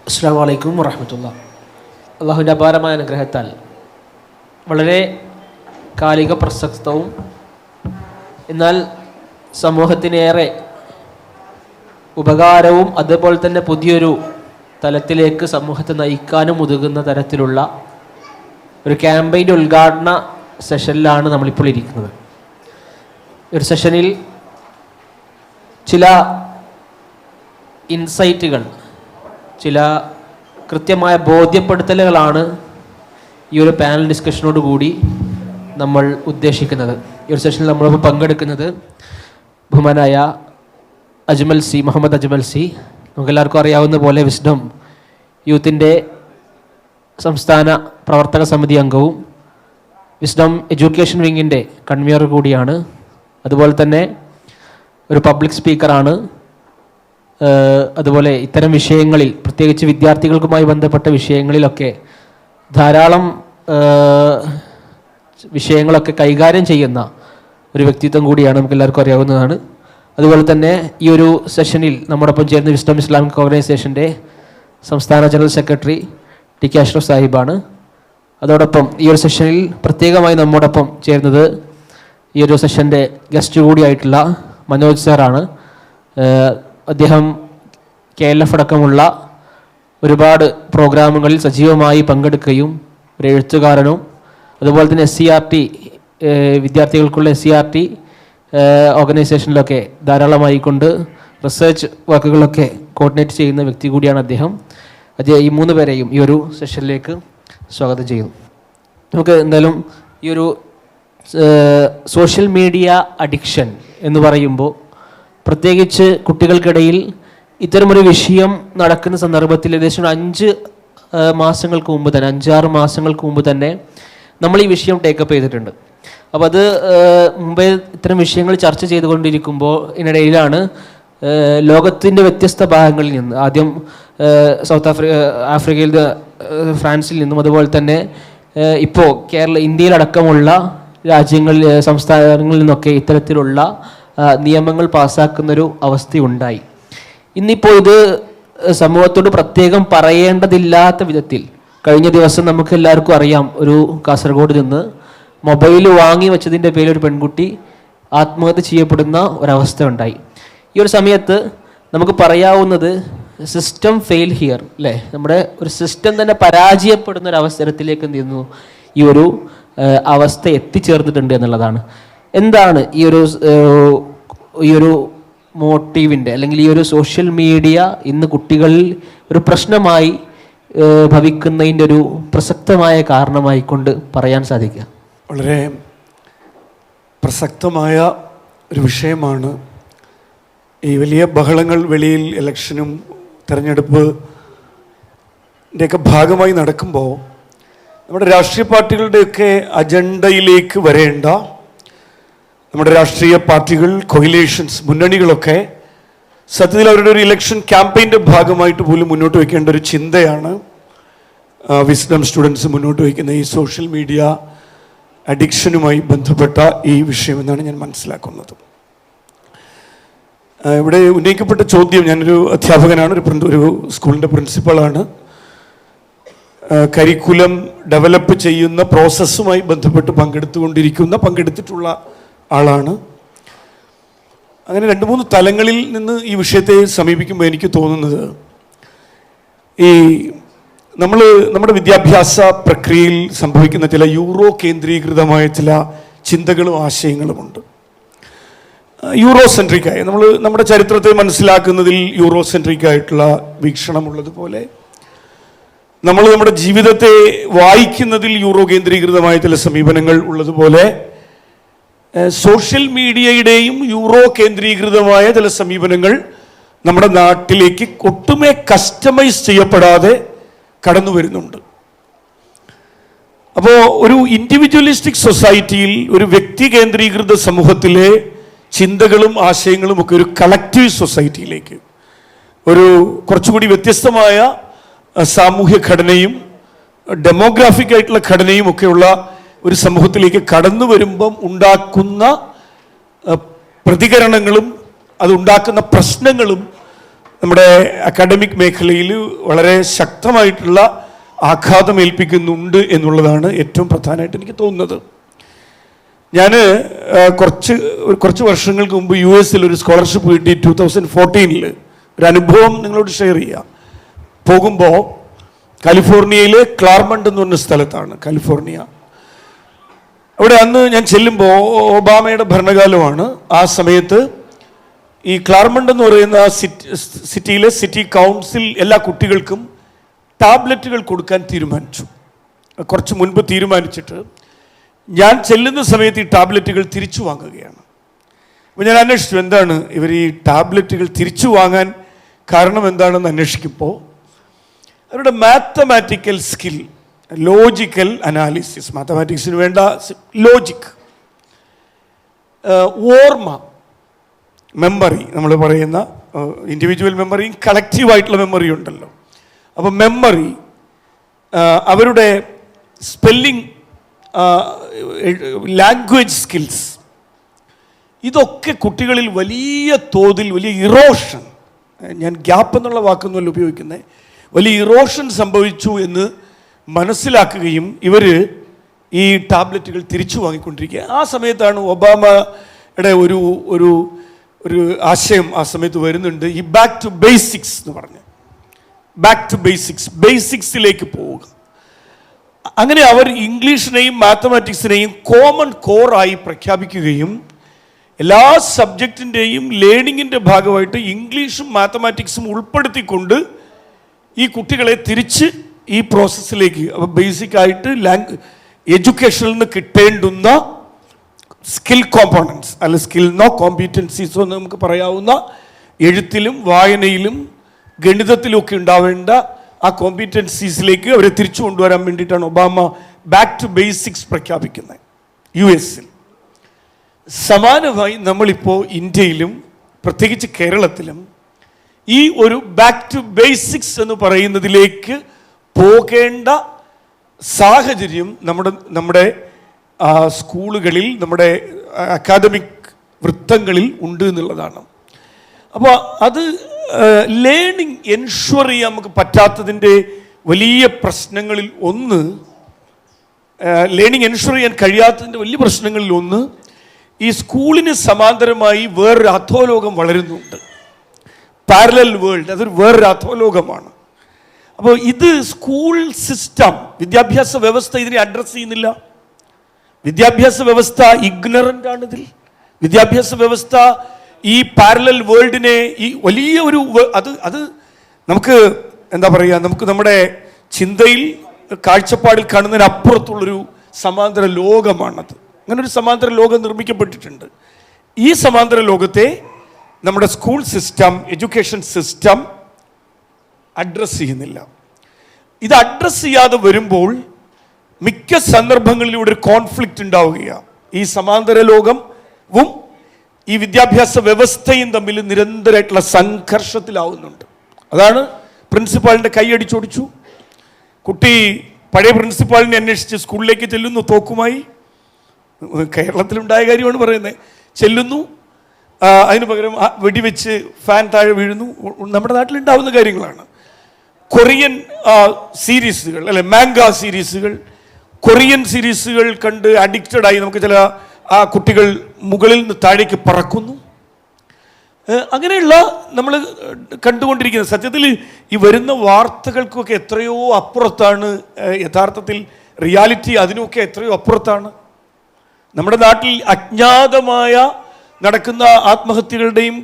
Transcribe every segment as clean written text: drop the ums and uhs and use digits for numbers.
അസ്സലാമു അലൈക്കും വറഹ്മത്തുള്ളാഹി. അള്ളാഹുവിൻ്റെ അപാരമായ അനുഗ്രഹത്താൽ വളരെ കാലിക പ്രസക്തവും എന്നാൽ സമൂഹത്തിനേറെ ഉപകാരവും അതുപോലെ തന്നെ പുതിയൊരു തലത്തിലേക്ക് സമൂഹത്തെ നയിക്കാനും ഉതകുന്ന തരത്തിലുള്ള ഒരു ക്യാമ്പയിൻ്റെ ഉദ്ഘാടന സെഷനിലാണ് നമ്മളിപ്പോൾ ഇരിക്കുന്നത്. ഒരു സെഷനിൽ ചില ഇൻസൈറ്റുകൾ, ചില കൃത്യമായ ബോധ്യപ്പെടുത്തലുകളാണ് ഈ ഒരു പാനൽ ഡിസ്കഷനോട് കൂടി നമ്മൾ ഉദ്ദേശിക്കുന്നത്. ഈ ഒരു സെഷനിൽ നമ്മളിപ്പോൾ പങ്കെടുക്കുന്നത് ബഹുമാനായ മുഹമ്മദ് അജ്മൽ സി, നമുക്കെല്ലാവർക്കും അറിയാവുന്ന പോലെ വിസ്ഡം യൂത്തിൻ്റെ സംസ്ഥാന പ്രവർത്തക സമിതി അംഗവും വിസ്ഡം എഡ്യൂക്കേഷൻ വിങ്ങിൻ്റെ കൺവീനർ കൂടിയാണ്. അതുപോലെ തന്നെ ഒരു പബ്ലിക് സ്പീക്കറാണ്. അതുപോലെ ഇത്തരം വിഷയങ്ങളിൽ, പ്രത്യേകിച്ച് വിദ്യാർത്ഥികൾക്കുമായി ബന്ധപ്പെട്ട വിഷയങ്ങളിലൊക്കെ ധാരാളം വിഷയങ്ങളൊക്കെ കൈകാര്യം ചെയ്യുന്ന ഒരു വ്യക്തിത്വം കൂടിയാണ്, നമുക്ക് എല്ലാവർക്കും അറിയാവുന്നതാണ്. അതുപോലെ തന്നെ ഈ ഒരു സെഷനിൽ നമ്മോടൊപ്പം ചേർന്ന വിസ്ഡം ഇസ്ലാമിക് ഓർഗനൈസേഷൻ്റെ സംസ്ഥാന general secretary T K Ashraf സാഹിബാണ്. അതോടൊപ്പം ഈ ഒരു സെഷനിൽ പ്രത്യേകമായി നമ്മോടൊപ്പം ചേർന്നത് ഈ ഒരു സെഷൻ്റെ ഗസ്റ്റ് കൂടിയായിട്ടുള്ള മനോജ് സാറാണ്. അദ്ദേഹം KLF അടക്കമുള്ള ഒരുപാട് പ്രോഗ്രാമുകളിൽ സജീവമായി പങ്കെടുക്കുകയും ഒരു എഴുത്തുകാരനും അതുപോലെ തന്നെ SCRT വിദ്യാർത്ഥികൾക്കുള്ള SCRT ഓർഗനൈസേഷനിലൊക്കെ ധാരാളമായി കൊണ്ട് റിസർച്ച് വർക്കുകളൊക്കെ കോർഡിനേറ്റ് ചെയ്യുന്ന വ്യക്തി കൂടിയാണ് അദ്ദേഹം. ഈ 3 പേരെയും ഈ ഒരു സെഷനിലേക്ക് സ്വാഗതം ചെയ്യുന്നു. നമുക്ക് എന്തായാലും ഈ ഒരു സോഷ്യൽ മീഡിയ അഡിക്ഷൻ എന്ന് പറയുമ്പോൾ, പ്രത്യേകിച്ച് കുട്ടികൾക്കിടയിൽ ഇത്തരമൊരു വിഷയം നടക്കുന്ന സന്ദർഭത്തിൽ ഏകദേശം 5 മാസങ്ങൾക്ക് മുമ്പ് തന്നെ, 5-6 മാസങ്ങൾക്ക് മുമ്പ് തന്നെ നമ്മൾ ഈ വിഷയം ടേക്കപ്പ് ചെയ്തിട്ടുണ്ട്. അപ്പോൾ അത് മുമ്പേ ഇത്തരം വിഷയങ്ങൾ ചർച്ച ചെയ്തുകൊണ്ടിരിക്കുമ്പോൾ ഇതിനിടയിലാണ് ലോകത്തിൻ്റെ വ്യത്യസ്ത ഭാഗങ്ങളിൽ നിന്ന്, ആദ്യം ആഫ്രിക്കയിൽ ഫ്രാൻസിൽ നിന്നും അതുപോലെ തന്നെ ഇപ്പോൾ ഇന്ത്യയിലടക്കമുള്ള രാജ്യങ്ങളിൽ, സംസ്ഥാനങ്ങളിൽ നിന്നൊക്കെ ഇത്തരത്തിലുള്ള നിയമങ്ങൾ പാസ്സാക്കുന്നൊരു അവസ്ഥയുണ്ടായി. ഇന്നിപ്പോൾ ഇത് സമൂഹത്തോട് പ്രത്യേകം പറയേണ്ടതില്ലാത്ത വിധത്തിൽ, കഴിഞ്ഞ ദിവസം നമുക്ക് എല്ലാവർക്കും അറിയാം, ഒരു കാസർഗോഡ് നിന്ന് മൊബൈൽ വാങ്ങി വെച്ചതിൻ്റെ പേരിൽ ഒരു പെൺകുട്ടി ആത്മഹത്യ ചെയ്യപ്പെടുന്ന ഒരവസ്ഥ ഉണ്ടായി. ഈ ഒരു സമയത്ത് നമുക്ക് പറയാവുന്നത് സിസ്റ്റം ഫെയിൽ ഹിയർ, അല്ലേ? നമ്മുടെ ഒരു സിസ്റ്റം തന്നെ പരാജയപ്പെടുന്ന ഒരു അവസരത്തിലേക്ക് നിന്നു ഈ ഒരു അവസ്ഥ എത്തിച്ചേർന്നിട്ടുണ്ട് എന്നുള്ളതാണ്. എന്താണ് ഈ ഒരു മോട്ടീവിൻ്റെ, അല്ലെങ്കിൽ ഈ ഒരു സോഷ്യൽ മീഡിയ ഇന്ന് കുട്ടികളിൽ ഒരു പ്രശ്നമായി ഭവിക്കുന്നതിൻ്റെ ഒരു പ്രസക്തമായ കാരണമായിക്കൊണ്ട് പറയാൻ സാധിക്കുക? വളരെ പ്രസക്തമായ ഒരു വിഷയമാണ്. ഈ വലിയ ബഹളങ്ങൾ വെളിയിൽ ഇലക്ഷനും തെരഞ്ഞെടുപ്പിൻ്റെയൊക്കെ ഭാഗമായി നടക്കുമ്പോൾ നമ്മുടെ രാഷ്ട്രീയ പാർട്ടികളുടെയൊക്കെ അജണ്ടയിലേക്ക് വരേണ്ട, നമ്മുടെ രാഷ്ട്രീയ പാർട്ടികൾ, കൊയിലേഷൻസ്, മുന്നണികളൊക്കെ സത്യത്തിൽ അവരുടെ ഒരു ഇലക്ഷൻ ക്യാമ്പയിൻ്റെ ഭാഗമായിട്ട് പോലും മുന്നോട്ട് വയ്ക്കേണ്ട ഒരു ചിന്തയാണ് വിസ്ഡം സ്റ്റുഡൻസ് മുന്നോട്ട് വയ്ക്കുന്ന ഈ സോഷ്യൽ മീഡിയ അഡിക്ഷനുമായി ബന്ധപ്പെട്ട ഈ വിഷയമെന്നാണ് ഞാൻ മനസ്സിലാക്കുന്നത്. ഇവിടെ ഉന്നയിക്കപ്പെട്ട ചോദ്യം, ഞാനൊരു അധ്യാപകനാണ്, ഒരു സ്കൂളിൻ്റെ പ്രിൻസിപ്പളാണ്. കരിക്കുലം ഡെവലപ്പ് ചെയ്യുന്ന പ്രോസസ്സുമായി ബന്ധപ്പെട്ട് പങ്കെടുത്തിട്ടുള്ള ആളാണ്. അങ്ങനെ 2-3 തലങ്ങളിൽ നിന്ന് ഈ വിഷയത്തെ സമീപിക്കുമ്പോൾ എനിക്ക് തോന്നുന്നത്, നമ്മുടെ വിദ്യാഭ്യാസ പ്രക്രിയയിൽ സംഭവിക്കുന്ന ചില യൂറോ കേന്ദ്രീകൃതമായ ചില ചിന്തകളും ആശയങ്ങളുമുണ്ട്. യൂറോസെൻട്രിക്കായി നമ്മുടെ ചരിത്രത്തെ മനസ്സിലാക്കുന്നതിൽ യൂറോസെൻട്രിക്കായിട്ടുള്ള വീക്ഷണമുള്ളതുപോലെ, നമ്മുടെ ജീവിതത്തെ വായിക്കുന്നതിൽ യൂറോ കേന്ദ്രീകൃതമായ ചില സമീപനങ്ങൾ ഉള്ളതുപോലെ, സോഷ്യൽ മീഡിയയുടെയും യൂറോ കേന്ദ്രീകൃതമായ ചില സമീപനങ്ങൾ നമ്മുടെ നാട്ടിലേക്ക് ഒട്ടുമേ കസ്റ്റമൈസ് ചെയ്യപ്പെടാതെ കടന്നു വരുന്നുണ്ട്. അപ്പോൾ ഒരു ഇൻഡിവിജ്വലിസ്റ്റിക് സൊസൈറ്റിയിൽ, ഒരു വ്യക്തി കേന്ദ്രീകൃത സമൂഹത്തിലെ ചിന്തകളും ആശയങ്ങളും ഒക്കെ ഒരു കളക്റ്റീവ് സൊസൈറ്റിയിലേക്ക്, ഒരു കുറച്ചുകൂടി വ്യത്യസ്തമായ സാമൂഹ്യ ഘടനയും ഡെമോഗ്രാഫിക് ആയിട്ടുള്ള ഘടനയും ഒക്കെയുള്ള ഒരു സമൂഹത്തിലേക്ക് കടന്നു വരുമ്പം ഉണ്ടാക്കുന്ന പ്രതികരണങ്ങളും അതുണ്ടാക്കുന്ന പ്രശ്നങ്ങളും നമ്മുടെ അക്കാഡമിക് മേഖലയിൽ വളരെ ശക്തമായിട്ടുള്ള ആഘാതം ഏൽപ്പിക്കുന്നുണ്ട് എന്നുള്ളതാണ് ഏറ്റവും പ്രധാനമായിട്ട് എനിക്ക് തോന്നുന്നത്. ഞാൻ കുറച്ച് വർഷങ്ങൾക്ക് മുമ്പ് US ഒരു സ്കോളർഷിപ്പ് കിട്ടി. 2014 ഒരു അനുഭവം നിങ്ങളോട് ഷെയർ ചെയ്യാം. പോകുമ്പോൾ കാലിഫോർണിയയിലെ ക്ലാർമണ്ട് എന്ന് പറഞ്ഞ സ്ഥലത്താണ്, കാലിഫോർണിയ. അവിടെ അന്ന് ഞാൻ ചെല്ലുമ്പോൾ ഒബാമയുടെ ഭരണകാലമാണ്. ആ സമയത്ത് ഈ ക്ലാർമണ്ട് എന്ന് പറയുന്ന സിറ്റിയിലെ സിറ്റി കൗൺസിൽ എല്ലാ കുട്ടികൾക്കും ടാബ്ലറ്റുകൾ കൊടുക്കാൻ തീരുമാനിച്ചു. കുറച്ച് മുൻപ് തീരുമാനിച്ചിട്ട് ഞാൻ ചെല്ലുന്ന സമയത്ത് ഈ ടാബ്ലറ്റുകൾ തിരിച്ചു വാങ്ങുകയാണ്. അപ്പോൾ ഞാൻ അന്വേഷിച്ചു എന്താണ് ഇവർ ഈ ടാബ്ലറ്റുകൾ തിരിച്ചു വാങ്ങാൻ കാരണം എന്താണെന്ന് അന്വേഷിക്കുമ്പോൾ അവരുടെ മാത്തമാറ്റിക്കൽ സ്കിൽ, ലോജിക്കൽ അനാലിസിസ്, മാത്തമാറ്റിക്സിന് വേണ്ട ലോജിക്, ഓർമ്മ, മെമ്മറി, നമ്മൾ പറയുന്ന ഇൻഡിവിജ്വൽ മെമ്മറിയും കളക്റ്റീവായിട്ടുള്ള മെമ്മറി ഉണ്ടല്ലോ. അപ്പോൾ മെമ്മറി, അവരുടെ സ്പെല്ലിംഗ്, ലാംഗ്വേജ് സ്കിൽസ്, ഇതൊക്കെ കുട്ടികളിൽ വലിയ തോതിൽ വലിയ ഇറോഷൻ, ഞാൻ ഗ്യാപ്പ് എന്നുള്ള വാക്കൊന്നുമല്ല ഉപയോഗിക്കുന്നത്, വലിയ ഇറോഷൻ സംഭവിച്ചു എന്ന് മനസ്സിലാക്കുകയും ഇവർ ഈ ടാബ്ലറ്റുകൾ തിരിച്ചു വാങ്ങിക്കൊണ്ടിരിക്കുക. ആ സമയത്താണ് ഒബാമയുടെ ഒരു ഒരു ഒരു ആശയം ആ സമയത്ത് വരുന്നുണ്ട്, ഈ ബാക്ക് ടു ബേസിക്സ് എന്ന് പറഞ്ഞ്. ബാക്ക് ടു ബേസിക്സ്, ബേസിക്സിലേക്ക് പോവുക. അങ്ങനെ അവർ ഇംഗ്ലീഷിനെയും മാത്തമാറ്റിക്സിനെയും കോമൺ കോറായി പ്രഖ്യാപിക്കുകയും എല്ലാ സബ്ജക്റ്റിൻ്റെയും ലേണിങ്ങിൻ്റെ ഭാഗമായിട്ട് ഇംഗ്ലീഷും മാത്തമാറ്റിക്സും ഉൾപ്പെടുത്തിക്കൊണ്ട് ഈ കുട്ടികളെ തിരിച്ച് ഈ പ്രോസസ്സിലേക്ക്, ബേസിക് ആയിട്ട് എഡ്യൂക്കേഷനിൽ നിന്ന് കിട്ടേണ്ടുന്ന സ്കിൽ കോമ്പോണൻസ്, അല്ല സ്കിൽ നോ കോമ്പീറ്റൻസീസോ എന്ന് നമുക്ക് പറയാവുന്ന എഴുത്തിലും വായനയിലും ഗണിതത്തിലും ഒക്കെ ഉണ്ടാവേണ്ട ആ കോമ്പീറ്റൻസീസിലേക്ക് അവരെ തിരിച്ചു കൊണ്ടുവരാൻ വേണ്ടിയിട്ടാണ് ഒബാമ ബാക്ക് ടു ബേസിക്സ് പ്രഖ്യാപിക്കുന്നത് US. സമാനമായി നമ്മളിപ്പോൾ ഇന്ത്യയിലും പ്രത്യേകിച്ച് കേരളത്തിലും ഈ ഒരു ബാക്ക് ടു ബേസിക്സ് എന്ന് പറയുന്നതിലേക്ക് പോകേണ്ട സാഹചര്യം നമ്മുടെ സ്കൂളുകളിൽ, നമ്മുടെ അക്കാദമിക് വൃത്തങ്ങളിൽ ഉണ്ട് എന്നുള്ളതാണ്. അപ്പോൾ അത് ലേണിംഗ് എൻഷുർ ചെയ്യാൻ നമുക്ക് പറ്റാത്തതിൻ്റെ വലിയ പ്രശ്നങ്ങളിൽ ഒന്ന്, ലേണിംഗ് എൻഷുർ ചെയ്യാൻ കഴിയാത്തതിൻ്റെ വലിയ പ്രശ്നങ്ങളിൽ ഒന്ന്, ഈ സ്കൂളിന് സമാന്തരമായി വേറൊരു അധോലോകം വളരുന്നുണ്ട്. പാരലൽ വേൾഡ്, അതൊരു വേറൊരു അധോലോകമാണ്. അപ്പോൾ ഇത് സ്കൂൾ സിസ്റ്റം, വിദ്യാഭ്യാസ വ്യവസ്ഥ ഇതിനെ അഡ്രസ്സ് ചെയ്യുന്നില്ല. വിദ്യാഭ്യാസ വ്യവസ്ഥ ഇഗ്നറൻ്റ് ആണിതിൽ. വിദ്യാഭ്യാസ വ്യവസ്ഥ ഈ പാരലൽ വേൾഡിനെ, ഈ വലിയ ഒരു അത് നമുക്ക് എന്താ പറയുക, നമുക്ക് നമ്മുടെ ചിന്തയിൽ, കാഴ്ചപ്പാടിൽ കാണുന്നതിനപ്പുറത്തുള്ളൊരു സമാന്തര ലോകമാണത്. അങ്ങനെ ഒരു സമാന്തര ലോകം നിർമ്മിക്കപ്പെട്ടിട്ടുണ്ട്. ഈ സമാന്തര ലോകത്തെ നമ്മുടെ school system, education system address ചെയ്യുന്നില്ല. ഇത് അഡ്രസ്സ് ചെയ്യാതെ വരുമ്പോൾ മിക്ക സന്ദർഭങ്ങളിലൂടെ ഒരു കോൺഫ്ലിക്റ്റ് ഉണ്ടാവുകയാണ്. ഈ സമാന്തര ലോകവും ഈ വിദ്യാഭ്യാസ വ്യവസ്ഥയും തമ്മിൽ നിരന്തരമായിട്ടുള്ള സംഘർഷത്തിലാവുന്നുണ്ട്. അതാണ് പ്രിൻസിപ്പാളിൻ്റെ കൈയടിച്ചോടിച്ചു. കുട്ടി പഴയ പ്രിൻസിപ്പാളിനെ അന്വേഷിച്ച് സ്കൂളിലേക്ക് ചെല്ലുന്നു തോക്കുമായി. കേരളത്തിലുണ്ടായ കാര്യമാണ് പറയുന്നത്. ചെല്ലുന്നു, അതിന് പകരം വെടിവെച്ച് ഫാൻ താഴെ വീഴുന്നു. നമ്മുടെ നാട്ടിലുണ്ടാവുന്ന കാര്യങ്ങളാണ്. കൊറിയൻ സീരീസുകൾ, അല്ലെ മാംഗ സീരീസുകൾ, കൊറിയൻ സീരീസുകൾ കണ്ട് അഡിക്റ്റഡായി നമുക്ക് ചില ആ കുട്ടികൾ മുകളിൽ നിന്ന് താഴേക്ക് പറക്കുന്നു. അങ്ങനെയുള്ള നമ്മൾ കണ്ടുകൊണ്ടിരിക്കുന്നത്. സത്യത്തിൽ ഈ വരുന്ന വാർത്തകൾക്കൊക്കെ എത്രയോ അപ്പുറത്താണ് യഥാർത്ഥത്തിൽ റിയാലിറ്റി, അതിനൊക്കെ എത്രയോ അപ്പുറത്താണ്. നമ്മുടെ നാട്ടിൽ അജ്ഞാതമായ നടക്കുന്ന ആത്മഹത്യകളുടെയും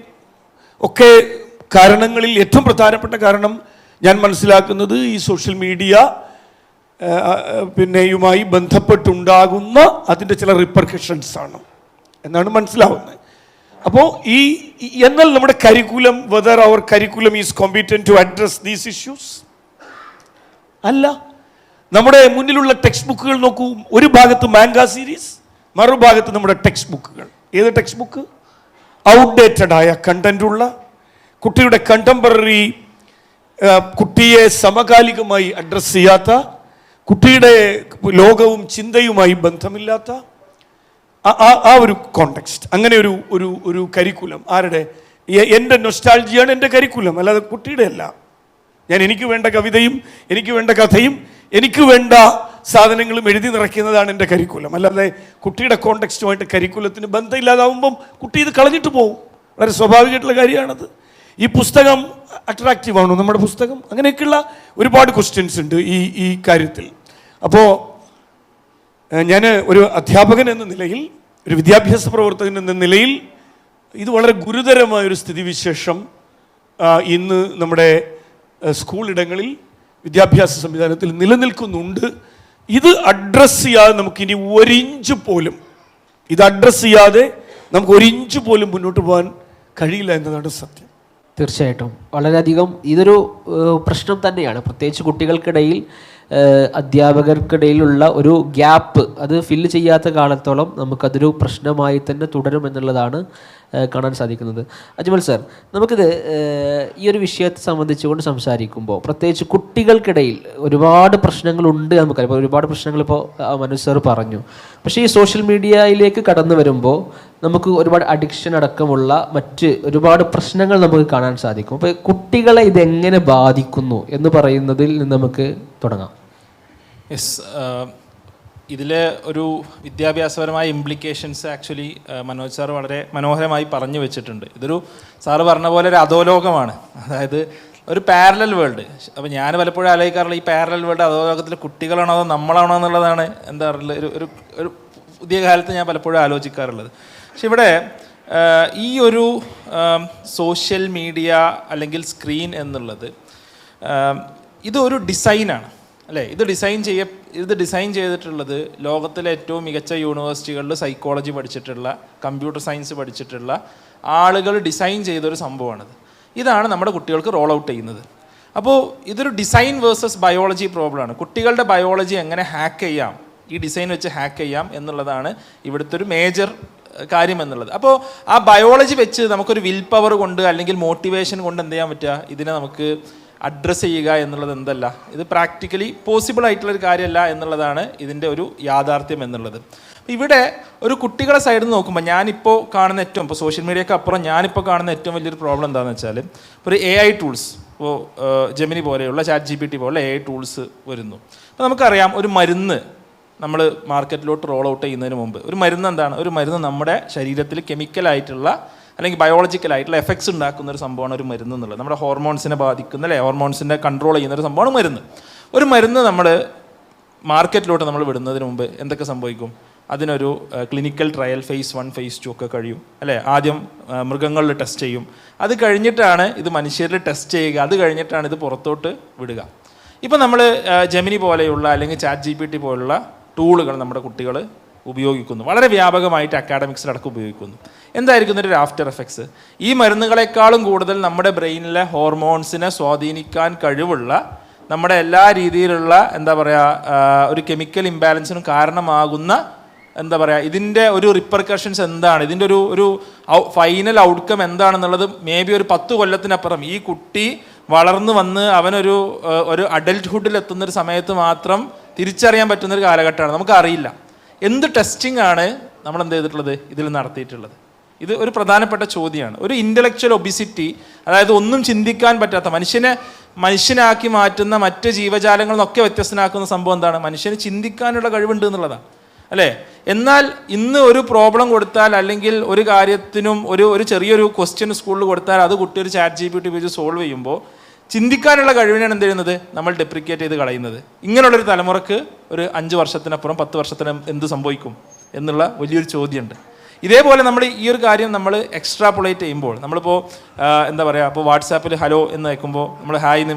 ഒക്കെ കാരണങ്ങളിൽ ഏറ്റവും പ്രധാനപ്പെട്ട കാരണം ഞാൻ മനസ്സിലാക്കുന്നത് ഈ സോഷ്യൽ മീഡിയ പിന്നെയുമായി ബന്ധപ്പെട്ടുണ്ടാകുന്ന അതിൻ്റെ ചില റിപ്പർക്കഷൻസ് ആണ് എന്നാണ് മനസ്സിലാവുന്നത്. അപ്പോൾ എന്നാൽ നമ്മുടെ curriculum, whether our curriculum is competent to address these issues അല്ല. നമ്മുടെ മുന്നിലുള്ള ടെക്സ്റ്റ് ബുക്കുകൾ നോക്കൂ. ഒരു ഭാഗത്ത് മാംഗ സീരീസ്, മറുഭാഗത്ത് നമ്മുടെ ടെക്സ്റ്റ് ബുക്കുകൾ. ഏത് ടെക്സ്റ്റ് ബുക്ക്? ഔട്ട്ഡേറ്റഡ് ആയ കണ്ടന്റുള്ള, കുട്ടിയുടെ കണ്ടംപററി, കുട്ടിയെ സമകാലികമായി അഡ്രസ്സ് ചെയ്യാത്ത, കുട്ടിയുടെ ലോകവും ചിന്തയുമായി ബന്ധമില്ലാത്ത ആ ഒരു കോണ്ടെക്സ്റ്റ്, അങ്ങനെ ഒരു കരിക്കുലം ആരുടെ? എൻ്റെ നൊസ്റ്റാൾജിയാണ് എൻ്റെ കരിക്കുലം, അല്ലാതെ കുട്ടിയുടെ അല്ല. എനിക്ക് വേണ്ട കവിതയും എനിക്ക് വേണ്ട കഥയും എനിക്ക് വേണ്ട സാധനങ്ങളും എഴുതി നിറയ്ക്കുന്നതാണ് എൻ്റെ കരിക്കുലം. അല്ലാതെ കുട്ടിയുടെ കോണ്ടെക്സ്റ്റുമായിട്ട് കരിക്കുലത്തിന് ബന്ധമില്ലാതാവുമ്പം കുട്ടി ഇത് കളഞ്ഞിട്ട് പോകും. വളരെ സ്വാഭാവികമായിട്ടുള്ള കാര്യമാണത്. ഈ പുസ്തകം അട്രാക്റ്റീവ് ആണോ നമ്മുടെ പുസ്തകം? അങ്ങനെയൊക്കെയുള്ള ഒരുപാട് ക്വസ്റ്റ്യൻസ് ഉണ്ട് ഈ കാര്യത്തിൽ. അപ്പോൾ ഞാൻ ഒരു അധ്യാപകൻ എന്ന നിലയിൽ, ഒരു വിദ്യാഭ്യാസ പ്രവർത്തകൻ എന്ന നിലയിൽ ഇത് വളരെ ഗുരുതരമായൊരു സ്ഥിതിവിശേഷം ഇന്ന് നമ്മുടെ സ്കൂളിടങ്ങളിൽ വിദ്യാഭ്യാസ സംവിധാനത്തിൽ നിലനിൽക്കുന്നുണ്ട്. ഇത് അഡ്രസ്സ് ചെയ്യാതെ നമുക്കിനി ഒരിഞ്ച് പോലും മുന്നോട്ട് പോകാൻ കഴിയില്ല എന്നതാണ് സത്യം. തീർച്ചയായിട്ടും വളരെയധികം ഇതൊരു പ്രശ്നം തന്നെയാണ്. പ്രത്യേകിച്ച് കുട്ടികൾക്കിടയിൽ, അധ്യാപകർക്കിടയിലുള്ള ഒരു ഗ്യാപ്പ് അത് ഫില്ല് ചെയ്യാത്ത കാലത്തോളം നമുക്കതൊരു പ്രശ്നമായി തന്നെ തുടരുമെന്നുള്ളതാണ് കാണാൻ സാധിക്കുന്നത്. അജ്മൽ സർ, നമുക്കിത് ഈ ഒരു വിഷയത്തെ സംബന്ധിച്ചുകൊണ്ട് സംസാരിക്കുമ്പോൾ പ്രത്യേകിച്ച് കുട്ടികൾക്കിടയിൽ ഒരുപാട് പ്രശ്നങ്ങളുണ്ട്. നമുക്കറിയാം, ഇപ്പോൾ ഒരുപാട് പ്രശ്നങ്ങൾ ഇപ്പോൾ മനോജ് സർ പറഞ്ഞു. പക്ഷേ ഈ സോഷ്യൽ മീഡിയയിലേക്ക് കടന്നു വരുമ്പോൾ നമുക്ക് ഒരുപാട് അഡിക്ഷൻ അടക്കമുള്ള മറ്റ് ഒരുപാട് പ്രശ്നങ്ങൾ നമുക്ക് കാണാൻ സാധിക്കും. അപ്പോൾ കുട്ടികളെ ഇതെങ്ങനെ ബാധിക്കുന്നു എന്ന് പറയുന്നതിൽ നിന്ന് നമുക്ക് തുടങ്ങാം. യെസ്, ഇതിലെ ഒരു വിദ്യാഭ്യാസപരമായ ഇംപ്ലിക്കേഷൻസ് ആക്ച്വലി മനോജ് സാർ വളരെ മനോഹരമായി പറഞ്ഞു വെച്ചിട്ടുണ്ട്. ഇതൊരു സാറ് പറഞ്ഞ പോലെ ഒരു അധോലോകമാണ്, അതായത് ഒരു പാരലൽ വേൾഡ്. അപ്പോൾ ഞാൻ പലപ്പോഴും ആലോചിക്കാറുള്ള ഈ പാരലൽ വേൾഡ് അധോലോകത്തിൽ കുട്ടികളാണോ അതോ നമ്മളാണോ എന്നുള്ളതാണ് എന്താ പറയുക ഒരു പുതിയ കാലത്ത് ഞാൻ പലപ്പോഴും ആലോചിക്കാറുള്ളത്. പക്ഷെ ഇവിടെ ഈ ഒരു സോഷ്യൽ മീഡിയ അല്ലെങ്കിൽ സ്ക്രീൻ എന്നുള്ളത് ഇതൊരു ഡിസൈനാണ് അല്ലേ? ഇത് ഡിസൈൻ ചെയ്തിട്ടുള്ളത് ലോകത്തിലെ ഏറ്റവും മികച്ച യൂണിവേഴ്സിറ്റികളിൽ സൈക്കോളജി പഠിച്ചിട്ടുള്ള, കമ്പ്യൂട്ടർ സയൻസ് പഠിച്ചിട്ടുള്ള ആളുകൾ ഡിസൈൻ ചെയ്തൊരു സംഭവമാണിത്. ഇതാണ് നമ്മുടെ കുട്ടികൾക്ക് റോൾ ഔട്ട് ചെയ്യുന്നത്. അപ്പോൾ ഇതൊരു ഡിസൈൻ വേഴ്സസ് ബയോളജി പ്രോബ്ലമാണ്. കുട്ടികളുടെ ബയോളജി എങ്ങനെ ഹാക്ക് ചെയ്യാം, ഈ ഡിസൈൻ വെച്ച് ഹാക്ക് ചെയ്യാം എന്നുള്ളതാണ് ഇവിടുത്തെ ഒരു മേജർ കാര്യം എന്നുള്ളത്. അപ്പോൾ ആ ബയോളജി വെച്ച് നമുക്കൊരു വിൽ പവർ കൊണ്ട് അല്ലെങ്കിൽ മോട്ടിവേഷൻ കൊണ്ട് എന്ത് ചെയ്യാൻ പറ്റുക, ഇതിനെ നമുക്ക് അഡ്രസ്സ് ചെയ്യുക എന്നുള്ളത് എന്തല്ല, ഇത് പ്രാക്ടിക്കലി പോസിബിൾ ആയിട്ടുള്ളൊരു കാര്യമല്ല എന്നുള്ളതാണ് ഇതിൻ്റെ ഒരു യാഥാർത്ഥ്യം എന്നുള്ളത്. ഇവിടെ ഒരു കുട്ടികളെ സൈഡിൽ നിന്ന് നോക്കുമ്പോൾ ഞാനിപ്പോൾ കാണുന്ന ഇപ്പോൾ സോഷ്യൽ മീഡിയയ്ക്ക് അപ്പുറം ഞാനിപ്പോൾ കാണുന്ന ഏറ്റവും വലിയൊരു പ്രോബ്ലം എന്താണെന്ന് വെച്ചാൽ, ഇപ്പോൾ ഒരു AI ടൂൾസ്, ഇപ്പോൾ ജെമിനി പോലെയുള്ള ChatGPT പോലുള്ള AI ടൂൾസ് വരുന്നു. അപ്പോൾ നമുക്കറിയാം, ഒരു മരുന്ന് നമ്മൾ മാർക്കറ്റിലോട്ട് റോൾ ഔട്ട് ചെയ്യുന്നതിന് മുമ്പ് ഒരു മരുന്ന് എന്താണ്? ഒരു മരുന്ന് നമ്മുടെ ശരീരത്തിൽ കെമിക്കലായിട്ടുള്ള അല്ലെങ്കിൽ ബയോളജിക്കലായിട്ടുള്ള എഫക്ട്സ് ഉണ്ടാക്കുന്ന ഒരു സംഭവമാണ് ഒരു മരുന്ന് എന്നുള്ളത്. നമ്മുടെ ഹോർമോൺസിനെ ബാധിക്കുന്ന, അല്ലേ, ഹോർമോൺസിനെ കൺട്രോൾ ചെയ്യുന്ന ഒരു സംഭവമാണ് മരുന്ന്. ഒരു മരുന്ന് നമ്മൾ മാർക്കറ്റിലോട്ട് നമ്മൾ വിടുന്നതിന് മുമ്പ് എന്തൊക്കെ സംഭവിക്കും? അതിനൊരു ക്ലിനിക്കൽ ട്രയൽ phase 1 phase 2 ഒക്കെ കഴിയും അല്ലേ? ആദ്യം മൃഗങ്ങളിൽ ടെസ്റ്റ് ചെയ്യും, അത് കഴിഞ്ഞിട്ടാണ് ഇത് മനുഷ്യരിൽ ടെസ്റ്റ് ചെയ്യുക, അത് കഴിഞ്ഞിട്ടാണ് ഇത് പുറത്തോട്ട് വിടുക. ഇപ്പം നമ്മൾ ജെമിനി പോലെയുള്ള അല്ലെങ്കിൽ ChatGPT പോലുള്ള ടൂളുകൾ നമ്മുടെ കുട്ടികൾ ഉപയോഗിക്കുന്നു, വളരെ വ്യാപകമായിട്ട് അക്കാഡമിക്സിലടക്കം ഉപയോഗിക്കുന്നു. എന്തായിരിക്കും ഒരു ആഫ്റ്റർ എഫക്ട്സ്? ഈ മരുന്നുകളെക്കാളും കൂടുതൽ നമ്മുടെ ബ്രെയിനിലെ ഹോർമോൺസിനെ സ്വാധീനിക്കാൻ കഴിവുള്ള, നമ്മുടെ എല്ലാ രീതിയിലുള്ള എന്താ പറയുക ഒരു കെമിക്കൽ ഇംബാലൻസിനും കാരണമാകുന്ന എന്താ പറയുക ഇതിൻ്റെ ഒരു റിപ്പർക്കഷൻസ് എന്താണ്, ഇതിൻ്റെ ഒരു ഫൈനൽ ഔട്ട്കം എന്താണെന്നുള്ളത് മേ ബി ഒരു 10 കൊല്ലത്തിനപ്പുറം ഈ കുട്ടി വളർന്നു വന്ന് അവനൊരു അഡൽട്ട്ഹുഡിൽ എത്തുന്നൊരു സമയത്ത് മാത്രം തിരിച്ചറിയാൻ പറ്റുന്നൊരു കാലഘട്ടമാണ്. നമുക്കറിയില്ല എന്ത് ടെസ്റ്റിംഗ് ആണ് നമ്മൾ എന്ത് ചെയ്തിട്ടുള്ളത്, ഇതിൽ നടത്തിയിട്ടുള്ളത്. ഇത് ഒരു പ്രധാനപ്പെട്ട ചോദ്യമാണ്. ഒരു ഇൻ്റലക്ച്വൽ ഒബിസിറ്റി, അതായത് ഒന്നും ചിന്തിക്കാൻ പറ്റാത്ത, മനുഷ്യനാക്കി മാറ്റുന്ന മറ്റ് ജീവജാലങ്ങളിൽ നിന്നൊക്കെ വ്യത്യസ്തനാക്കുന്ന സംഭവം എന്താണ്? മനുഷ്യന് ചിന്തിക്കാനുള്ള കഴിവുണ്ട് എന്നുള്ളതാണ് അല്ലേ? എന്നാൽ ഇന്ന് ഒരു പ്രോബ്ലം കൊടുത്താൽ അല്ലെങ്കിൽ ഒരു കാര്യത്തിനും ഒരു ചെറിയൊരു ക്വസ്റ്റ്യൻ സ്കൂളിൽ കൊടുത്താൽ അത് കുട്ടി ഒരു ChatGPT ഉപയോഗിച്ച് സോൾവ് ചെയ്യുമ്പോൾ ചിന്തിക്കാനുള്ള കഴിവിനാണ് എന്ത് ചെയ്യുന്നത്, നമ്മൾ ഡെപ്രിക്കേറ്റ് ചെയ്ത് കളയുന്നത്. ഇങ്ങനെയുള്ളൊരു തലമുറക്ക് ഒരു 5 വർഷത്തിനപ്പുറം 10 വർഷത്തിനും എന്ത് സംഭവിക്കും എന്നുള്ള വലിയൊരു ചോദ്യമുണ്ട്. ഇതേപോലെ നമ്മൾ ഈ ഒരു കാര്യം നമ്മൾ എക്സ്ട്രാപൊളേറ്റ് ചെയ്യുമ്പോൾ, നമ്മളിപ്പോൾ എന്താ പറയുക, ഇപ്പോൾ വാട്സാപ്പിൽ ഹലോ എന്ന് അയക്കുമ്പോൾ നമ്മൾ ഹായ് എന്ന്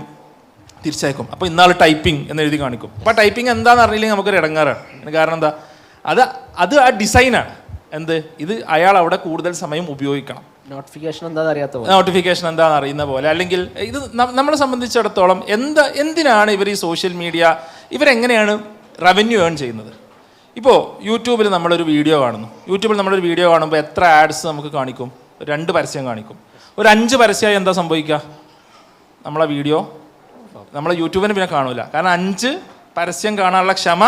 തിരിച്ചയക്കും. അപ്പോൾ ഇന്നാൾ ടൈപ്പിംഗ് എന്ന് എഴുതി കാണിക്കും. അപ്പോൾ ടൈപ്പിംഗ് എന്താണെന്ന് അറിയില്ലെങ്കിൽ നമുക്കൊരു ഇടങ്ങാറാണ്. കാരണം എന്താ, അത് ആ ഡിസൈനാണ്. എന്ത് ഇത് അയാൾ അവിടെ കൂടുതൽ സമയം ഉപയോഗിക്കണം, നോട്ടിഫിക്കേഷൻ എന്താണെന്ന് അറിയുന്ന പോലെ. അല്ലെങ്കിൽ ഇത് നമ്മളെ സംബന്ധിച്ചിടത്തോളം എന്തിനാണ് ഇവർ ഈ സോഷ്യൽ മീഡിയ, ഇവരെങ്ങനെയാണ് റവന്യൂ ഏൺ ചെയ്യുന്നത്? ഇപ്പോൾ യൂട്യൂബിൽ നമ്മളൊരു വീഡിയോ കാണുമ്പോൾ എത്ര ആഡ്സ് നമുക്ക് കാണിക്കും? 2 പരസ്യം കാണിക്കും. ഒരു 5 പരസ്യമായി എന്താ സംഭവിക്കുക? നമ്മളെ വീഡിയോ നമ്മളെ യൂട്യൂബിന് പിന്നെ കാണൂല. കാരണം 5 പരസ്യം കാണാനുള്ള ക്ഷമ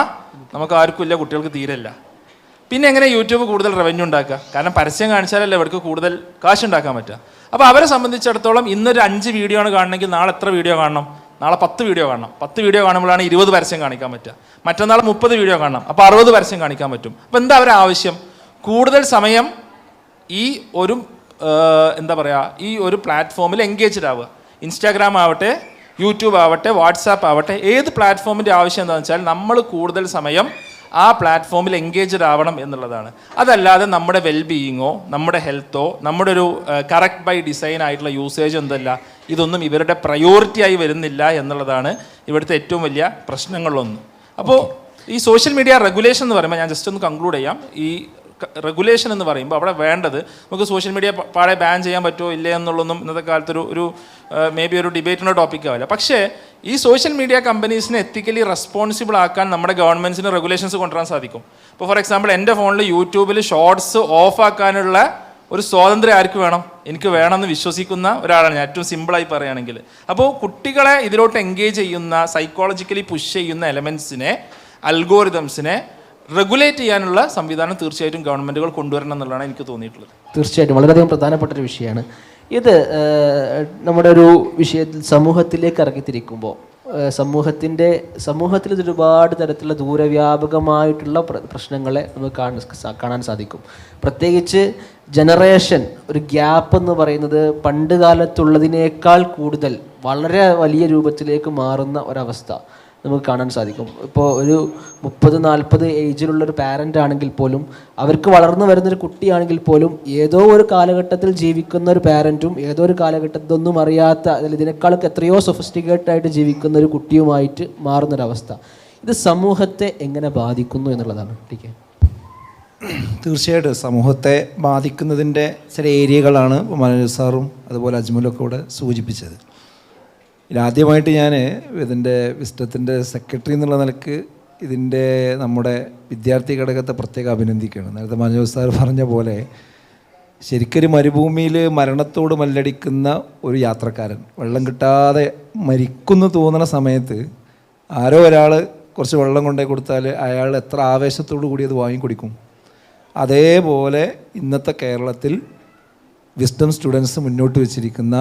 നമുക്ക് ആർക്കും ഇല്ല, കുട്ടികൾക്ക് തീരെ ഇല്ല. പിന്നെ എങ്ങനെ യൂട്യൂബ് കൂടുതൽ റവന്യൂ ഉണ്ടാക്കുക? കാരണം പരസ്യം കാണിച്ചാലല്ലേ ഇവർക്ക് കൂടുതൽ കാശ് ഉണ്ടാക്കാൻ പറ്റുക. അപ്പോൾ അവരെ സംബന്ധിച്ചിടത്തോളം ഇന്നൊരു 5 വീഡിയോ ആണ് കാണണമെങ്കിൽ നാളെ എത്ര വീഡിയോ കാണണം? നാളെ 10 വീഡിയോ കാണണം. 10 വീഡിയോ കാണുമ്പോഴാണ് 20 പരസ്യം കാണിക്കാൻ പറ്റുക. മറ്റന്നാൾ 30 വീഡിയോ കാണണം, അപ്പോൾ 60 പരസ്യം കാണിക്കാൻ പറ്റും. അപ്പോൾ എന്താ അവരുടെ ആവശ്യം? കൂടുതൽ സമയം ഈ ഒരു എന്താ പറയുക, ഈ ഒരു പ്ലാറ്റ്ഫോമിൽ എൻഗേജ്ഡ് ആവുക. ഇൻസ്റ്റാഗ്രാം ആവട്ടെ, യൂട്യൂബ് ആവട്ടെ, വാട്സാപ്പ് ആവട്ടെ, ഏത് പ്ലാറ്റ്ഫോമിൻ്റെ ആവശ്യം എന്താണെന്ന് വെച്ചാൽ നമ്മൾ കൂടുതൽ സമയം ആ പ്ലാറ്റ്ഫോമിൽ എൻഗേജ്ഡ് ആവണം എന്നുള്ളതാണ്. അതല്ലാതെ നമ്മുടെ വെൽബീയിങ്ങോ നമ്മുടെ ഹെൽത്തോ നമ്മുടെ ഒരു കറക്റ്റ് ബൈ ഡിസൈൻ ആയിട്ടുള്ള യൂസേജ് എന്തല്ല, ഇതൊന്നും ഇവരുടെ പ്രയോറിറ്റി ആയി വരുന്നില്ല എന്നുള്ളതാണ് ഇവിടുത്തെ ഏറ്റവും വലിയ പ്രശ്നങ്ങളൊന്ന്. അപ്പോൾ ഈ സോഷ്യൽ മീഡിയ റെഗുലേഷൻ എന്ന് പറയുമ്പോൾ ഞാൻ ജസ്റ്റ് ഒന്ന് കൺക്ലൂഡ് ചെയ്യാം. ഈ റെഗുലേഷൻ എന്ന് പറയുമ്പോൾ അവിടെ വേണ്ടത്, നമുക്ക് സോഷ്യൽ മീഡിയ പാടെ ബാൻ ചെയ്യാൻ പറ്റുമോ ഇല്ലേ എന്നുള്ളതൊന്നും ഇന്നത്തെ കാലത്തൊരു മേ ബി ഒരു ഡിബേറ്റിൻ്റെ ടോപ്പിക് ആവില്ല. പക്ഷേ ഈ സോഷ്യൽ മീഡിയ കമ്പനീസിനെ എത്തിക്കലി റെസ്പോൺസിബിൾ ആക്കാൻ നമ്മുടെ ഗവൺമെൻറ്റ്സിന് റെഗുലേഷൻസ് കൊണ്ടുവരാൻ സാധിക്കും. ഇപ്പോൾ ഫോർ എക്സാമ്പിൾ എൻ്റെ ഫോണിൽ യൂട്യൂബിൽ ഷോർട്സ് ഓഫ് ആക്കാനുള്ള ഒരു സ്വാതന്ത്ര്യം ആർക്ക് വേണം? എനിക്ക് വേണമെന്ന് വിശ്വസിക്കുന്ന ഒരാളാണ് ഞാൻ, ഏറ്റവും സിമ്പിളായി പറയുകയാണെങ്കിൽ. അപ്പോൾ കുട്ടികളെ ഇതിലോട്ട് എൻഗേജ് ചെയ്യുന്ന, സൈക്കോളജിക്കലി പുഷ് ചെയ്യുന്ന എലമെൻസിനെ, അൽഗോറിതംസിനെ റെഗുലേറ്റ് ചെയ്യാനുള്ള സംവിധാനം തീർച്ചയായിട്ടും ഗവൺമെൻറ്റുകൾ കൊണ്ടുവരണം എന്നുള്ളതാണ് എനിക്ക് തോന്നിയിട്ടുള്ളത്. തീർച്ചയായിട്ടും വളരെയധികം പ്രധാനപ്പെട്ടൊരു വിഷയമാണ് ഇത്. നമ്മുടെ ഒരു വിഷയത്തിൽ സമൂഹത്തിലേക്ക് ഇറങ്ങിത്തിരിക്കുമ്പോൾ സമൂഹത്തിൽ ഇത് ഒരുപാട് തരത്തിലുള്ള ദൂരവ്യാപകമായിട്ടുള്ള പ്രശ്നങ്ങളെ നമുക്ക് കാണാൻ സാധിക്കും. പ്രത്യേകിച്ച് ജനറേഷൻ ഒരു ഗ്യാപ്പ് എന്ന് പറയുന്നത് പണ്ട് കാലത്തുള്ളതിനേക്കാൾ കൂടുതൽ വളരെ വലിയ രൂപത്തിലേക്ക് മാറുന്ന ഒരവസ്ഥ നമുക്ക് കാണാൻ സാധിക്കും. ഇപ്പോൾ ഒരു 30-40 ഏജിലുള്ളൊരു പാരൻ്റ് ആണെങ്കിൽ പോലും, അവർക്ക് വളർന്നു വരുന്നൊരു കുട്ടിയാണെങ്കിൽ പോലും, ഏതോ ഒരു കാലഘട്ടത്തിൽ ജീവിക്കുന്ന ഒരു പാരൻറ്റും ഏതോ ഒരു കാലഘട്ടത്തിൽ ഇതൊന്നും അറിയാത്ത, അതിൽ ഇതിനേക്കാളൊക്കെ എത്രയോ സൊഫിസ്റ്റിക്കേറ്റഡ് ആയിട്ട് ജീവിക്കുന്ന ഒരു കുട്ടിയുമായിട്ട് മാറുന്നൊരവസ്ഥ, ഇത് സമൂഹത്തെ എങ്ങനെ ബാധിക്കുന്നു എന്നുള്ളതാണ്. തീർച്ചയായിട്ടും സമൂഹത്തെ ബാധിക്കുന്നതിൻ്റെ ചില ഏരിയകളാണ് മനോജ് സാറും അതുപോലെ അജ്മലൊക്കെ ഇവിടെ സൂചിപ്പിച്ചത്. ഇതിലാദ്യമായിട്ട് ഞാൻ ഇതിൻ്റെ വിസ്റ്റത്തിൻ്റെ സെക്രട്ടറി എന്നുള്ള നിലക്ക് ഇതിൻ്റെ നമ്മുടെ വിദ്യാർത്ഥി ഘടകത്തെ പ്രത്യേകം അഭിനന്ദിക്കുകയാണ്. നേരത്തെ മനോജ് സാർ പറഞ്ഞ പോലെ ശരിക്കൊരു മരുഭൂമിയിൽ മരണത്തോട് മല്ലടിക്കുന്ന ഒരു യാത്രക്കാരൻ, വെള്ളം കിട്ടാതെ മരിക്കുന്നു തോന്നുന്ന സമയത്ത് ആരോ ഒരാൾ കുറച്ച് വെള്ളം കൊണ്ടേ കൊടുത്താൽ അയാൾ എത്ര ആവേശത്തോടു കൂടി അത് വാങ്ങിക്കുടിക്കും. അതേപോലെ ഇന്നത്തെ കേരളത്തിൽ വിസ്ഡം സ്റ്റുഡൻസ് മുന്നോട്ട് വെച്ചിരിക്കുന്ന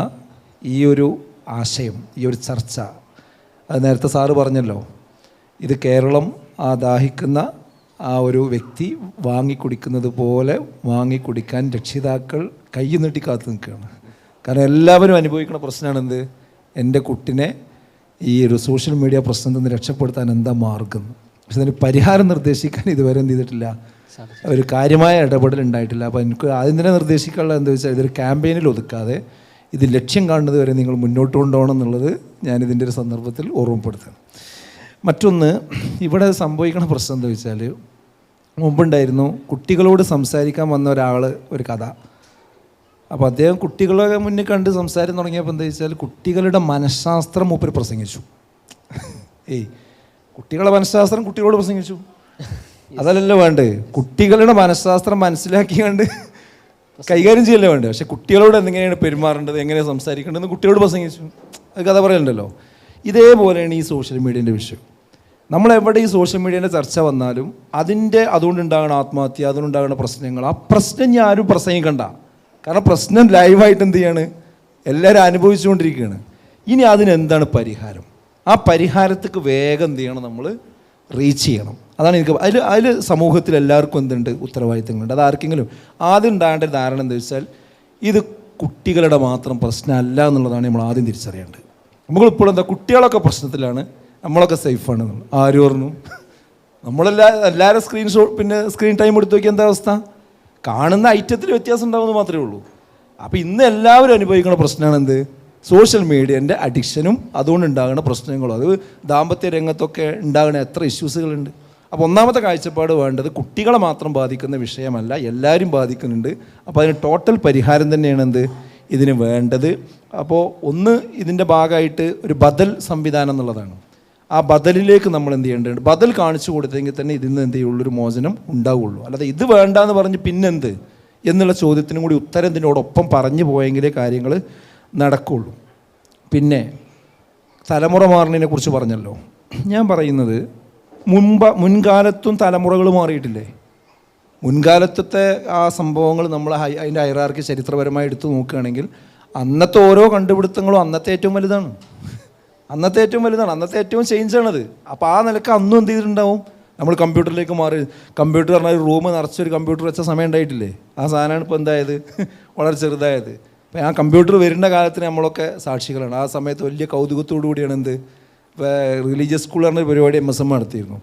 ഈ ഒരു ആശയം, ഈ ഒരു ചർച്ച, അത് നേരത്തെ സാറ് പറഞ്ഞല്ലോ, ഇത് കേരളം ആ ദാഹിക്കുന്ന ആ ഒരു വ്യക്തി വാങ്ങിക്കുടിക്കുന്നത് പോലെ വാങ്ങിക്കുടിക്കാൻ രക്ഷിതാക്കൾ കൈ നീട്ടി കാത്തു നിൽക്കുകയാണ്. കാരണം എല്ലാവരും അനുഭവിക്കുന്ന പ്രശ്നമാണ് എന്ത്? എൻ്റെ കുട്ടിനെ ഈ ഒരു സോഷ്യൽ മീഡിയ പ്രശ്നത്തിൽ നിന്ന് രക്ഷപ്പെടുത്താൻ എന്താ മാർഗം? പക്ഷെ അതിന് പരിഹാരം നിർദ്ദേശിക്കാൻ ഇതുവരെ എന്ത് ചെയ്തിട്ടില്ല, ഒരു കാര്യമായ ഇടപെടൽ ഉണ്ടായിട്ടില്ല. അപ്പോൾ എനിക്ക് ആദ്യം തന്നെ നിർദ്ദേശിക്കാനുള്ള എന്താ വെച്ചാൽ, ഇതൊരു ക്യാമ്പയിനിൽ ഒതുക്കാതെ ഇത് ലക്ഷ്യം കാണുന്നത് വരെ നിങ്ങൾ മുന്നോട്ട് കൊണ്ടുപോകണം എന്നുള്ളത് ഞാനിതിൻ്റെ ഒരു സന്ദർഭത്തിൽ ഓർമ്മപ്പെടുത്തുന്നു. മറ്റൊന്ന്, ഇവിടെ സംഭവിക്കുന്ന പ്രശ്നം എന്താ വെച്ചാൽ, മുമ്പുണ്ടായിരുന്നു കുട്ടികളോട് സംസാരിക്കാൻ വന്ന ഒരാൾ ഒരു കഥ. അപ്പോൾ അദ്ദേഹം കുട്ടികളെ മുന്നിൽ കണ്ട് സംസാരം തുടങ്ങിയപ്പോൾ എന്താ വെച്ചാൽ, കുട്ടികളുടെ മനഃശാസ്ത്രം മൂപ്പര് പ്രസംഗിച്ചു. കുട്ടികളുടെ മനഃശാസ്ത്രം കുട്ടികളോട് പ്രസംഗിച്ചു, അതല്ലല്ലോ വേണ്ടത്. കുട്ടികളുടെ മനഃശാസ്ത്രം മനസ്സിലാക്കി കണ്ട് കൈകാര്യം ചെയ്യല്ലേ വേണ്ടത്. പക്ഷെ കുട്ടികളോട് എങ്ങനെയാണ് പെരുമാറേണ്ടത്, എങ്ങനെയാണ് സംസാരിക്കേണ്ടതെന്ന് കുട്ടികളോട് പ്രസംഗിച്ചു. അത് കഥ പറയലുണ്ടല്ലോ. ഇതേപോലെയാണ് ഈ സോഷ്യൽ മീഡിയേൻ്റെ വിഷയം. നമ്മളെവിടെ ഈ സോഷ്യൽ മീഡിയേൻ്റെ ചർച്ച വന്നാലും അതുകൊണ്ടുണ്ടാകുന്ന ആത്മഹത്യ, അതുകൊണ്ടുണ്ടാകുന്ന പ്രശ്നങ്ങൾ, ആ പ്രശ്നം ഞാൻ ആരും പ്രസംഗിക്കണ്ട. കാരണം പ്രശ്നം ലൈവായിട്ട് എന്ത് ചെയ്യാണ്, എല്ലാവരും അനുഭവിച്ചുകൊണ്ടിരിക്കുകയാണ്. ഇനി അതിനെന്താണ് പരിഹാരം? ആ പരിഹാരത്തേക്ക് വേഗം എന്ത് ചെയ്യണം, നമ്മൾ റീച്ച് ചെയ്യണം. അതാണ് എനിക്ക് അതിൽ സമൂഹത്തിൽ എല്ലാവർക്കും എന്തുണ്ട്, ഉത്തരവാദിത്തങ്ങളുണ്ട്. അത് ആർക്കെങ്കിലും ആദ്യം ഉണ്ടാകേണ്ട ധാരണ എന്താ വെച്ചാൽ, ഇത് കുട്ടികളുടെ മാത്രം പ്രശ്നമല്ല എന്നുള്ളതാണ് നമ്മൾ ആദ്യം തിരിച്ചറിയേണ്ടത്. നമ്മളിപ്പോൾ എന്താ, കുട്ടികളൊക്കെ പ്രശ്നത്തിലാണ്, നമ്മളൊക്കെ സേഫാണ് എന്നുള്ളത്. ആര് പറഞ്ഞു? എല്ലാവരും സ്ക്രീൻ ടൈം എടുത്ത് നോക്കിയാൽ എന്താ അവസ്ഥ? കാണുന്ന ഐറ്റത്തിൽ വ്യത്യാസം ഉണ്ടാകുന്നത് മാത്രമേ ഉള്ളൂ. അപ്പോൾ ഇന്ന് എല്ലാവരും അനുഭവിക്കുന്ന പ്രശ്നമാണ് എന്ത്, സോഷ്യൽ മീഡിയേൻ്റെ അഡിക്ഷനും അതുകൊണ്ടുണ്ടാകുന്ന പ്രശ്നങ്ങളും. അത് ദാമ്പത്യ രംഗത്തൊക്കെ ഉണ്ടാകുന്ന എത്ര ഇഷ്യൂസുകളുണ്ട്. അപ്പോൾ ഒന്നാമത്തെ കാഴ്ചപ്പാട് വേണ്ടത് കുട്ടികളെ മാത്രം ബാധിക്കുന്ന വിഷയമല്ല, എല്ലാവരും ബാധിക്കുന്നുണ്ട്. അപ്പോൾ അതിന് ടോട്ടൽ പരിഹാരം തന്നെയാണ് എന്ത് ഇതിന് വേണ്ടത്. അപ്പോൾ ഒന്ന്, ഇതിൻ്റെ ഭാഗമായിട്ട് ഒരു ബദൽ സംവിധാനം എന്നുള്ളതാണ്. ആ ബദലിലേക്ക് നമ്മൾ എന്ത് ചെയ്യേണ്ടതുണ്ട്, ബദൽ കാണിച്ചു കൊടുത്തെങ്കിൽ തന്നെ ഇതിൽ നിന്ന് എന്ത് ചെയ്യുള്ളൊരു മോചനം ഉണ്ടാവുള്ളൂ. അല്ലാതെ ഇത് വേണ്ടാന്ന് പറഞ്ഞ് പിന്നെന്ത് എന്നുള്ള ചോദ്യത്തിനും കൂടി ഉത്തരം ഇതിനോടൊപ്പം പറഞ്ഞു പോയെങ്കിലേ കാര്യങ്ങൾ നടക്കുള്ളൂ. പിന്നെ തലമുറ മാറുന്നതിനെ കുറിച്ച് പറഞ്ഞല്ലോ. ഞാൻ പറയുന്നത്, മുൻകാലത്തും തലമുറകൾ മാറിയിട്ടില്ലേ? മുൻകാലത്തെ ആ സംഭവങ്ങൾ നമ്മൾ അതിൻ്റെ ഹൈറാർക്കി ചരിത്രപരമായി എടുത്തു നോക്കുകയാണെങ്കിൽ അന്നത്തെ ഓരോ കണ്ടുപിടുത്തങ്ങളും അന്നത്തെ ഏറ്റവും വലുതാണ്, അന്നത്തെ ഏറ്റവും ചേഞ്ചാണത്. അപ്പോൾ ആ നിലക്ക് അന്നും എന്ത് ചെയ്തിട്ടുണ്ടാവും, നമ്മൾ കമ്പ്യൂട്ടറിലേക്ക് മാറി. കമ്പ്യൂട്ടർ പറഞ്ഞാൽ ഒരു റൂം നിറച്ചൊരു കമ്പ്യൂട്ടർ വെച്ച സമയം ഉണ്ടായിട്ടില്ലേ, ആ സാധനമാണ് ഇപ്പോൾ എന്തായത് വളരെ ചെറുതായത്. അപ്പോൾ ആ കമ്പ്യൂട്ടർ വരുന്ന കാലത്തിന് നമ്മളൊക്കെ സാക്ഷികളാണ്. ആ സമയത്ത് വലിയ കൗതുകത്തോടു കൂടിയാണ് എന്ത്, ഇപ്പോൾ റിലീജിയസ് സ്കൂൾ പറഞ്ഞൊരു പരിപാടി MSM നടത്തിയിരുന്നു.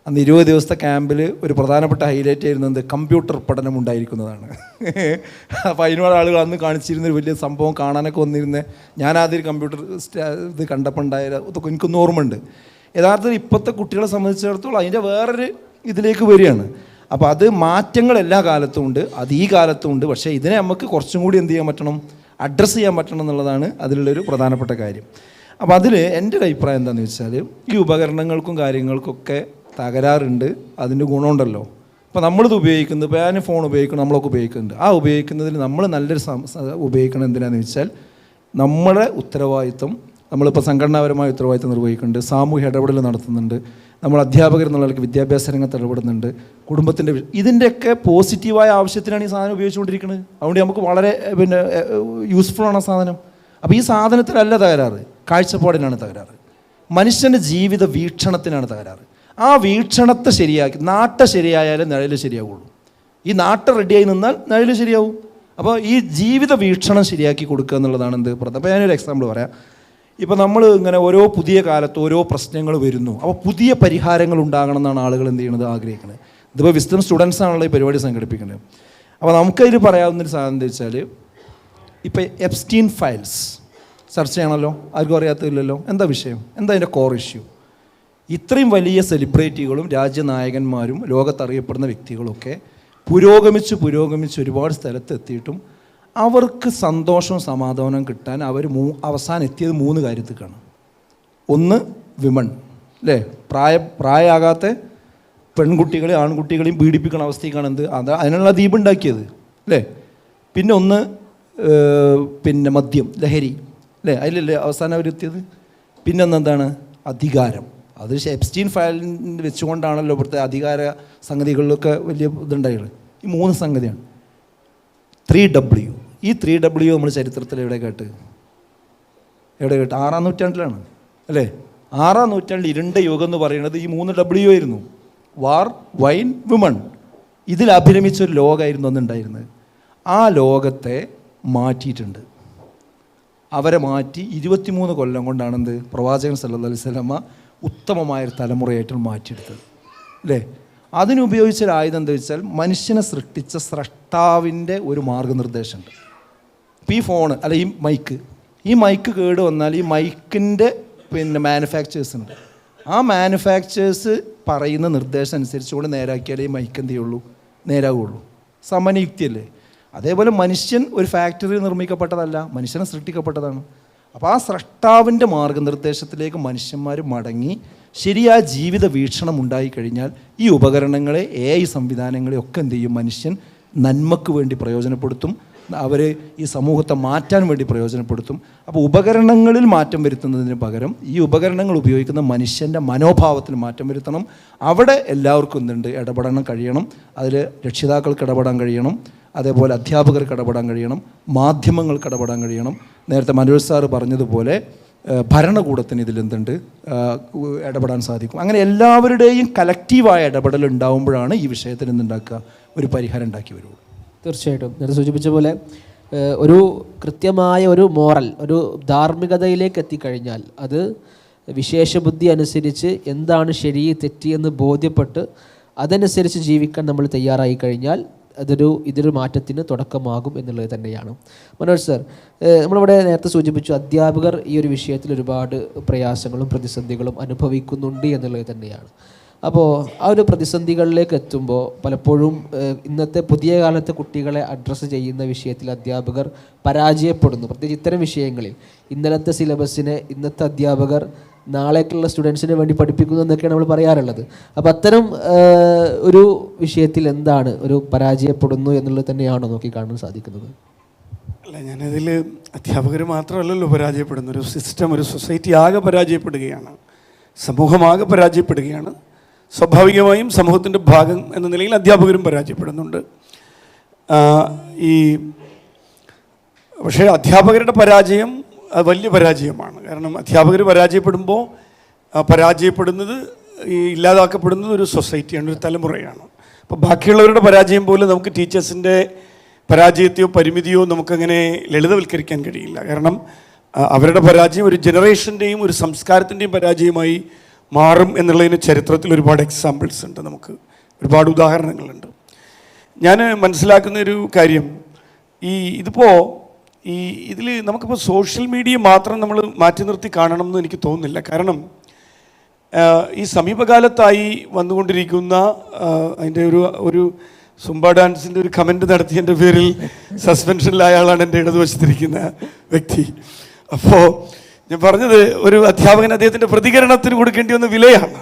അന്ന് 20 ദിവസത്തെ ക്യാമ്പിൽ ഒരു പ്രധാനപ്പെട്ട ഹൈലൈറ്റ് ആയിരുന്നത് കമ്പ്യൂട്ടർ പഠനം ഉണ്ടായിരിക്കുന്നതാണ്. അപ്പോൾ അതിനോട് ആളുകൾ അന്ന് കാണിച്ചിരുന്നൊരു വലിയ സംഭവം കാണാനൊക്കെ വന്നിരുന്നത്. ഞാനാദ്യം കമ്പ്യൂട്ടർ ഇത് കണ്ടപ്പോൾ ഉണ്ടായ എനിക്കൊന്നും ഓർമ്മയുണ്ട്. യഥാർത്ഥത്തിൽ ഇപ്പോഴത്തെ കുട്ടികളെ സംബന്ധിച്ചിടത്തോളം അതിൻ്റെ വേറൊരു ഇതിലേക്ക് വരികയാണ്. അപ്പോൾ അത് മാറ്റങ്ങൾ എല്ലാ കാലത്തും ഉണ്ട്, അത് ഈ കാലത്തും ഉണ്ട്. പക്ഷേ ഇതിനെ നമുക്ക് കുറച്ചും കൂടി എന്ത് ചെയ്യാൻ പറ്റണം, അഡ്രസ്സ് ചെയ്യാൻ പറ്റണം എന്നുള്ളതാണ് അതിലുള്ളൊരു പ്രധാനപ്പെട്ട കാര്യം. അപ്പോൾ അതിൽ എൻ്റെ ഒരു അഭിപ്രായം എന്താണെന്ന് വെച്ചാൽ, ഈ ഉപകരണങ്ങൾക്കും കാര്യങ്ങൾക്കൊക്കെ തകരാറുണ്ട്, അതിൻ്റെ ഗുണമുണ്ടല്ലോ. ഇപ്പോൾ നമ്മളിത് ഉപയോഗിക്കുന്നത്, ഇപ്പോൾ ഞാൻ ഫോൺ ഉപയോഗിക്കണം, നമ്മളൊക്കെ ഉപയോഗിക്കുന്നുണ്ട്. ആ ഉപയോഗിക്കുന്നതിൽ നമ്മൾ നല്ലൊരു ഉപയോഗിക്കണം എന്തിനാണെന്ന് വെച്ചാൽ, നമ്മുടെ ഉത്തരവാദിത്വം, നമ്മളിപ്പോൾ സംഘടനാപരമായ ഉത്തരവാദിത്വം നിർവഹിക്കുന്നുണ്ട്, സാമൂഹ്യ ഇടപെടൽ നടത്തുന്നുണ്ട്, നമ്മൾ അധ്യാപകർ എന്നുള്ള വിദ്യാഭ്യാസ രംഗത്ത് ഇടപെടുന്നുണ്ട്, കുടുംബത്തിൻ്റെ ഇതിൻ്റെയൊക്കെ പോസിറ്റീവായ ആവശ്യത്തിനാണ് ഈ സാധനം ഉപയോഗിച്ചുകൊണ്ടിരിക്കുന്നത്. അതുകൊണ്ട് നമുക്ക് വളരെ യൂസ്ഫുള്ളാണ് ആ സാധനം. അപ്പോൾ ഈ സാധനത്തിലല്ല തകരാറ്, കാഴ്ചപ്പാടിനാണ് തകരാറ്, മനുഷ്യൻ്റെ ജീവിത വീക്ഷണത്തിനാണ് തകരാറ്. ആ വീക്ഷണത്തെ ശരിയാക്കി, നാട്ട ശരിയായാലേ നിഴൽ ശരിയാവുള്ളൂ. ഈ നാട്ട റെഡിയായി നിന്നാൽ നിഴൽ ശരിയാവും. അപ്പോൾ ഈ ജീവിത വീക്ഷണം ശരിയാക്കി കൊടുക്കുക എന്നുള്ളതാണ് എന്ത് പ്രധാനം. അപ്പോൾ ഞാനൊരു എക്സാമ്പിൾ പറയാം. ഇപ്പോൾ നമ്മൾ ഇങ്ങനെ ഓരോ പുതിയ കാലത്ത് ഓരോ പ്രശ്നങ്ങൾ വരുന്നു, അപ്പോൾ പുതിയ പരിഹാരങ്ങൾ ഉണ്ടാകണം എന്നാണ് ആളുകൾ എന്ത് ചെയ്യണത്, ആഗ്രഹിക്കുന്നത്. ഇതിപ്പോൾ വിസ്ഡം സ്റ്റുഡൻസ് ആണല്ലോ ഈ പരിപാടി സംഘടിപ്പിക്കുന്നത്. അപ്പോൾ നമുക്കതിൽ പറയാവുന്നൊരു സാധനം എന്താ വെച്ചാൽ, ഇപ്പോൾ എപ്സ്റ്റീൻ ഫയൽസ് ചർച്ച ചെയ്യണമല്ലോ, ആർക്കും അറിയാത്തില്ലല്ലോ. എന്താ വിഷയം, എന്താ അതിൻ്റെ കോർ ഇഷ്യൂ? ഇത്രയും വലിയ സെലിബ്രിറ്റികളും രാജ്യനായകന്മാരും ലോകത്തറിയപ്പെടുന്ന വ്യക്തികളൊക്കെ പുരോഗമിച്ച് ഒരുപാട് സ്ഥലത്ത് എത്തിയിട്ടും അവർക്ക് സന്തോഷവും സമാധാനവും കിട്ടാൻ അവർ അവസാനം എത്തിയത് 3 കാര്യത്തിലേക്കാണ്. ഒന്ന് വിമൺ, അല്ലേ, പ്രായമാകാത്ത പെൺകുട്ടികളെയും ആൺകുട്ടികളെയും പീഡിപ്പിക്കുന്ന അവസ്ഥയ്ക്കാണ് എന്ത്, അതിനുള്ള ദ്വീപ് ഉണ്ടാക്കിയത്, അല്ലേ. പിന്നെ ഒന്ന് പിന്നെ മദ്യം, ലഹരി, അല്ലേ, അതിലല്ലേ അവസാനം അവരെത്തിയത്. പിന്നെ ഒന്നെന്താണ്, അധികാരം. അത് എപ്സ്റ്റീൻ ഫയലിൽ വെച്ചുകൊണ്ടാണല്ലോ ഇവിടുത്തെ അധികാര സംഗതികളിലൊക്കെ വലിയ ഇതുണ്ടായത്. ഈ 3 സംഗതിയാണ്. 3W. ഈ 3W നമ്മൾ ചരിത്രത്തിൽ എവിടെ കേട്ട് 6-ാം നൂറ്റാണ്ടിലാണ്, അല്ലേ. 6-ാം നൂറ്റാണ്ടിൽ ഇരുണ്ട യുഗം എന്ന് പറയുന്നത് ഈ 3W ആയിരുന്നു. വാർ, വൈൻ, വിമൺ. ഇതിൽ അഭിരമിച്ചൊരു ലോകമായിരുന്നു അന്നുണ്ടായിരുന്നത്. ആ ലോകത്തെ മാറ്റിയിട്ടുണ്ട്. അവരെ മാറ്റി 23 കൊല്ലം കൊണ്ടാണെന്ത്, പ്രവാചകൻ സല്ലല്ലാഹു അലൈഹി വസല്ലമ ഉത്തമമായൊരു തലമുറയായിട്ട് മാറ്റിയെടുത്തത്, അല്ലേ. അതിനുപയോഗിച്ചൊരു ആയുധം എന്താ വെച്ചാൽ, മനുഷ്യനെ സൃഷ്ടിച്ച സ്രഷ്ടാവിൻ്റെ ഒരു മാർഗനിർദ്ദേശമുണ്ട്. ഇപ്പോൾ ഈ ഫോണ് അല്ല ഈ മൈക്ക് കേട് വന്നാൽ ഈ മൈക്കിൻ്റെ പിന്നെ മാനുഫാക്ചേഴ്സ് ഉണ്ട്. ആ മാനുഫാക്ചേഴ്സ് പറയുന്ന നിർദ്ദേശം അനുസരിച്ചുകൊണ്ട് നേരാക്കിയാലേ ഈ മൈക്ക് എന്ത് ചെയ്യുള്ളൂ, നേരാകുള്ളൂ. സമന്വയുക്തിയല്ലേ. അതേപോലെ മനുഷ്യൻ ഒരു ഫാക്ടറി നിർമ്മിക്കപ്പെട്ടതല്ല, മനുഷ്യനെ സൃഷ്ടിക്കപ്പെട്ടതാണ്. അപ്പോൾ ആ സ്രഷ്ടാവിൻ്റെ മാർഗനിർദ്ദേശത്തിലേക്ക് മനുഷ്യന്മാർ മടങ്ങി ശരിയായ ജീവിത വീക്ഷണം ഉണ്ടായിക്കഴിഞ്ഞാൽ ഈ ഉപകരണങ്ങളെ, AI സംവിധാനങ്ങളെ ഒക്കെ എന്ത് ചെയ്യും, മനുഷ്യൻ നന്മക്ക് വേണ്ടി പ്രയോജനപ്പെടുത്തും, അവർ ഈ സമൂഹത്തെ മാറ്റാൻ വേണ്ടി പ്രയോജനപ്പെടുത്തും. അപ്പോൾ ഉപകരണങ്ങളിൽ മാറ്റം വരുത്തുന്നതിന് പകരം ഈ ഉപകരണങ്ങൾ ഉപയോഗിക്കുന്ന മനുഷ്യൻ്റെ മനോഭാവത്തിൽ മാറ്റം വരുത്തണം. അവിടെ എല്ലാവർക്കും എന്തുണ്ട്, ഇടപെടാൻ കഴിയണം. അതിൽ രക്ഷിതാക്കൾക്ക് ഇടപെടാൻ കഴിയണം, അതേപോലെ അധ്യാപകർക്ക് ഇടപെടാൻ കഴിയണം, മാധ്യമങ്ങൾക്ക് ഇടപെടാൻ കഴിയണം. നേരത്തെ മനോജ് സാറ് പറഞ്ഞതുപോലെ ഭരണകൂടത്തിന് ഇതിലെന്തുണ്ട്, ഇടപെടാൻ സാധിക്കും. അങ്ങനെ എല്ലാവരുടെയും കലക്റ്റീവായ ഇടപെടൽ ഉണ്ടാകുമ്പോഴാണ് ഈ വിഷയത്തിന് എന്തുണ്ടാക്കുക, ഒരു പരിഹാരം ഉണ്ടാക്കി വരുള്ളൂ. തീർച്ചയായിട്ടും നേരത്തെ സൂചിപ്പിച്ച പോലെ ഒരു കൃത്യമായ ഒരു മോറൽ, ഒരു ധാർമ്മികതയിലേക്ക് എത്തിക്കഴിഞ്ഞാൽ, അത് വിശേഷബുദ്ധി അനുസരിച്ച് എന്താണ് ശരി തെറ്റി എന്ന് ബോധ്യപ്പെട്ട് അതനുസരിച്ച് ജീവിക്കാൻ നമ്മൾ തയ്യാറായി കഴിഞ്ഞാൽ ഇതൊരു മാറ്റത്തിന് തുടക്കമാകും എന്നുള്ളത് തന്നെയാണ്. മനോജ് സർ, നമ്മളിവിടെ നേരത്തെ സൂചിപ്പിച്ചു അധ്യാപകർ ഈ ഒരു വിഷയത്തിൽ ഒരുപാട് പ്രയാസങ്ങളും പ്രതിസന്ധികളും അനുഭവിക്കുന്നുണ്ട് എന്നുള്ളത് തന്നെയാണ്. അപ്പോൾ ആ ഒരു പ്രതിസന്ധികളിലേക്ക് എത്തുമ്പോൾ പലപ്പോഴും ഇന്നത്തെ പുതിയ കാലത്തെ കുട്ടികളെ അഡ്രസ്സ് ചെയ്യുന്ന വിഷയത്തിൽ അധ്യാപകർ പരാജയപ്പെടുന്നു. പ്രത്യേകിച്ച് ഇത്തരം വിഷയങ്ങളിൽ ഇന്നലത്തെ സിലബസിനെ ഇന്നത്തെ അധ്യാപകർ നാളേക്കുള്ള സ്റ്റുഡൻസിന് വേണ്ടി പഠിപ്പിക്കുന്നു എന്നൊക്കെയാണ് നമ്മൾ പറയാറുള്ളത്. അപ്പോൾ അത്തരം ഒരു വിഷയത്തിൽ എന്താണ് ഒരു പരാജയപ്പെടുന്നു എന്നുള്ളത് തന്നെയാണോ നോക്കി കാണാൻ സാധിക്കുന്നത്? അല്ല, ഞാനതിൽ അധ്യാപകർ മാത്രമല്ലല്ലോ പരാജയപ്പെടുന്നു, ഒരു സിസ്റ്റം, ഒരു സൊസൈറ്റി ആകെ പരാജയപ്പെടുകയാണ്, സമൂഹമാകെ പരാജയപ്പെടുകയാണ്. സ്വാഭാവികമായും സമൂഹത്തിൻ്റെ ഭാഗം എന്ന നിലയിൽ അധ്യാപകരും പരാജയപ്പെടുന്നുണ്ട്. പക്ഷേ അധ്യാപകരുടെ പരാജയം അത് വലിയ പരാജയമാണ്. കാരണം അധ്യാപകർ പരാജയപ്പെടുമ്പോൾ പരാജയപ്പെടുന്നത് ഇല്ലാതാക്കപ്പെടുന്നത് ഒരു സൊസൈറ്റിയാണ്, ഒരു തലമുറയാണ്. അപ്പോൾ ബാക്കിയുള്ളവരുടെ പരാജയം പോലെ നമുക്ക് ടീച്ചേഴ്സിൻ്റെ പരാജയത്തെയോ പരിമിതിയോ നമുക്കങ്ങനെ ലളിതവൽക്കരിക്കാൻ കഴിയില്ല. കാരണം അവരുടെ പരാജയം ഒരു ജനറേഷൻ്റെയും ഒരു സംസ്കാരത്തിൻ്റെയും പരാജയമായി മാറും എന്നുള്ളതിന് ചരിത്രത്തിൽ ഒരുപാട് എക്സാമ്പിൾസ് ഉണ്ട്, നമുക്ക് ഒരുപാട് ഉദാഹരണങ്ങളുണ്ട്. ഞാൻ മനസ്സിലാക്കുന്ന ഒരു കാര്യം ഇതിൽ നമുക്കിപ്പോൾ സോഷ്യൽ മീഡിയ മാത്രം നമ്മൾ മാറ്റി നിർത്തി കാണണം എന്ന് എനിക്ക് തോന്നുന്നില്ല. കാരണം ഈ സമീപകാലത്തായി വന്നുകൊണ്ടിരിക്കുന്ന അതിൻ്റെ ഒരു സുംബ ഡാൻസിൻ്റെ ഒരു കമൻറ്റ് നടത്തിയതിൻ്റെ പേരിൽ സസ്പെൻഷനിലായ ആളാണ് എൻ്റെ ഇടതുവശത്തിരിക്കുന്ന വ്യക്തി. അപ്പോൾ ഞാൻ പറഞ്ഞത്, ഒരു അധ്യാപകൻ അദ്ദേഹത്തിൻ്റെ പ്രതികരണത്തിന് കൊടുക്കേണ്ടി വന്ന വിലയാണ്.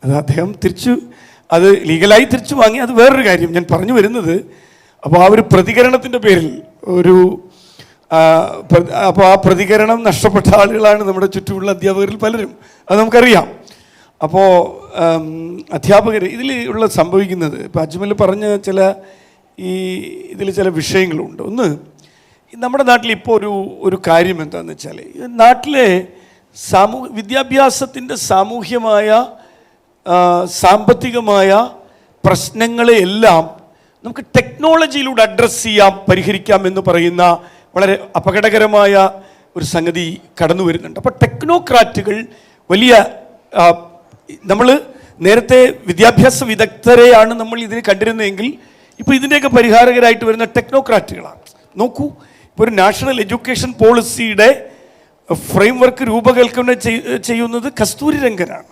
അത് അദ്ദേഹം അത് ലീഗലായി തിരിച്ചു വാങ്ങി, അത് വേറൊരു കാര്യം. ഞാൻ പറഞ്ഞു വരുന്നത്, അപ്പോൾ ആ ഒരു പ്രതികരണത്തിൻ്റെ പേരിൽ അപ്പോൾ ആ പ്രതികരണം നഷ്ടപ്പെട്ട ആളുകളാണ് നമ്മുടെ ചുറ്റുമുള്ള അധ്യാപകരിൽ പലരും, അത് നമുക്കറിയാം. അപ്പോൾ അധ്യാപകർ ഇതിൽ സംഭവിക്കുന്നത്, ഇപ്പോൾ അജ്മൽ പറഞ്ഞ ഇതിൽ ചില വിഷയങ്ങളുണ്ട്. ഒന്ന്, നമ്മുടെ നാട്ടിൽ ഇപ്പോൾ ഒരു കാര്യം എന്താണെന്ന് വെച്ചാൽ, നാട്ടിലെ വിദ്യാഭ്യാസത്തിൻ്റെ സാമൂഹ്യമായ സാമ്പത്തികമായ പ്രശ്നങ്ങളെയെല്ലാം നമുക്ക് ടെക്നോളജിയിലൂടെ അഡ്രസ്സ് ചെയ്യാം, പരിഹരിക്കാം എന്ന് പറയുന്ന വളരെ അപകടകരമായ ഒരു സംഗതി കടന്നു വരുന്നുണ്ട്. അപ്പോൾ ടെക്നോക്രാറ്റുകൾ നമ്മൾ നേരത്തെ വിദ്യാഭ്യാസ വിദഗ്ധരെയാണ് നമ്മൾ ഇതിന് കണ്ടിരുന്നതെങ്കിൽ ഇപ്പോൾ ഇതിൻ്റെയൊക്കെ പരിഹാരകരായിട്ട് വരുന്ന ടെക്നോക്രാറ്റുകളാണ്. നോക്കൂ, ഇപ്പോൾ ഒരു നാഷണൽ എഡ്യൂക്കേഷൻ പോളിസിയുടെ ഫ്രെയിംവർക്ക് രൂപകൽപ്പന ചെയ്യുന്നത് കസ്തൂരി രംഗനാണ്.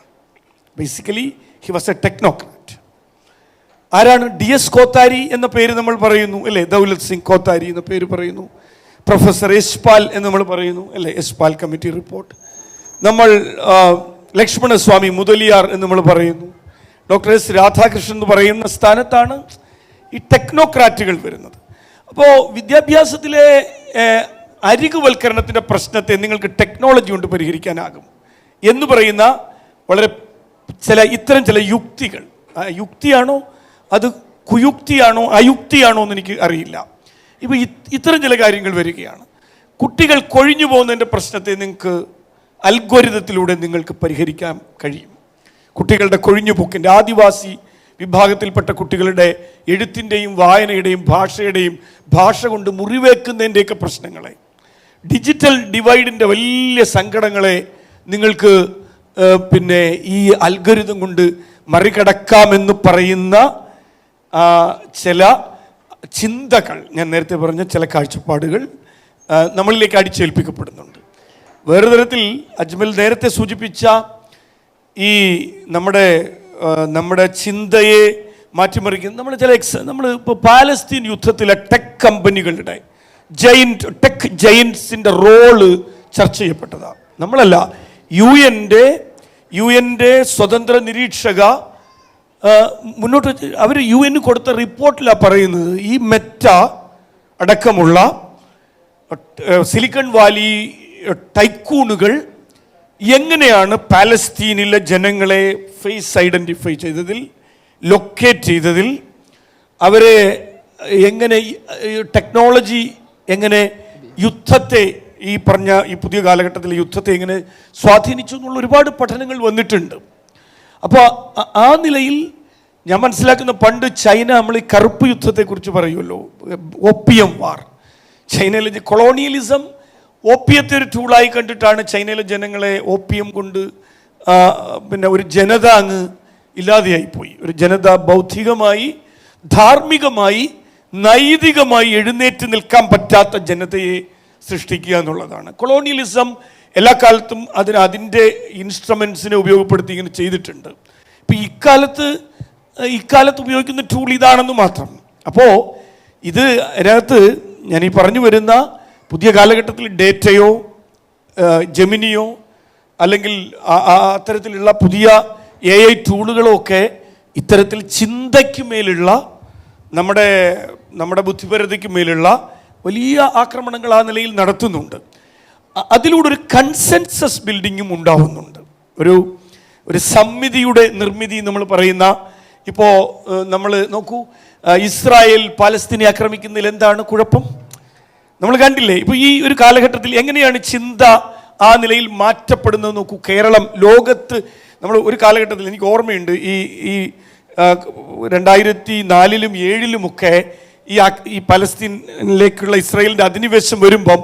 Basically he was a technocrat. ആരാണ്? DS കോത്താരി എന്ന പേര് നമ്മൾ പറയുന്നു അല്ലേ, ദൗലത് സിംഗ് കോത്താരി എന്ന പേര് പറയുന്നു. പ്രൊഫസർ യശ്പാൽ എന്ന് നമ്മൾ പറയുന്നു അല്ലേ, യശ്പാൽ കമ്മിറ്റി റിപ്പോർട്ട്. നമ്മൾ ലക്ഷ്മണസ്വാമി മുതലിയാർ എന്ന് നമ്മൾ പറയുന്നു. ഡോക്ടർ S രാധാകൃഷ്ണൻ എന്ന് പറയുന്ന സ്ഥാനത്താണ് ഈ ടെക്നോക്രാറ്റുകൾ വരുന്നത്. അപ്പോൾ വിദ്യാഭ്യാസത്തിലെ അരികുവൽക്കരണത്തിൻ്റെ പ്രശ്നത്തെ നിങ്ങൾക്ക് ടെക്നോളജി കൊണ്ട് പരിഹരിക്കാനാകും എന്ന് പറയുന്ന വളരെ ഇത്തരം ചില യുക്തികൾ, യുക്തിയാണോ അത് കുയുക്തിയാണോ അയുക്തിയാണോ എന്ന് എനിക്ക് അറിയില്ല. ഇപ്പോൾ ഇത്തരം ചില കാര്യങ്ങൾ വരികയാണ്. കുട്ടികൾ കൊഴിഞ്ഞു പോകുന്നതിൻ്റെ പ്രശ്നത്തെ നിങ്ങൾക്ക് അൽഗോരിതത്തിലൂടെ നിങ്ങൾക്ക് പരിഹരിക്കാൻ കഴിയും. കുട്ടികളുടെ കൊഴിഞ്ഞുപോക്കിൻ്റെ, ആദിവാസി വിഭാഗത്തിൽപ്പെട്ട കുട്ടികളുടെ എഴുത്തിൻ്റെയും വായനയുടെയും ഭാഷ കൊണ്ട് മുറിവേക്കുന്നതിൻ്റെയൊക്കെ പ്രശ്നങ്ങളെ, ഡിജിറ്റൽ ഡിവൈഡിൻ്റെ വലിയ സങ്കടങ്ങളെ നിങ്ങൾക്ക് ഈ അൽഗോരിതം കൊണ്ട് മറികടക്കാമെന്ന് പറയുന്ന ചില ചിന്തകൾ, ഞാൻ നേരത്തെ പറഞ്ഞ ചില കാഴ്ചപ്പാടുകൾ നമ്മളിലേക്ക് അടിച്ചേൽപ്പിക്കപ്പെടുന്നുണ്ട്. വേറെ തരത്തിൽ അജ്മൽ നേരത്തെ സൂചിപ്പിച്ച ഈ നമ്മുടെ ചിന്തയെ മാറ്റിമറിക്കുന്ന നമ്മൾ ഇപ്പോൾ പാലസ്തീൻ യുദ്ധത്തിലെ ടെക് കമ്പനികളുടെ ടെക് ജയൻസിൻ്റെ റോള് ചർച്ച ചെയ്യപ്പെട്ടതാണ്. നമ്മളല്ല, യുഎൻ്റെ സ്വതന്ത്ര നിരീക്ഷക മുന്നോട്ട് അവർ UN കൊടുത്ത റിപ്പോർട്ടിലാണ് പറയുന്നത്, ഈ മെറ്റ അടക്കമുള്ള സിലിക്കൺ വാലി ടൈക്കൂണുകൾ എങ്ങനെയാണ് പാലസ്തീനിലെ ജനങ്ങളെ ഫേസ് ഐഡൻറ്റിഫൈ ചെയ്തതിൽ, ലൊക്കേറ്റ് ചെയ്തതിൽ, അവരെ എങ്ങനെ ടെക്നോളജി എങ്ങനെ യുദ്ധത്തെ ഈ പുതിയ കാലഘട്ടത്തിലെ യുദ്ധത്തെ എങ്ങനെ സ്വാധീനിച്ചു എന്നുള്ള ഒരുപാട് പഠനങ്ങൾ വന്നിട്ടുണ്ട്. അപ്പോൾ ആ നിലയിൽ ഞാൻ മനസ്സിലാക്കുന്ന, പണ്ട് ചൈന, നമ്മൾ ഈ കറുപ്പ് യുദ്ധത്തെക്കുറിച്ച് പറയുമല്ലോ, ഓപ്പിയം വാർ, ചൈനയിലെ കൊളോണിയലിസം ഓപ്പിയത്തെ ഒരു ടൂളായി കണ്ടിട്ടാണ് ചൈനയിലെ ജനങ്ങളെ ഓപ്പിയം കൊണ്ട് ഒരു ജനത അങ്ങ് ഇല്ലാതെയായിപ്പോയി. ഒരു ജനത ബൗദ്ധികമായി, ധാർമ്മികമായി, നൈതികമായി എഴുന്നേറ്റ് നിൽക്കാൻ പറ്റാത്ത ജനതയെ സൃഷ്ടിക്കുക എന്നുള്ളതാണ്. കൊളോണിയലിസം എല്ലാ കാലത്തും അതിൻ്റെ ഇൻസ്ട്രുമെൻസിനെ ഉപയോഗപ്പെടുത്തി ഇങ്ങനെ ചെയ്തിട്ടുണ്ട്. ഇപ്പം ഇക്കാലത്ത് ഉപയോഗിക്കുന്ന ടൂൾ ഇതാണെന്ന് മാത്രം. അപ്പോൾ ഇതിനകത്ത് ഞാൻ ഈ പറഞ്ഞു വരുന്ന പുതിയ കാലഘട്ടത്തിൽ ഡേറ്റയോ ജെമിനിയോ അല്ലെങ്കിൽ അത്തരത്തിലുള്ള പുതിയ AI ടൂളുകളോ ഒക്കെ ഇത്തരത്തിൽ ചിന്തയ്ക്ക് മേലുള്ള നമ്മുടെ ബുദ്ധിപരതയ്ക്ക് മേലുള്ള വലിയ ആക്രമണങ്ങൾ ആ നിലയിൽ നടത്തുന്നുണ്ട്. അതിലൂടെ ഒരു കൺസെൻസസ് ബിൽഡിങ്ങും ഉണ്ടാവുന്നുണ്ട്. ഒരു സമിതിയുടെ നിർമ്മിതി നമ്മൾ പറയുന്ന, ഇപ്പോൾ നമ്മൾ നോക്കൂ, ഇസ്രായേൽ പാലസ്തീനെ ആക്രമിക്കുന്നതിൽ എന്താണ് കുഴപ്പം? നമ്മൾ കണ്ടില്ലേ? ഇപ്പോൾ ഈ ഒരു കാലഘട്ടത്തിൽ എങ്ങനെയാണ് ചിന്ത ആ നിലയിൽ മാറ്റപ്പെടുന്നത് നോക്കൂ. കേരളം ലോകത്ത് നമ്മൾ ഒരു കാലഘട്ടത്തിൽ, എനിക്ക് ഓർമ്മയുണ്ട്, ഈ 2004-ലും 2007-ലുമൊക്കെ ഈ പലസ്തീനിലേക്കുള്ള ഇസ്രായേലിൻ്റെ അധിനിവേശം വരുമ്പം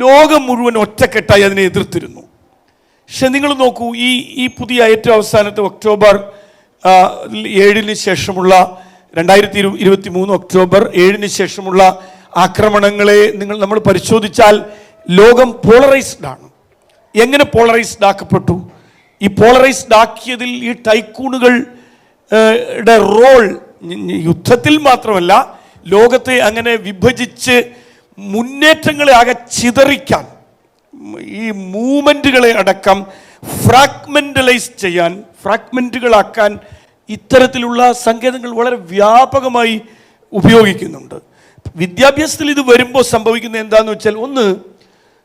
ലോകം മുഴുവൻ ഒറ്റക്കെട്ടായി അതിനെ എതിർത്തിരുന്നു. പക്ഷെ നിങ്ങൾ നോക്കൂ, ഈ പുതിയ ഏറ്റവും അവസാനത്തെ ഒക്ടോബർ 7-ന് ശേഷമുള്ള 2023 ഒക്ടോബർ 7-ന് ശേഷമുള്ള ആക്രമണങ്ങളെ നമ്മൾ പരിശോധിച്ചാൽ ലോകം പോളറൈസ്ഡ് ആണ്. എങ്ങനെ പോളറൈസ്ഡ് ആക്കപ്പെട്ടു? ഈ പോളറൈസ്ഡ് ആക്കിയതിൽ ഈ ടൈക്കൂണുകളുടെ റോൾ യുദ്ധത്തിൽ മാത്രമല്ല, ലോകത്തെ അങ്ങനെ വിഭജിച്ച് മുന്നേറ്റങ്ങളെ ആകെ ചിതറിക്കാൻ, ഈ മൂവ്മെൻറ്റുകളെ അടക്കം ഫ്രാഗ്മെൻ്റലൈസ് ചെയ്യാൻ, ഫ്രാഗ്മെൻറ്റുകളാക്കാൻ ഇത്തരത്തിലുള്ള സങ്കേതങ്ങൾ വളരെ വ്യാപകമായി ഉപയോഗിക്കുന്നുണ്ട്. വിദ്യാഭ്യാസത്തിൽ ഇത് വരുമ്പോൾ സംഭവിക്കുന്നത് എന്താണെന്ന് വെച്ചാൽ, ഒന്ന്,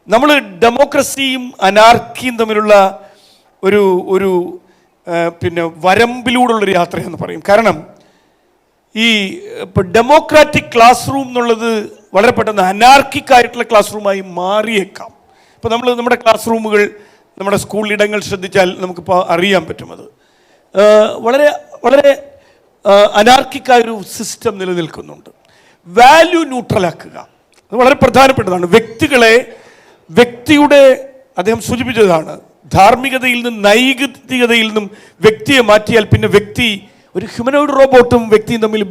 നമ്മൾ ഡെമോക്രസിയും അനാർക്കിയും തമ്മിലുള്ള ഒരു പിന്നെ വരമ്പിലൂടെയുള്ളൊരു യാത്രയെന്ന് പറയും. കാരണം ഇപ്പോൾ ഡെമോക്രാറ്റിക് ക്ലാസ് റൂം എന്നുള്ളത് വളരെ പെട്ടെന്ന് അനാർക്കിക്കായിട്ടുള്ള ക്ലാസ് റൂമായി മാറിയേക്കാം. ഇപ്പോൾ നമ്മുടെ ക്ലാസ് റൂമുകൾ, നമ്മുടെ സ്കൂൾ ഇടങ്ങൾ ശ്രദ്ധിച്ചാൽ നമുക്കിപ്പോൾ അറിയാൻ പറ്റും. അത് വളരെ വളരെ അനാർക്കിക്കായൊരു സിസ്റ്റം നിലനിൽക്കുന്നുണ്ട്. വാല്യൂ ന്യൂട്രലാക്കുക, അത് വളരെ പ്രധാനപ്പെട്ടതാണ്. വ്യക്തിയുടെ അദ്ദേഹം സൂചിപ്പിച്ചതാണ്, ധാർമ്മികതയിൽ നിന്നും നൈതികതയിൽ നിന്നും വ്യക്തിയെ മാറ്റിയാൽ പിന്നെ വ്യക്തി, ഒരു ഹ്യൂമനോയിഡ് റോബോട്ടും വ്യക്തിയും തമ്മിൽ,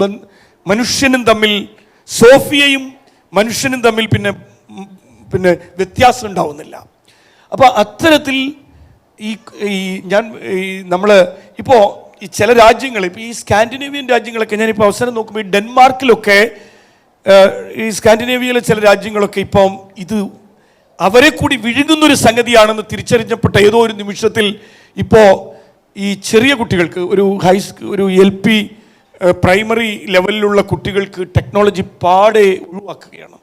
മനുഷ്യനും തമ്മിൽ, സോഫിയയും മനുഷ്യനും തമ്മിൽ പിന്നെ വ്യത്യാസം ഉണ്ടാവുന്നില്ല. അപ്പോൾ അത്തരത്തിൽ നമ്മൾ ഇപ്പോൾ ഈ ചില രാജ്യങ്ങൾ, ഇപ്പോൾ ഈ സ്കാൻഡിനേവിയൻ രാജ്യങ്ങളൊക്കെ, ഞാനിപ്പോൾ അവസരം നോക്കുമ്പോൾ ഈ ഡെൻമാർക്കിലൊക്കെ, ഈ സ്കാൻഡിനേവിയയിലെ ചില രാജ്യങ്ങളൊക്കെ ഇപ്പം ഇത് അവരെ കൂടി വിഴുങ്ങുന്നൊരു സംഗതിയാണെന്ന് തിരിച്ചറിഞ്ഞപ്പെട്ട ഏതോ ഒരു നിമിഷത്തിൽ ഇപ്പോൾ ഈ ചെറിയ കുട്ടികൾക്ക്, ഒരു LP പ്രൈമറി ലെവലിലുള്ള കുട്ടികൾക്ക് ടെക്നോളജി പാടെ ഒഴിവാക്കുകയാണ്.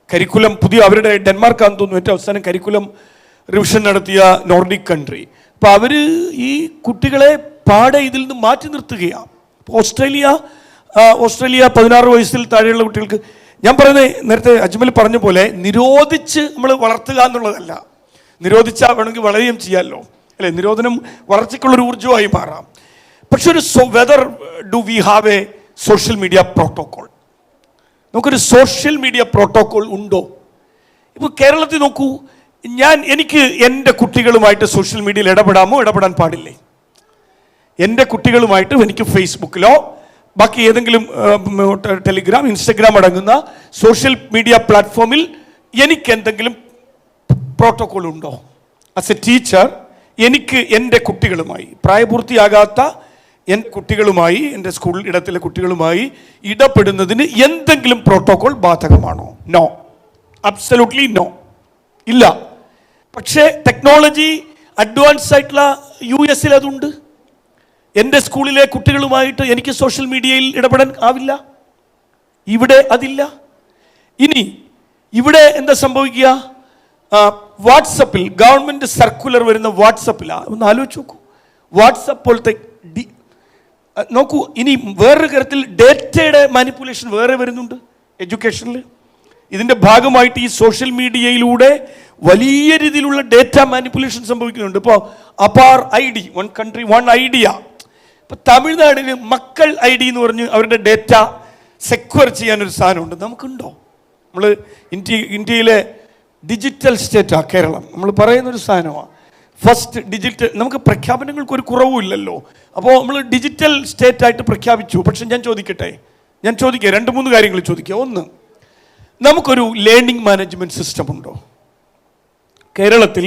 കരിക്കുലം അവരുടെ ഡെൻമാർക്കാണെന്ന് തോന്നുന്നു ഏറ്റവും അവസാനം കരിക്കുലം റിവിഷൻ നടത്തിയ നോർഡിക് കൺട്രി. അപ്പോൾ അവർ ഈ കുട്ടികളെ പാടെ ഇതിൽ നിന്ന് മാറ്റി നിർത്തുകയാണ്. ഓസ്ട്രേലിയ 16 വയസ്സിൽ താഴെയുള്ള കുട്ടികൾക്ക്, ഞാൻ പറയുന്നത് നേരത്തെ അജ്മൽ പറഞ്ഞ പോലെ നിരോധിച്ച് നമ്മൾ വളർത്തുക എന്നുള്ളതല്ല. നിരോധിച്ചാൽ വേണമെങ്കിൽ വളരെയും ചെയ്യാമല്ലോ, അല്ലേ? നിരോധനം വളർച്ചയ്ക്കുള്ളൊരു ഊർജ്ജമായി മാറാം. പക്ഷെ whether do we have A social media protocol? നമുക്കൊരു സോഷ്യൽ മീഡിയ പ്രോട്ടോകോൾ ഉണ്ടോ? ഇപ്പോൾ കേരളത്തിൽ നോക്കൂ, എനിക്ക് എൻ്റെ കുട്ടികളുമായിട്ട് സോഷ്യൽ മീഡിയയിൽ ഇടപെടാമോ? ഇടപെടാൻ പാടില്ലേ? എൻ്റെ കുട്ടികളുമായിട്ട് എനിക്ക് ഫേസ്ബുക്കിലോ ബാക്കി ഏതെങ്കിലും ടെലിഗ്രാം, ഇൻസ്റ്റഗ്രാം അടങ്ങുന്ന സോഷ്യൽ മീഡിയ പ്ലാറ്റ്ഫോമിൽ എനിക്ക് എന്തെങ്കിലും പ്രോട്ടോകോൾ ഉണ്ടോ? ആസ് എ ടീച്ചർ എനിക്ക് എൻ്റെ കുട്ടികളുമായി, പ്രായപൂർത്തിയാകാത്ത എൻ്റെ കുട്ടികളുമായി, എൻ്റെ സ്കൂൾ ഇടത്തിലെ കുട്ടികളുമായി ഇടപെടുന്നതിന് എന്തെങ്കിലും പ്രോട്ടോകോൾ ബാധകമാണോ? നോ, അബ്സല്യൂട്ട്ലി നോ, ഇല്ല. പക്ഷേ ടെക്നോളജി അഡ്വാൻസ് ആയിട്ടുള്ള US അതുണ്ട്. എൻ്റെ സ്കൂളിലെ കുട്ടികളുമായിട്ട് എനിക്ക് സോഷ്യൽ മീഡിയയിൽ ഇടപെടാൻ ആവില്ല. ഇവിടെ അതില്ല. ഇനി ഇവിടെ എന്താ സംഭവിക്കുക? വാട്സപ്പിൽ ഗവൺമെൻറ് സർക്കുലർ വരുന്ന വാട്സപ്പിലാണ്. ഒന്ന് ആലോചിച്ച് നോക്കൂ. വാട്സപ്പ് പോലത്തെ നോക്കൂ. ഇനി വേറൊരു തരത്തിൽ ഡേറ്റയുടെ മാനിപ്പുലേഷൻ വേറെ വരുന്നുണ്ട് എഡ്യൂക്കേഷനിൽ. ഇതിൻ്റെ ഭാഗമായിട്ട് ഈ സോഷ്യൽ മീഡിയയിലൂടെ വലിയ രീതിയിലുള്ള ഡേറ്റ മാനിപ്പുലേഷൻ സംഭവിക്കുന്നുണ്ട്. ഇപ്പോൾ APAAR ID, one country one idea. ഇപ്പോൾ തമിഴ്നാടിന് മക്കൾ ID എന്ന് പറഞ്ഞ് അവരുടെ ഡേറ്റ സെക്യൂർ ചെയ്യാനൊരു സാധനമുണ്ട്. നമുക്കുണ്ടോ? നമ്മൾ ഇന്ത്യയിലെ ഡിജിറ്റൽ സ്റ്റേറ്റാണ് കേരളം. നമ്മൾ പറയുന്നൊരു സാധനമാണ് ഫസ്റ്റ് ഡിജിറ്റൽ. നമുക്ക് പ്രഖ്യാപനങ്ങൾക്ക് ഒരു കുറവുമില്ലല്ലോ. അപ്പോൾ നമ്മൾ ഡിജിറ്റൽ സ്റ്റേറ്റായിട്ട് പ്രഖ്യാപിച്ചു. പക്ഷെ ഞാൻ ചോദിക്കട്ടെ, 2-3 കാര്യങ്ങൾ ചോദിക്കുക. ഒന്ന്, നമുക്കൊരു ലേണിംഗ് മാനേജ്മെൻറ്റ് സിസ്റ്റം ഉണ്ടോ കേരളത്തിൽ?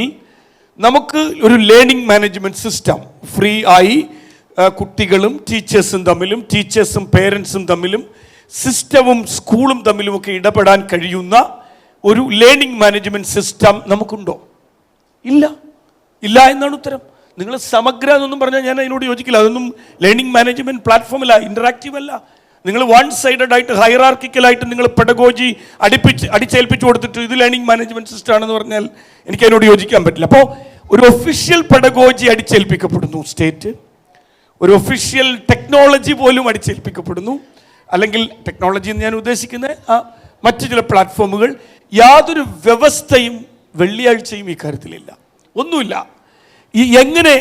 നമുക്ക് ഒരു ലേണിംഗ് മാനേജ്മെൻറ്റ് സിസ്റ്റം ഫ്രീ ആയി കുട്ടികളും ടീച്ചേഴ്സും തമ്മിലും, ടീച്ചേഴ്സും പേരൻസും തമ്മിലും, സിസ്റ്റവും സ്കൂളും തമ്മിലുമൊക്കെ ഇടപെടാൻ കഴിയുന്ന ഒരു ലേണിംഗ് മാനേജ്മെൻറ്റ് സിസ്റ്റം നമുക്കുണ്ടോ? ഇല്ല എന്നാണ് ഉത്തരം. നിങ്ങൾ സമഗ്ര എന്നൊന്നും പറഞ്ഞാൽ ഞാൻ അതിനോട് യോജിക്കില്ല. അതൊന്നും ലേണിംഗ് മാനേജ്മെൻറ്റ് പ്ലാറ്റ്ഫോമല്ല, ഇൻ്ററാക്റ്റീവ് അല്ല. നിങ്ങൾ വൺ സൈഡഡ് ആയിട്ട് ഹൈറാർക്കിക്കലായിട്ട് നിങ്ങൾ പെഡഗോജി അടിച്ചേൽപ്പിച്ചു കൊടുത്തിട്ട് ഇത് ലേണിംഗ് മാനേജ്മെന്റ് സിസ്റ്റം ആണെന്ന് പറഞ്ഞാൽ എനിക്ക് അതിനോട് യോജിക്കാൻ പറ്റില്ല. അപ്പോൾ ഒരു ഒഫീഷ്യൽ പെഡഗോജി അടിച്ചേൽപ്പിക്കപ്പെടുന്നു സ്റ്റേറ്റ്, ഒരു ഒഫീഷ്യൽ ടെക്നോളജി പോലും അടിച്ചേൽപ്പിക്കപ്പെടുന്നു. അല്ലെങ്കിൽ ടെക്നോളജി എന്ന് ഞാൻ ഉദ്ദേശിക്കുന്നത് മറ്റു ചില പ്ലാറ്റ്ഫോമുകൾ. യാതൊരു വ്യവസ്ഥയും വെള്ളിയാഴ്ചയും ഈ കാര്യത്തിലില്ല, ഒന്നുമില്ല. ഈ എങ്ങനെ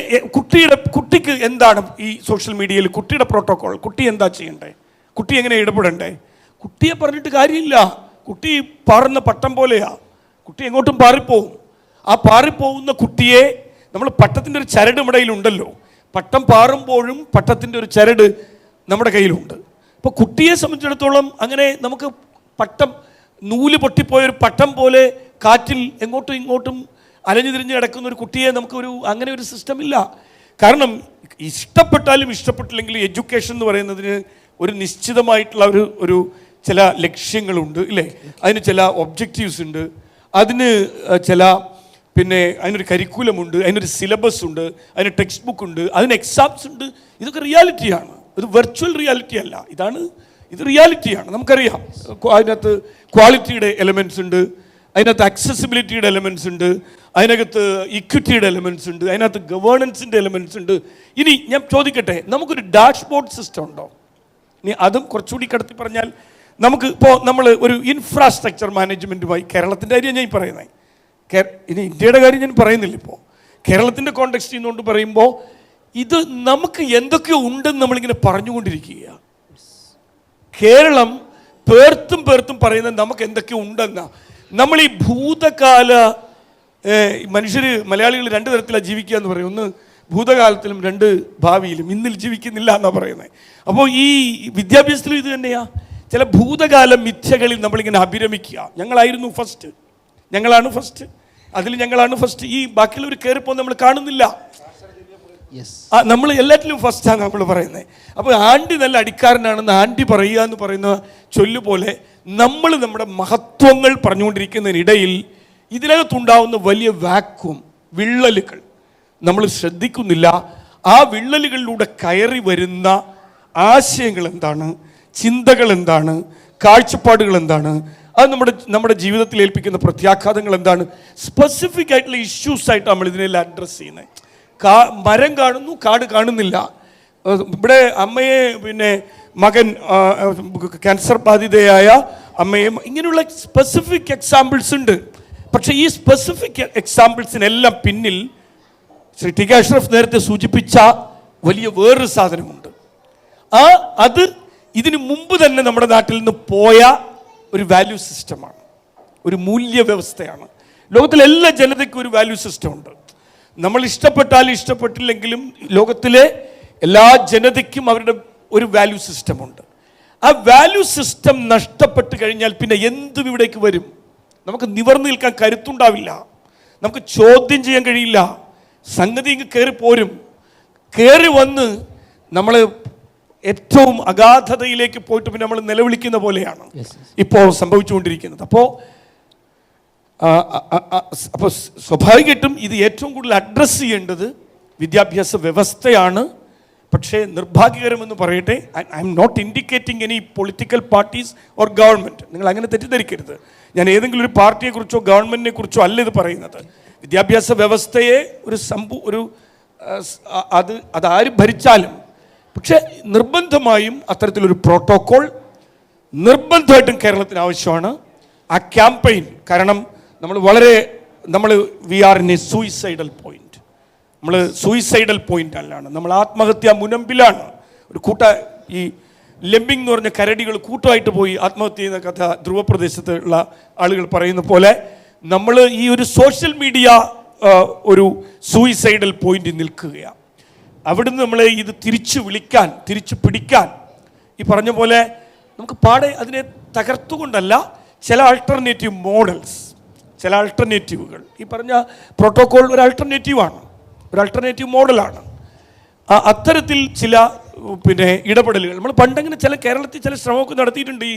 കുട്ടിക്ക് എന്താണ് ഈ സോഷ്യൽ മീഡിയയിൽ കുട്ടിയുടെ പ്രോട്ടോകോൾ, കുട്ടി എന്താ ചെയ്യണ്ടേ, കുട്ടി എങ്ങനെ ഇടപെടണ്ടേ? കുട്ടിയെ പറഞ്ഞിട്ട് കാര്യമില്ല. കുട്ടി പാറുന്ന പട്ടം പോലെയാ, കുട്ടി എങ്ങോട്ടും പാറിപ്പോവും. ആ പാറിപ്പോകുന്ന കുട്ടിയെ നമ്മൾ പട്ടത്തിൻ്റെ ഒരു ചരട് നമ്മുടെ കയ്യിലുണ്ടല്ലോ, പട്ടം പാറുമ്പോഴും പട്ടത്തിൻ്റെ ഒരു ചരട് നമ്മുടെ കയ്യിലുണ്ട്. അപ്പോൾ കുട്ടിയെ സംബന്ധിച്ചിടത്തോളം അങ്ങനെ നമുക്ക് പട്ടം നൂല് പൊട്ടിപ്പോയൊരു പട്ടം പോലെ കാറ്റിൽ എങ്ങോട്ടും ഇങ്ങോട്ടും അലഞ്ഞു തിരിഞ്ഞ് കിടക്കുന്ന ഒരു കുട്ടിയെ നമുക്കൊരു അങ്ങനെ ഒരു സിസ്റ്റം ഇല്ല. കാരണം ഇഷ്ടപ്പെട്ടാലും ഇഷ്ടപ്പെട്ടില്ലെങ്കിലും എഡ്യൂക്കേഷൻ എന്ന് പറയുന്നതിന് ഒരു നിശ്ചിതമായിട്ടുള്ള ഒരു ചില ലക്ഷ്യങ്ങളുണ്ട് ഇല്ലേ, അതിന് ചില ഒബ്ജക്റ്റീവ്സ് ഉണ്ട്, അതിന് ചില അതിനൊരു കരിക്കുലമുണ്ട്, അതിനൊരു സിലബസ് ഉണ്ട്, അതിന് ടെക്സ്റ്റ് ബുക്ക് ഉണ്ട്, അതിന് എക്സാംസ് ഉണ്ട്. ഇതൊക്കെ റിയാലിറ്റിയാണ്, ഇത് വെർച്വൽ റിയാലിറ്റി അല്ല, ഇത് റിയാലിറ്റിയാണ്. നമുക്കറിയാം അതിനകത്ത് ക്വാളിറ്റിയുടെ എലമെൻറ്റ്സ് ഉണ്ട്, അതിനകത്ത് അക്സസിബിലിറ്റിയുടെ എലമെൻറ്റ്സ് ഉണ്ട്, അതിനകത്ത് ഇക്വിറ്റിയുടെ എലമെൻറ്റ്സ് ഉണ്ട്, അതിനകത്ത് ഗവേണൻസിൻ്റെ എലമെൻറ്റ്സ് ഉണ്ട്. ഇനി ഞാൻ ചോദിക്കട്ടെ, നമുക്കൊരു ഡാഷ്ബോർഡ് സിസ്റ്റം ഉണ്ടോ? ഇനി അതും കുറച്ചുകൂടി കടത്തി പറഞ്ഞാൽ നമുക്ക് ഇപ്പോൾ നമ്മൾ ഒരു ഇൻഫ്രാസ്ട്രക്ചർ മാനേജ്മെൻറ്റുമായി, കേരളത്തിൻ്റെ കാര്യം ഞാൻ പറയുന്നത്, ഇനി ഇന്ത്യയുടെ കാര്യം ഞാൻ പറയുന്നില്ല, ഇപ്പോൾ കേരളത്തിൻ്റെ കോണ്ടെക്സ്റ്റ് ചെയ്യുന്നതുകൊണ്ട് പറയുമ്പോൾ ഇത് നമുക്ക് എന്തൊക്കെയോ ഉണ്ടെന്ന് നമ്മളിങ്ങനെ പറഞ്ഞുകൊണ്ടിരിക്കുക. കേരളം പേർത്തും പറയുന്നത് നമുക്ക് എന്തൊക്കെയോ ഉണ്ടെന്നാ. നമ്മൾ ഈ ഭൂതകാല മനുഷ്യർ മലയാളികൾ രണ്ട് തരത്തിലാണ് ജീവിക്കുക എന്ന് പറയും. ഒന്ന് ഭൂതകാലത്തിലും രണ്ട് ഭാവിയിലും, ഇന്നിൽ ജീവിക്കുന്നില്ല എന്നാണ് പറയുന്നത്. അപ്പോൾ ഈ വിദ്യാഭ്യാസത്തിലും ഇത് തന്നെയാ. ചില ഭൂതകാല മിഥ്യകളിൽ നമ്മളിങ്ങനെ അഭിരമിക്കുക. ഞങ്ങളായിരുന്നു ഫസ്റ്റ്, ഞങ്ങളാണ് ഫസ്റ്റ്, അതിൽ ഞങ്ങളാണ് ഫസ്റ്റ്. ഈ ബാക്കിയുള്ളവർ കയറിപ്പോ നമ്മൾ കാണുന്നില്ല. നമ്മൾ എല്ലാറ്റിലും ഫസ്റ്റാണ് നമ്മൾ പറയുന്നത്. അപ്പോൾ ആണ്ടി നല്ല അടിക്കാരനാണെന്ന് ആണ്ടി പറയുക എന്ന് പറയുന്ന ചൊല്ലുപോലെ നമ്മൾ നമ്മുടെ മഹത്വങ്ങൾ പറഞ്ഞുകൊണ്ടിരിക്കുന്നതിനിടയിൽ ഇതിനകത്തുണ്ടാവുന്ന വലിയ വാക്വം, വിള്ളലുകൾ നമ്മൾ ശ്രദ്ധിക്കുന്നില്ല. ആ വിള്ളലുകളിലൂടെ കയറി വരുന്ന ആശയങ്ങൾ എന്താണ്, ചിന്തകൾ എന്താണ്, കാഴ്ചപ്പാടുകൾ എന്താണ്, അത് നമ്മുടെ ജീവിതത്തിൽ ഏൽപ്പിക്കുന്ന പ്രത്യാഘാതങ്ങൾ എന്താണ്, സ്പെസിഫിക് ആയിട്ടുള്ള ഇഷ്യൂസ് ആയിട്ട് നമ്മൾ ഇതിനെല്ലാം അഡ്രസ്സ് ചെയ്യുന്നത്. മരം കാണുന്നു, കാട് കാണുന്നില്ല. ഇവിടെ അമ്മയെ മകൻ ക്യാൻസർ ബാധിതയായ അമ്മയെ, ഇങ്ങനെയുള്ള സ്പെസിഫിക് എക്സാമ്പിൾസ് ഉണ്ട്. പക്ഷേ ഈ സ്പെസിഫിക് എക്സാമ്പിൾസിനെല്ലാം പിന്നിൽ ശ്രീ ടി കെ അഷ്റഫ് നേരത്തെ സൂചിപ്പിച്ച വലിയ വേറൊരു സാധനമുണ്ട്. അത് ഇതിനു മുമ്പ് തന്നെ നമ്മുടെ നാട്ടിൽ നിന്ന് പോയ ഒരു വാല്യൂ സിസ്റ്റമാണ്, ഒരു മൂല്യവ്യവസ്ഥയാണ്. ലോകത്തിലെ എല്ലാ ജനതയ്ക്കും ഒരു വാല്യൂ സിസ്റ്റം ഉണ്ട്. നമ്മൾ ഇഷ്ടപ്പെട്ടാലും ഇഷ്ടപ്പെട്ടില്ലെങ്കിലും ലോകത്തിലെ എല്ലാ ജനതയ്ക്കും അവരുടെ ഒരു വാല്യൂ സിസ്റ്റമുണ്ട്. ആ വാല്യൂ സിസ്റ്റം നഷ്ടപ്പെട്ട് കഴിഞ്ഞാൽ പിന്നെ എന്തും ഇവിടേക്ക് വരും. നമുക്ക് നിവർന്നു നിൽക്കാൻ കരുത്തുണ്ടാവില്ല, നമുക്ക് ചോദ്യം ചെയ്യാൻ കഴിയില്ല. സംഗതി ഇങ്ങ് കയറി പോരും. കയറി വന്ന് നമ്മൾ ഏറ്റവും അഗാധതയിലേക്ക് പോയിട്ട് പിന്നെ നമ്മൾ നിലവിളിക്കുന്ന പോലെയാണ് ഇപ്പോൾ സംഭവിച്ചുകൊണ്ടിരിക്കുന്നത്. അപ്പോൾ സ്വാഭാവികമായിട്ടും ഇത് ഏറ്റവും കൂടുതൽ അഡ്രസ്സ് ചെയ്യേണ്ടത് വിദ്യാഭ്യാസ വ്യവസ്ഥയാണ്. പക്ഷേ നിർഭാഗ്യകരമെന്ന് പറയട്ടെ, I'm not indicating any political parties or government. നിങ്ങൾ അങ്ങനെ തെറ്റിദ്ധരിക്കരുത്. ഞാൻ ഏതെങ്കിലും ഒരു പാർട്ടിയെക്കുറിച്ചോ ഗവൺമെൻറ്റിനെ കുറിച്ചോ അല്ല ഇത് പറയുന്നത്. വിദ്യാഭ്യാസ വ്യവസ്ഥയെ അതാര് ഭരിച്ചാലും, പക്ഷേ നിർബന്ധമായും അത്തരത്തിലൊരു പ്രോട്ടോകോൾ നിർബന്ധമായിട്ടും കേരളത്തിന് ആവശ്യമാണ്. ആ ക്യാമ്പയിൻ, കാരണം we are in a suicidal point. നമ്മൾ സൂയിസൈഡൽ പോയിന്റ് അല്ലാണ്, നമ്മൾ ആത്മഹത്യാ മുനമ്പിലാണ്. ഈ ലെമ്പിംഗ് എന്ന് പറഞ്ഞ കരടികൾ കൂട്ടമായിട്ട് പോയി ആത്മഹത്യ ചെയ്യുന്ന കഥ ധ്രുവപ്രദേശത്തുള്ള ആളുകൾ പറയുന്ന പോലെ നമ്മൾ ഈ ഒരു സോഷ്യൽ മീഡിയ ഒരു സൂയിസൈഡൽ പോയിന്റിൽ നിൽക്കുകയാണ്. അവിടുന്ന് നമ്മളെ ഇത് തിരിച്ചു വിളിക്കാൻ, തിരിച്ചു പിടിക്കാൻ, ഈ പറഞ്ഞ പോലെ നമുക്ക് പാടെ അതിനെ തകർത്തുകൊണ്ടല്ല, ചില ആൾട്ടർനേറ്റീവ് മോഡൽസ്, ചില ആൾട്ടർനേറ്റീവുകൾ, ഈ പറഞ്ഞ പ്രോട്ടോകോൾ ഒരു ആൾട്ടർനേറ്റീവാണ്, ഒരു ആൾട്ടർനേറ്റീവ് മോഡലാണ്. അത്തരത്തിൽ ചില ഇടപെടലുകൾ നമ്മൾ പണ്ടങ്ങനെ കേരളത്തിൽ ചില ശ്രമമൊക്കെ നടത്തിയിട്ടുണ്ട്.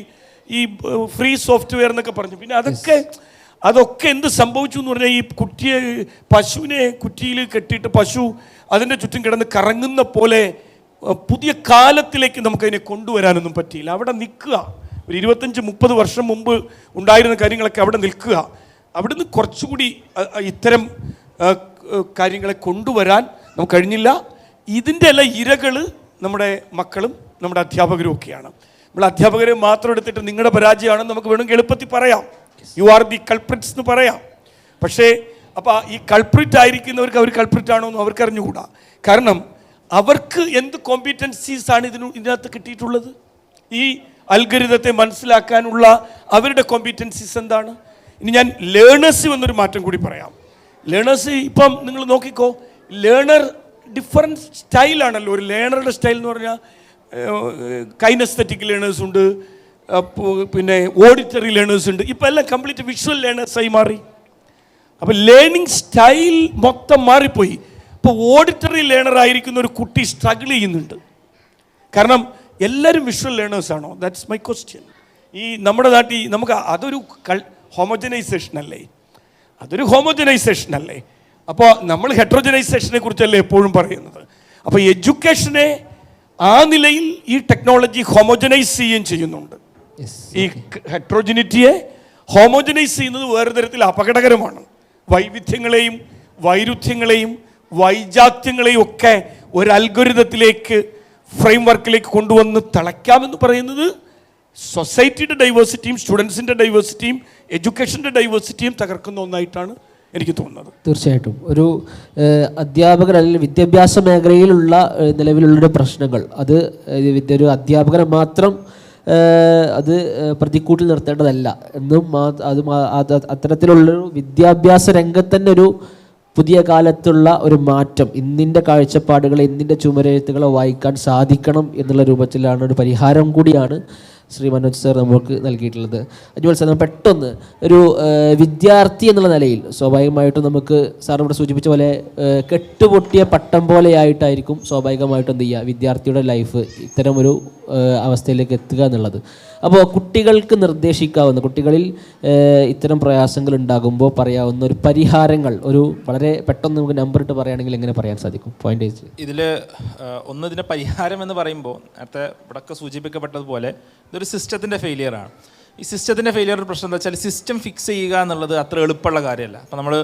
ഈ ഫ്രീ സോഫ്റ്റ്വെയർ എന്നൊക്കെ പറഞ്ഞു. പിന്നെ അതൊക്കെ എന്ത് സംഭവിച്ചു എന്ന് പറഞ്ഞാൽ, ഈ പശുവിനെ കുറ്റിയിൽ കെട്ടിയിട്ട് പശു അതിൻ്റെ ചുറ്റും കിടന്ന് കറങ്ങുന്ന പോലെ പുതിയ കാലത്തിലേക്ക് നമുക്കതിനെ കൊണ്ടുവരാനൊന്നും പറ്റിയില്ല. അവിടെ നിൽക്കുക. ഒരു 25-30 വർഷം മുമ്പ് ഉണ്ടായിരുന്ന കാര്യങ്ങളൊക്കെ അവിടെ നിൽക്കുക. അവിടുന്ന് കുറച്ചുകൂടി ഇത്തരം കാര്യങ്ങളെ കൊണ്ടുവരാൻ നമുക്ക് കഴിഞ്ഞില്ല. ഇതിൻ്റെ എല്ലാം ഇരകൾ നമ്മുടെ മക്കളും നമ്മുടെ അധ്യാപകരും ഒക്കെയാണ്. നമ്മൾ അധ്യാപകരെ മാത്രം എടുത്തിട്ട് നിങ്ങളുടെ പരാജയമാണെന്ന് നമുക്ക് വേണമെങ്കിൽ എളുപ്പത്തിൽ പറയാം. യു ആർ ദി കൾപ്രിറ്റ്സ് എന്ന് പറയാം. പക്ഷേ അപ്പോൾ ഈ കൾപ്രിറ്റ് ആയിരിക്കുന്നവർക്ക് അവർ കൾപ്രിറ്റ് ആണോ എന്ന് അവർക്ക് അറിഞ്ഞുകൂടാ. കാരണം അവർക്ക് എന്ത് കോമ്പിറ്റൻസീസാണ് ഇതിനകത്ത് കിട്ടിയിട്ടുള്ളത്? ഈ അൽഗരിതത്തെ മനസ്സിലാക്കാനുള്ള അവരുടെ കോമ്പിറ്റൻസീസ് എന്താണ്? ഇനി ഞാൻ ലേണേഴ്സ് എന്നൊരു മാറ്റം കൂടി പറയാം. ലേണേഴ്സ് ഇപ്പം നിങ്ങൾ നോക്കിക്കോ, ലേണർ ഡിഫറൻറ്റ് സ്റ്റൈലാണല്ലോ. ഒരു ലേണറുടെ സ്റ്റൈൽ എന്ന് പറഞ്ഞാൽ കൈനസ്തെറ്റിക് ലേണേഴ്സ് ഉണ്ട്, പിന്നെ ഓഡിറ്ററി ലേണേഴ്സ് ഉണ്ട്. ഇപ്പം എല്ലാം കംപ്ലീറ്റ് വിഷ്വൽ ലേണേഴ്സായി മാറി. അപ്പോൾ ലേണിംഗ് സ്റ്റൈൽ മൊത്തം മാറിപ്പോയി. ഇപ്പോൾ ഓഡിറ്ററി ലേണർ ആയിരിക്കുന്ന ഒരു കുട്ടി സ്ട്രഗിൾ ചെയ്യുന്നുണ്ട്. കാരണം എല്ലാവരും വിഷ്വൽ ലേണേഴ്സാണോ? That's my question. ഈ നമ്മുടെ നാട്ടിൽ നമുക്ക് അതൊരു ഹോമോജനൈസേഷൻ അല്ലേ? അതൊരു ഹോമോജനൈസേഷൻ അല്ലേ? അപ്പോൾ നമ്മൾ ഹെട്രോജനൈസേഷനെ കുറിച്ചല്ലേ എപ്പോഴും പറയുന്നത്. അപ്പോൾ എഡ്യൂക്കേഷനെ ആ നിലയിൽ ഈ ടെക്നോളജി ഹോമോജനൈസ് ചെയ്യുകയും ചെയ്യുന്നുണ്ട്. ഈ ഹെട്രോജനിറ്റിയെ ഹോമോജനൈസ് ചെയ്യുന്നത് വേറെ തരത്തിൽ അപകടകരമാണ്. വൈവിധ്യങ്ങളെയും വൈരുദ്ധ്യങ്ങളെയും വൈജാത്യങ്ങളെയും ഒക്കെ ഒരു അൽഗോരിതത്തിലേക്ക് ഫ്രെയിം വർക്കിലേക്ക് കൊണ്ടുവന്ന് തിളയ്ക്കാമെന്ന് പറയുന്നത് സൊസൈറ്റിയുടെ ഡൈവേഴ്സിറ്റിയും സ്റ്റുഡൻസിൻ്റെ ഡൈവേഴ്സിറ്റിയും എഡ്യൂക്കേഷൻ്റെ ഡൈവേഴ്സിറ്റിയും തകർക്കുന്ന ഒന്നായിട്ടാണ് എനിക്ക് തോന്നുന്നത്. തീർച്ചയായിട്ടും ഒരു അധ്യാപകർ അല്ലെങ്കിൽ വിദ്യാഭ്യാസ മേഖലയിലുള്ള നിലവിലുള്ളൊരു പ്രശ്നങ്ങൾ അത് ഒരു അധ്യാപകനെ മാത്രം അത് പ്രതിക്കൂട്ടിൽ നിർത്തേണ്ടതല്ല എന്നും അത്തരത്തിലുള്ളൊരു വിദ്യാഭ്യാസ രംഗത്ത് തന്നെ ഒരു പുതിയ കാലത്തുള്ള ഒരു മാറ്റം, ഇന്നിൻ്റെ കാഴ്ചപ്പാടുകളെ ഇന്നിൻ്റെ ചുമരെഴുത്തുകളെ വായിക്കാൻ സാധിക്കണം എന്നുള്ള രൂപത്തിലാണ് ഒരു പരിഹാരം കൂടിയാണ് ശ്രീ മനോജ് സാർ നമുക്ക് നൽകിയിട്ടുള്ളത്. അജ്മൽ സാർ, പെട്ടെന്ന് ഒരു വിദ്യാർത്ഥി എന്നുള്ള നിലയിൽ സ്വാഭാവികമായിട്ടും നമുക്ക് സാർ ഇവിടെ സൂചിപ്പിച്ച പോലെ കെട്ടുപൊട്ടിയ പട്ടം പോലെയായിട്ടായിരിക്കും സ്വാഭാവികമായിട്ടും എന്ത് ചെയ്യുക വിദ്യാർത്ഥിയുടെ ലൈഫ് ഇത്തരം ഒരു അവസ്ഥയിലേക്ക് എത്തുക എന്നുള്ളത്. അപ്പോൾ കുട്ടികൾക്ക് നിർദ്ദേശിക്കാവുന്ന, കുട്ടികളിൽ ഇത്തരം പ്രയാസങ്ങൾ ഉണ്ടാകുമ്പോൾ പറയാവുന്ന ഒരു പരിഹാരങ്ങൾ ഒരു വളരെ പെട്ടെന്ന് നമുക്ക് നമ്പർ ഇട്ട് പറയുകയാണെങ്കിൽ എങ്ങനെ പറയാൻ സാധിക്കും? പോയിന്റ് ഇതിൽ ഒന്ന്, ഇതിൻ്റെ പരിഹാരം എന്ന് പറയുമ്പോൾ നേരത്തെ ഇവിടെയൊക്കെ സൂചിപ്പിക്കപ്പെട്ടതുപോലെ ഇതൊരു സിസ്റ്റത്തിൻ്റെ ഫെയിലിയറാണ്. ഈ സിസ്റ്റത്തിൻ്റെ ഫെയിലിയർ പ്രശ്നം എന്താ വെച്ചാൽ സിസ്റ്റം ഫിക്സ് ചെയ്യുക എന്നുള്ളത് അത്ര എളുപ്പമുള്ള കാര്യമല്ല. അപ്പോൾ നമ്മൾ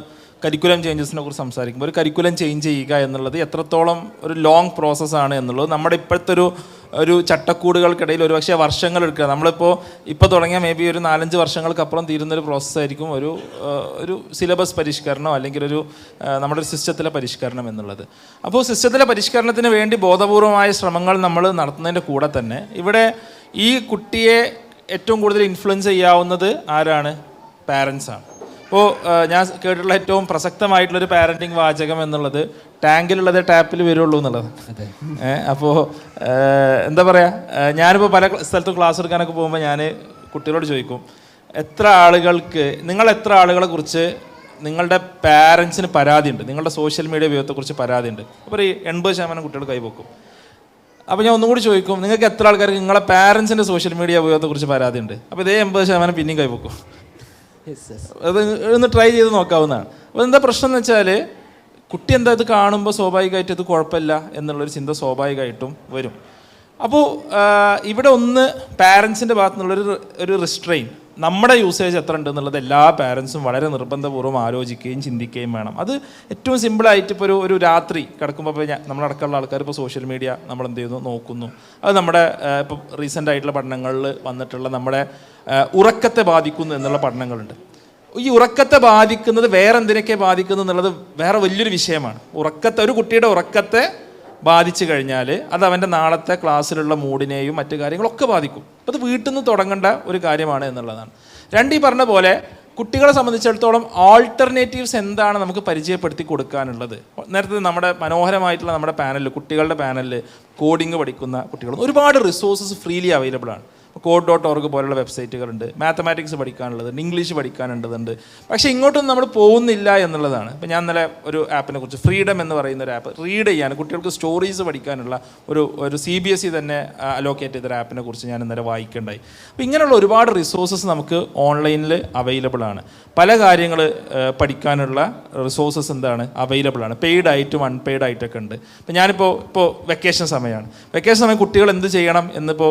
കരിക്കുലം ചേഞ്ചസിനെ കുറിച്ച് സംസാരിക്കുമ്പോൾ ഒരു കരിക്കുലം ചേഞ്ച് ചെയ്യുക എന്നുള്ളത് എത്രത്തോളം ഒരു ലോങ് പ്രോസസ്സാണ് എന്നുള്ളത് നമ്മുടെ ഇപ്പോഴത്തെ ഒരു ചട്ടക്കൂടുകൾക്കിടയിൽ ഒരു പക്ഷേ വർഷങ്ങൾ എടുക്കുക. ഇപ്പോൾ തുടങ്ങിയ മേ ബി ഒരു 4-5 വർഷങ്ങൾക്കപ്പുറം തീരുന്നൊരു പ്രോസസ്സായിരിക്കും ഒരു സിലബസ് പരിഷ്കരണം അല്ലെങ്കിൽ നമ്മുടെ ഒരു സിസ്റ്റത്തിലെ പരിഷ്കരണം എന്നുള്ളത്. അപ്പോൾ സിസ്റ്റത്തിലെ പരിഷ്കരണത്തിന് വേണ്ടി ബോധപൂർവമായ ശ്രമങ്ങൾ നമ്മൾ നടത്തുന്നതിൻ്റെ കൂടെ തന്നെ ഇവിടെ ഈ കുട്ടിയെ ഏറ്റവും കൂടുതൽ ഇൻഫ്ലുവൻസ് ചെയ്യാവുന്നത് ആരാണ്? പാരൻസാണ്. അപ്പോൾ ഞാൻ കേട്ടിട്ടുള്ള ഏറ്റവും പ്രസക്തമായിട്ടുള്ളൊരു പാരൻറ്റിങ് വാചകം എന്നുള്ളത് ടാങ്കിലുള്ളത് ടാപ്പിൽ വരുള്ളൂ എന്നുള്ളത്. അപ്പോൾ എന്താ പറയുക, ഞാനിപ്പോൾ പല സ്ഥലത്തും ക്ലാസ് എടുക്കാനൊക്കെ പോകുമ്പോൾ ഞാൻ കുട്ടികളോട് ചോദിക്കും, നിങ്ങൾ എത്ര ആളുകളെ കുറിച്ച് നിങ്ങളുടെ പാരൻസിന് പരാതിയുണ്ട്, നിങ്ങളുടെ സോഷ്യൽ മീഡിയ ഉപയോഗത്തെക്കുറിച്ച് പരാതിയുണ്ട്? അപ്പോൾ 80% കുട്ടികൾ കൈവക്കും. അപ്പോൾ ഞാൻ ഒന്നും കൂടി ചോദിക്കും, നിങ്ങൾക്ക് എത്ര ആൾക്കാർക്ക് നിങ്ങളെ പാരൻസിൻ്റെ സോഷ്യൽ മീഡിയ ഉപയോഗത്തെക്കുറിച്ച് പരാതിയുണ്ട്? അപ്പോൾ ഇതേ 80% പിന്നെയും കൈവക്കും. അത് ഒന്ന് ട്രൈ ചെയ്ത് നോക്കാവുന്നതാണ്. അപ്പോൾ എന്താ പ്രശ്നം എന്ന് വെച്ചാൽ കുട്ടി എന്താ ഇത് കാണുമ്പോൾ സ്വാഭാവികമായിട്ട് ഇത് കുഴപ്പമില്ല എന്നുള്ളൊരു ചിന്ത സ്വാഭാവികമായിട്ടും വരും. അപ്പോൾ ഇവിടെ ഒന്ന് പാരൻസിൻ്റെ ഭാഗത്തു നിന്നുള്ളൊരു റിസ്ട്രെയിൻ, നമ്മുടെ യൂസേജ് എത്ര ഉണ്ട് എന്നുള്ളത് എല്ലാ പാരൻസും വളരെ നിർബന്ധപൂർവ്വം ആലോചിക്കുകയും ചിന്തിക്കുകയും വേണം. അത് ഏറ്റവും സിമ്പിളായിട്ട് ഇപ്പോൾ ഒരു രാത്രി കിടക്കുമ്പോൾ ഇപ്പോൾ നമ്മളടക്കമുള്ള ആൾക്കാർ ഇപ്പോൾ സോഷ്യൽ മീഡിയ നമ്മൾ എന്ത് ചെയ്യുന്നു, നോക്കുന്നു. അത് നമ്മുടെ ഇപ്പോൾ റീസെൻ്റ് ആയിട്ടുള്ള പഠനങ്ങളിൽ വന്നിട്ടുള്ള നമ്മുടെ ഉറക്കത്തെ ബാധിക്കുന്നു എന്നുള്ള പഠനങ്ങളുണ്ട്. ഈ ഉറക്കത്തെ ബാധിക്കുന്നത് വേറെ എന്തിനൊക്കെ ബാധിക്കുന്നു എന്നുള്ളത് വേറെ വലിയൊരു വിഷയമാണ്. ഒരു കുട്ടിയുടെ ഉറക്കത്തെ ബാധിച്ചു കഴിഞ്ഞാൽ അത് അവൻ്റെ നാളത്തെ ക്ലാസ്സിലുള്ള മൂഡിനെയും മറ്റു കാര്യങ്ങളൊക്കെ ബാധിക്കും. അപ്പോൾ അത് വീട്ടിൽ നിന്ന് തുടങ്ങേണ്ട ഒരു കാര്യമാണ് എന്നുള്ളതാണ്. ഈ പറഞ്ഞ പോലെ കുട്ടികളെ സംബന്ധിച്ചിടത്തോളം ആൾട്ടർനേറ്റീവ്സ് എന്താണ് നമുക്ക് പരിചയപ്പെടുത്തി കൊടുക്കാനുള്ളത്? നേരത്തെ നമ്മുടെ മനോഹരമായിട്ടുള്ള നമ്മുടെ പാനലിൽ, കുട്ടികളുടെ പാനലിൽ കോഡിങ് പഠിക്കുന്ന കുട്ടികൾ ഒരുപാട് റിസോഴ്സസ് ഫ്രീലി അവൈലബിൾ ആണ്. code.org പോലുള്ള വെബ്സൈറ്റുകളുണ്ട്, മാത്തമാറ്റിക്സ് പഠിക്കാനുള്ളതുണ്ട്, ഇംഗ്ലീഷ് പഠിക്കാനുള്ളതുണ്ട്. പക്ഷേ ഇങ്ങോട്ടൊന്നും നമ്മൾ പോകുന്നില്ല എന്നുള്ളതാണ്. ഇപ്പം ഞാൻ ഇന്നലെ ഒരു ആപ്പിനെ കുറിച്ച്, ഫ്രീഡം എന്ന് പറയുന്ന ഒരു ആപ്പ്, റീഡ് ചെയ്യാൻ കുട്ടികൾക്ക് സ്റ്റോറീസ് പഠിക്കാനുള്ള ഒരു CBSE തന്നെ അലോക്കേറ്റ് ചെയ്തൊരു ആപ്പിനെ കുറിച്ച് ഞാൻ ഇന്നലെ വായിക്കേണ്ടായി. അപ്പോൾ ഇങ്ങനെയുള്ള ഒരുപാട് റിസോഴ്സസ് നമുക്ക് ഓൺലൈനിൽ അവൈലബിൾ ആണ്. പല കാര്യങ്ങൾ പഠിക്കാനുള്ള റിസോഴ്സസ് എന്താണ് അവൈലബിൾ ആണ്, പെയ്ഡ് ആയിട്ടും അൺപെയ്ഡ് ആയിട്ടൊക്കെ ഉണ്ട്. ഇപ്പോൾ ഞാനിപ്പോൾ വെക്കേഷൻ സമയമാണ്. വെക്കേഷൻ സമയം കുട്ടികൾ എന്ത് ചെയ്യണം എന്നിപ്പോൾ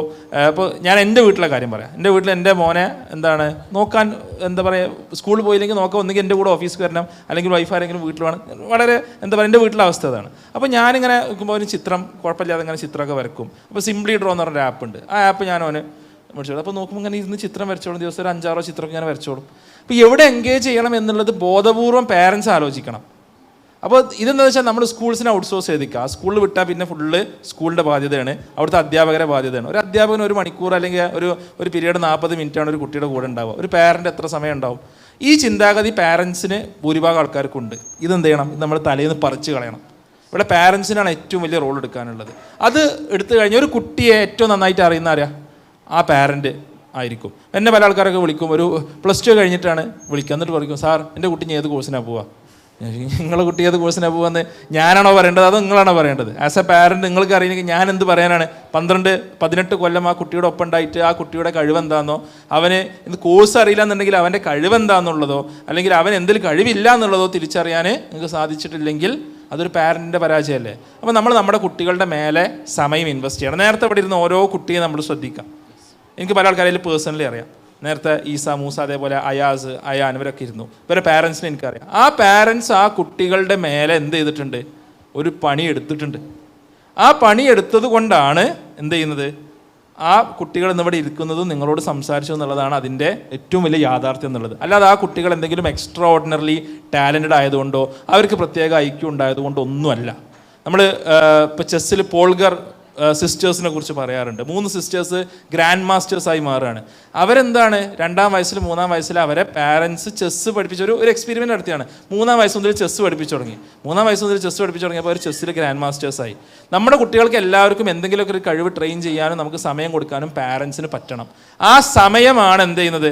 ഞാൻ എൻ്റെ വീട്ടിലെ കാര്യം പറയാം. എൻ്റെ വീട്ടിൽ എൻ്റെ മോനെ എന്താണ് നോക്കാൻ, എന്താ പറയുക, സ്കൂളിൽ പോയില്ലെങ്കിൽ നോക്കാൻ ഒന്നുകിൽ എൻ്റെ കൂടെ ഓഫീസിൽ വരണം, അല്ലെങ്കിൽ വൈഫ് ആരെങ്കിലും വീട്ടിൽ വേണം. വളരെ എന്താ പറയുക, എൻ്റെ വീട്ടിലെ അവസ്ഥ അതാണ്. അപ്പോൾ ഞാനിങ്ങനെ നോക്കുമ്പോൾ ഒരു ചിത്രം കുഴപ്പമില്ലാതെ ഇങ്ങനെ ചിത്രമൊക്കെ വരക്കും. അപ്പോൾ സിംപ്ലി ഡ്രോ എന്ന് പറഞ്ഞൊരു ആപ്പ് ഉണ്ട്. ആ ആപ്പ് ഞാൻ അവന് മേടിച്ചോളൂ. അപ്പോൾ നോക്കുമ്പോൾ ഇങ്ങനെ ഇരുന്ന് ചിത്രം വരച്ചോളും. ദിവസം ഒരു 5-6 ചിത്രമൊക്കെ ഞാൻ വരച്ചോളും. അപ്പോൾ എവിടെ എൻഗേജ് ചെയ്യണം എന്നുള്ളത് ബോധപൂർവം പാരൻസ് ആലോചിക്കണം. അപ്പോൾ ഇതെന്താ വെച്ചാൽ നമ്മൾ സ്കൂൾസിനെ ഔട്ട്സോഴ്സ് ചെയ്തിക്കുക. ആ സ്കൂളിൽ വിട്ടാൽ പിന്നെ ഫുള്ള് സ്കൂളിൻ്റെ ബാധ്യതയാണ്, അവിടുത്തെ അധ്യാപകരെ ബാധ്യതയാണ്. ഒരു അധ്യാപകൻ 1 മണിക്കൂർ അല്ലെങ്കിൽ ഒരു പീരീഡ് 40 മിനിറ്റാണ് ഒരു കുട്ടിയുടെ കൂടെ ഉണ്ടാവുക. ഒരു പാരൻ്റ് എത്ര സമയം ഉണ്ടാവും? ഈ ചിന്താഗതി പാരൻസിന് ഭൂരിഭാഗം ആൾക്കാർക്കുണ്ട്. ഇതെന്ത് ചെയ്യണം? ഇത് നമ്മൾ തലേന്ന് പറിച്ച് കളയണം. ഇവിടെ പാരൻസിനാണ് ഏറ്റവും വലിയ റോൾ എടുക്കാനുള്ളത്. അത് എടുത്തു കഴിഞ്ഞാൽ ഒരു കുട്ടിയെ ഏറ്റവും നന്നായിട്ട് അറിയുന്ന ആരാ? ആ പാരൻറ്റ് ആയിരിക്കും. എന്നെ പല ആൾക്കാരൊക്കെ വിളിക്കും, ഒരു +2 കഴിഞ്ഞിട്ടാണ് വിളിക്കുക. എന്നിട്ട് പറയും, സാർ എൻ്റെ കുട്ടി ഏത് കോഴ്സിനാണ് പോവുക? നിങ്ങളെ കുട്ടി ഏത് കോഴ്സിനാണ് പോകാമെന്ന് ഞാനാണോ പറയേണ്ടത് അതോ നിങ്ങളാണോ പറയേണ്ടത്? ആസ് എ പാരൻറ്റ് നിങ്ങൾക്ക് അറിയണമെങ്കിൽ ഞാൻ എന്ത് പറയാനാണ്? 12-18 കൊല്ലം ആ കുട്ടിയുടെ ഒപ്പം ഉണ്ടായിട്ട് ആ കുട്ടിയുടെ കഴിവെന്താണെന്നോ, അവന് ഇത് കോഴ്സ് അറിയില്ല എന്നുണ്ടെങ്കിൽ അവൻ്റെ കഴിവെന്താണെന്നുള്ളതോ, അല്ലെങ്കിൽ അവൻ എന്തിൽ കഴിവില്ല എന്നുള്ളതോ തിരിച്ചറിയാൻ നിങ്ങൾക്ക് സാധിച്ചിട്ടില്ലെങ്കിൽ അതൊരു പാരൻറ്റിൻ്റെ പരാജയമല്ലേ? അപ്പോൾ നമ്മൾ നമ്മുടെ കുട്ടികളുടെ മേലെ സമയം ഇൻവെസ്റ്റ് ചെയ്യണം. നേരത്തെ ഇവിടെ ഇരുന്ന് ഓരോ കുട്ടിയെ നമ്മൾ ശ്രദ്ധിക്കാം. എനിക്ക് പല ആൾക്കാരെയും പേഴ്സണലി അറിയാം. നേരത്തെ ഈസ, മൂസ, അതേപോലെ അയാസ്, അയാൻ, ഇവരൊക്കെ ഇരുന്നു. ഇവരെ പാരൻസിനെ എനിക്കറിയാം. ആ പാരൻസ് ആ കുട്ടികളുടെ മേലെ എന്ത് ചെയ്തിട്ടുണ്ട്? ഒരു പണി എടുത്തിട്ടുണ്ട്. ആ പണി എടുത്തത് കൊണ്ടാണ് എന്ത് ചെയ്യുന്നത്? ആ കുട്ടികൾ ഇന്നിവിടെ ഇരിക്കുന്നതും നിങ്ങളോട് സംസാരിച്ചു എന്നുള്ളതാണ് അതിൻ്റെ ഏറ്റവും വലിയ യാഥാർത്ഥ്യം എന്നുള്ളത്. അല്ലാതെ ആ കുട്ടികൾ എന്തെങ്കിലും എക്സ്ട്രാ ഓർഡിനറിലി ടാലൻറ്റഡ് ആയതുകൊണ്ടോ അവർക്ക് പ്രത്യേക ഐക്യം ഉണ്ടായതുകൊണ്ടോ ഒന്നുമല്ല. നമ്മൾ ഇപ്പോൾ ചെസ്സിൽ പോൾഗർ സിസ്റ്റേഴ്സിനെ കുറിച്ച് പറയാറുണ്ട്. 3 സിസ്റ്റേഴ്സ് ഗ്രാൻഡ് മാസ്റ്റേഴ്സായി മാറുകയാണ്. അവരെന്താണ് 2-ാം വയസ്സിൽ 3-ാം വയസ്സിൽ അവരെ പാരൻസ് ചെസ്സ് പഠിപ്പിച്ച ഒരു എക്സ്പെരിമെൻ്റ് നടത്തിയാണ്. 3-ാം വയസ്സ് മുതൽ ചെസ്സ് പഠിപ്പിച്ചു തുടങ്ങി. 3-ാം വയസ്സ് മുതൽ ചെസ്സ് പഠിപ്പിച്ചു തുടങ്ങിയപ്പോൾ അവർ ചെസ്സിൽ ഗ്രാൻഡ് മാസ്റ്റേഴ്സായി. നമ്മുടെ കുട്ടികൾക്ക് എല്ലാവർക്കും എന്തെങ്കിലുമൊക്കെ ഒരു കഴിവ് ട്രെയിൻ ചെയ്യാനും നമുക്ക് സമയം കൊടുക്കാനും പാരൻസിന് പറ്റണം. ആ സമയമാണ് എന്ത് ചെയ്യുന്നത്?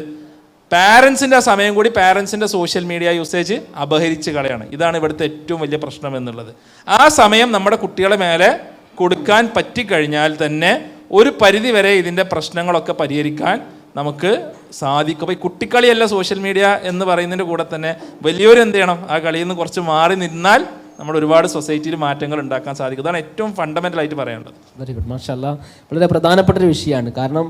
പാരൻസിൻ്റെ ആ സമയം കൂടി പാരൻസിൻ്റെ സോഷ്യൽ മീഡിയ യൂസേജ് അപഹരിച്ച് കളയാണ്. ഇതാണ് ഇവിടുത്തെ ഏറ്റവും വലിയ പ്രശ്നം എന്നുള്ളത്. ആ സമയം നമ്മുടെ കുട്ടികളെ മേലെ കൊടുക്കാൻ പറ്റിക്കഴിഞ്ഞാൽ തന്നെ ഒരു പരിധി വരെ ഇതിൻ്റെ പ്രശ്നങ്ങളൊക്കെ പരിഹരിക്കാൻ നമുക്ക് സാധിക്കും. അപ്പോൾ ഈ കുട്ടിക്കളിയല്ല സോഷ്യൽ മീഡിയ എന്ന് പറയുന്നതിൻ്റെ കൂടെ തന്നെ വലിയൊരു എന്ത് ചെയ്യണം? ആ കളിയിൽ നിന്ന് കുറച്ച് മാറി നിന്നാൽ നമ്മൾ ഒരുപാട് സൊസൈറ്റിയിൽ മാറ്റങ്ങൾ ഉണ്ടാക്കാൻ സാധിക്കും. അതാണ് ഏറ്റവും ഫണ്ടമെൻ്റൽ ആയിട്ട് പറയാനുള്ളത്. വെരി ഗുഡ്, മാഷാ അല്ലാഹ്. വളരെ പ്രധാനപ്പെട്ട ഒരു വിഷയമാണ്. കാരണം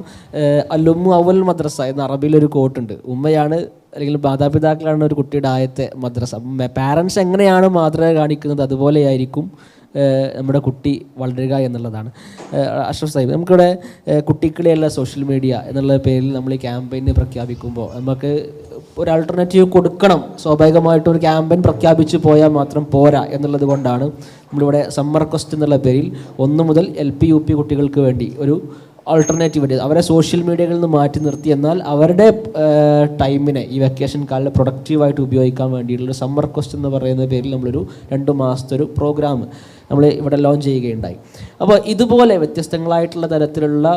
അൽ-ഉമ്മു അവൽ മദ്രസ എന്ന അറബിയിലൊരു കോട്ടുണ്ട്. ഉമ്മയാണ് അല്ലെങ്കിൽ മാതാപിതാക്കളാണ് ഒരു കുട്ടിയുടെ ആദ്യത്തെ മദ്രസ. പാരൻസ് എങ്ങനെയാണ് മാതൃക കാണിക്കുന്നത് അതുപോലെയായിരിക്കും നമ്മുടെ കുട്ടി വളരുക എന്നുള്ളതാണ്. അഷ്റഫ് സാഹിബ്, നമുക്കിവിടെ കുട്ടിക്കളിയല്ല സോഷ്യൽ മീഡിയ എന്നുള്ള പേരിൽ നമ്മൾ ഈ ക്യാമ്പയിന് പ്രഖ്യാപിക്കുമ്പോൾ നമുക്ക് ഒരു ആൾട്ടർനേറ്റീവ് കൊടുക്കണം. സ്വാഭാവികമായിട്ടും ഒരു ക്യാമ്പയിൻ പ്രഖ്യാപിച്ച് പോയാൽ മാത്രം പോരാ എന്നുള്ളത് കൊണ്ടാണ് നമ്മളിവിടെ സമ്മർ ക്വസ്റ്റ് എന്നുള്ള പേരിൽ 1 മുതൽ LP UP കുട്ടികൾക്ക് വേണ്ടി ഒരു ആൾട്ടർനേറ്റീവ് അവരെ സോഷ്യൽ മീഡിയകളിൽ നിന്ന് മാറ്റി നിർത്തി, എന്നാൽ അവരുടെ ടൈമിനെ ഈ വെക്കേഷൻ കാലിൽ പ്രൊഡക്റ്റീവായിട്ട് ഉപയോഗിക്കാൻ വേണ്ടിയിട്ടുള്ള സമ്മർ ക്വസ്റ്റ് എന്ന് പറയുന്ന പേരിൽ നമ്മളൊരു 2 മാസത്തെ ഒരു പ്രോഗ്രാം നമ്മൾ ഇവിടെ ലോഞ്ച് ചെയ്യുകയുണ്ടായി. അപ്പോൾ ഇതുപോലെ വ്യത്യസ്തങ്ങളായിട്ടുള്ള തരത്തിലുള്ള